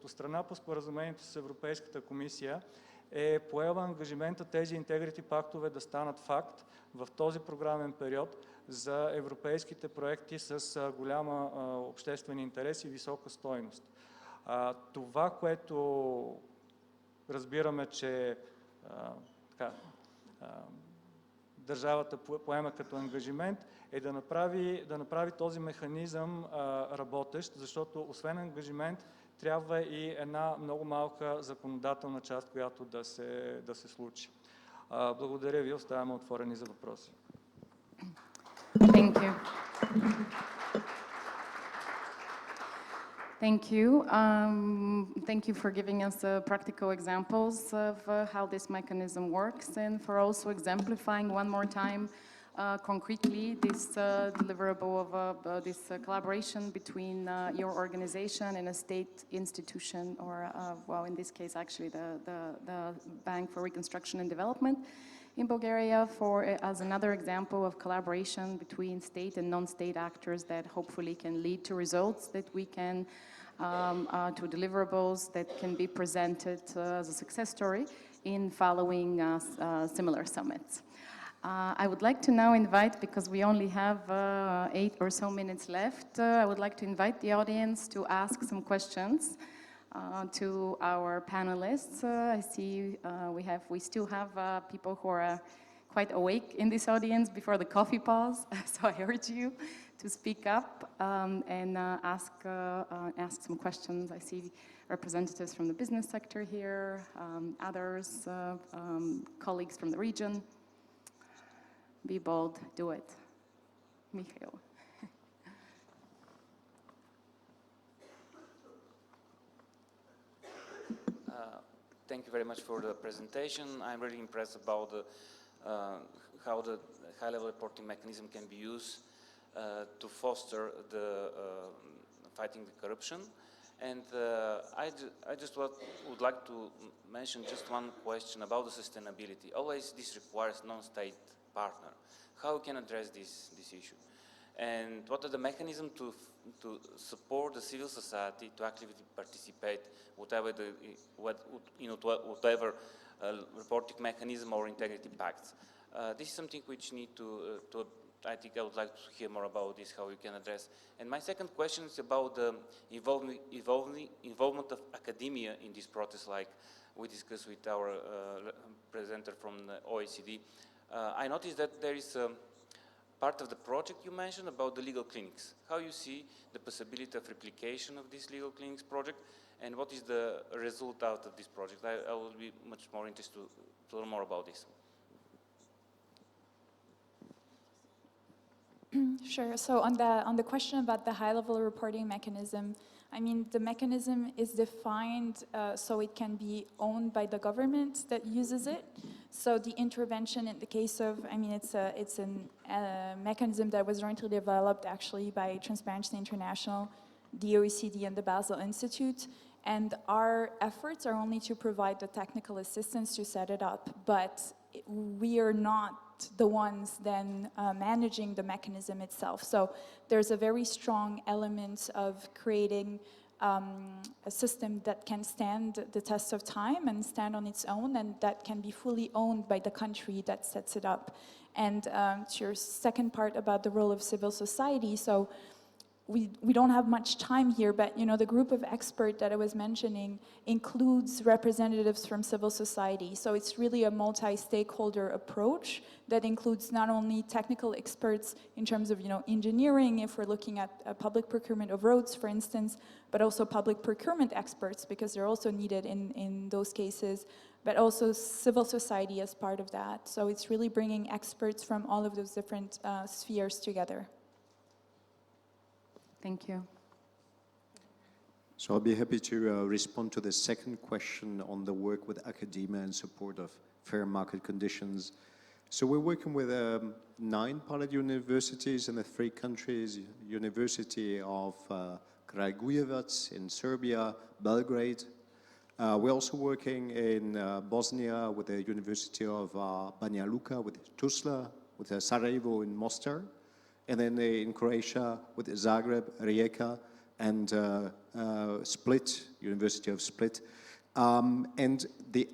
страна по споразумението с Европейската комисия е поела ангажимента тези интегрити пактове да станат факт в този програмен период за европейските проекти с голяма обществен интерес и висока стойност. Това, което разбираме, че така, държавата поема като ангажимент, е да направи този механизъм работещ, защото освен ангажимент трябва и една много малка законодателна част, която да се случи. Благодаря ви, оставаме отворени за въпроси. Thank you. Thank you. Thank you for giving us practical examples of how this mechanism works and for also exemplifying one more time concretely this deliverable of this collaboration between your organization and a state institution or, well, in this case, actually the Bank for Reconstruction and Development in Bulgaria as another example of collaboration between state and non-state actors that hopefully can lead to results that we can, to deliverables that can be presented as a success story in following similar summits. I would like to now invite, because we only have 8 or so minutes left, I would like to invite the audience to ask some questions to our panelists. I see we still have people who are quite awake in this audience before the coffee pause, so I urge you to speak up and ask some questions. I see representatives from the business sector here, others, colleagues from the region. Be bold, do it. Mikhail. Thank you very much for the presentation. I'm really impressed about how the high-level reporting mechanism can be used to foster the fighting the corruption. And I just would like to mention just one question about the sustainability. Always this requires non-state partner. How we can address this issue? And what are the mechanisms to support the civil society to actively participate whatever reporting mechanism or integrity pacts? This is something which need to I think I would like to hear more about this, how we can address. And my second question is about the involvement of academia in this process, like we discussed with our presenter from the OECD. I noticed that there is part of the project you mentioned about the legal clinics. How you see the possibility of replication of this legal clinics project, and what is the result out of this project? I will be much more interested to learn more about this. Sure. So on the question about the high-level reporting mechanism, I mean, the mechanism is defined so it can be owned by the government that uses it. So the intervention in the case of, I mean, it's a mechanism that was jointly developed actually by Transparency International, the OECD, and the Basel Institute. And our efforts are only to provide the technical assistance to set it up, but we are not the ones then managing the mechanism itself. So there's a very strong element of creating a system that can stand the test of time and stand on its own, and that can be fully owned by the country that sets it up. And to your second part about the role of civil society, so we don't have much time here, but you know, the group of experts that I was mentioning includes representatives from civil society. So it's really a multi-stakeholder approach that includes not only technical experts in terms of, you know, engineering, if we're looking at public procurement of roads, for instance, but also public procurement experts, because they're also needed in those cases, but also civil society as part of that. So it's really bringing experts from all of those different spheres together. Thank you. So I'll be happy to respond to the second question on the work with academia in support of fair market conditions. So we're working with 9 pilot universities in the 3 countries, University of Kragujevac in Serbia, Belgrade. We're also working in Bosnia with the University of Banja Luka, with Tuzla, with Sarajevo in Mostar. And then in Croatia with Zagreb, Rijeka, and Split, University of Split. And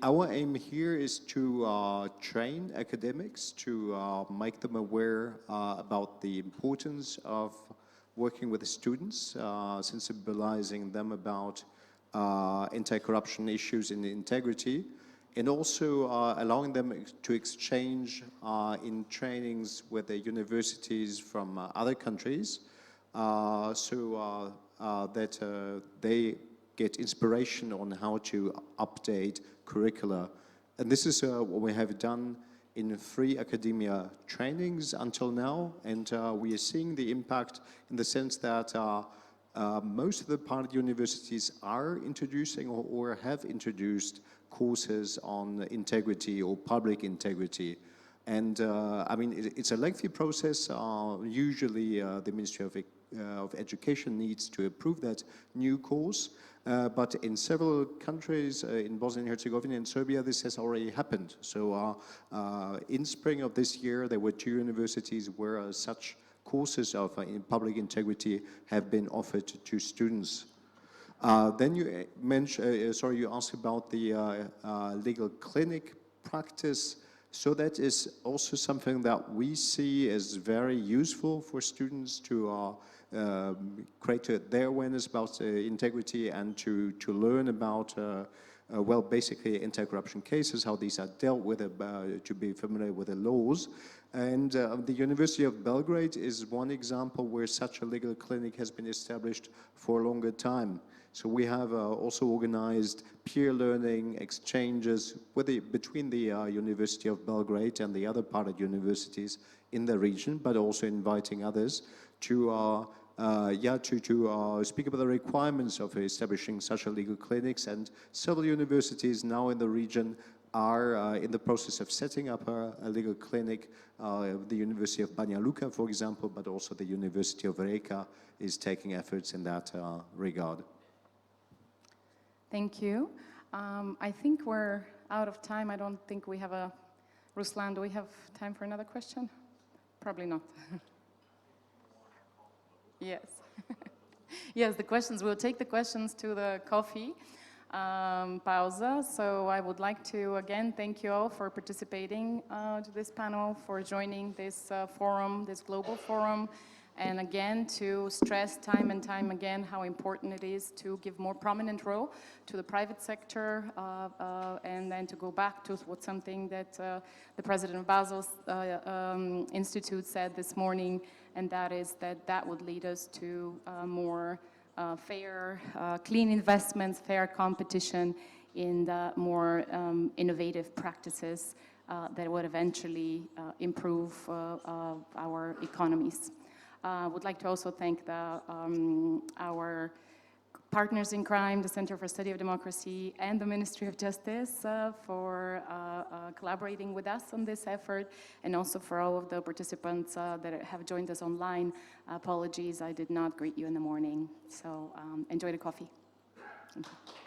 our aim here is to train academics, to make them aware about the importance of working with the students, sensibilizing them about anti-corruption issues and integrity, and also allowing them to exchange in trainings with the universities from other countries, so that they get inspiration on how to update curricula. And this is what we have done in 3 academia trainings until now, and we are seeing the impact in the sense that most of the partner universities are introducing or have introduced courses on integrity or public integrity. And I mean, it's a lengthy process. Usually the Ministry of Education needs to approve that new course. But in several countries, in Bosnia and Herzegovina and Serbia, this has already happened. So in spring of this year, there were 2 universities where such courses of in public integrity have been offered to students. Then you mentioned, sorry, you asked about the legal clinic practice. So that is also something that we see as very useful for students to create their awareness about integrity and to learn about, well, basically anti-corruption cases, how these are dealt with, to be familiar with the laws. And the University of Belgrade is one example where such a legal clinic has been established for a longer time. So we have also organized peer learning exchanges between the University of Belgrade and the other partner universities in the region, but also inviting others to speak about the requirements of establishing such a legal clinics. And several universities now in the region are in the process of setting up a legal clinic. The University of Banja Luka, for example, but also the University of Rijeka is taking efforts in that regard. Thank you. I think we're out of time. I don't think we have a... Ruslan, do we have time for another question? Probably not. Yes. Yes, the questions. We'll take the questions to the coffee pausa. So I would like to, again, thank you all for participating to this panel, for joining this forum, this global forum. And again, to stress time and time again how important it is to give more prominent role to the private sector, and then to go back to something that the president of Basel's Institute said this morning, and that is that would lead us to more fair, clean investments, fair competition in the more innovative practices that would eventually improve our economies. Would like to also thank our partners in crime, the Center for Study of Democracy and the Ministry of Justice for collaborating with us on this effort, and also for all of the participants that have joined us online. Apologies, I did not greet you in the morning, so enjoy the coffee. Thank you.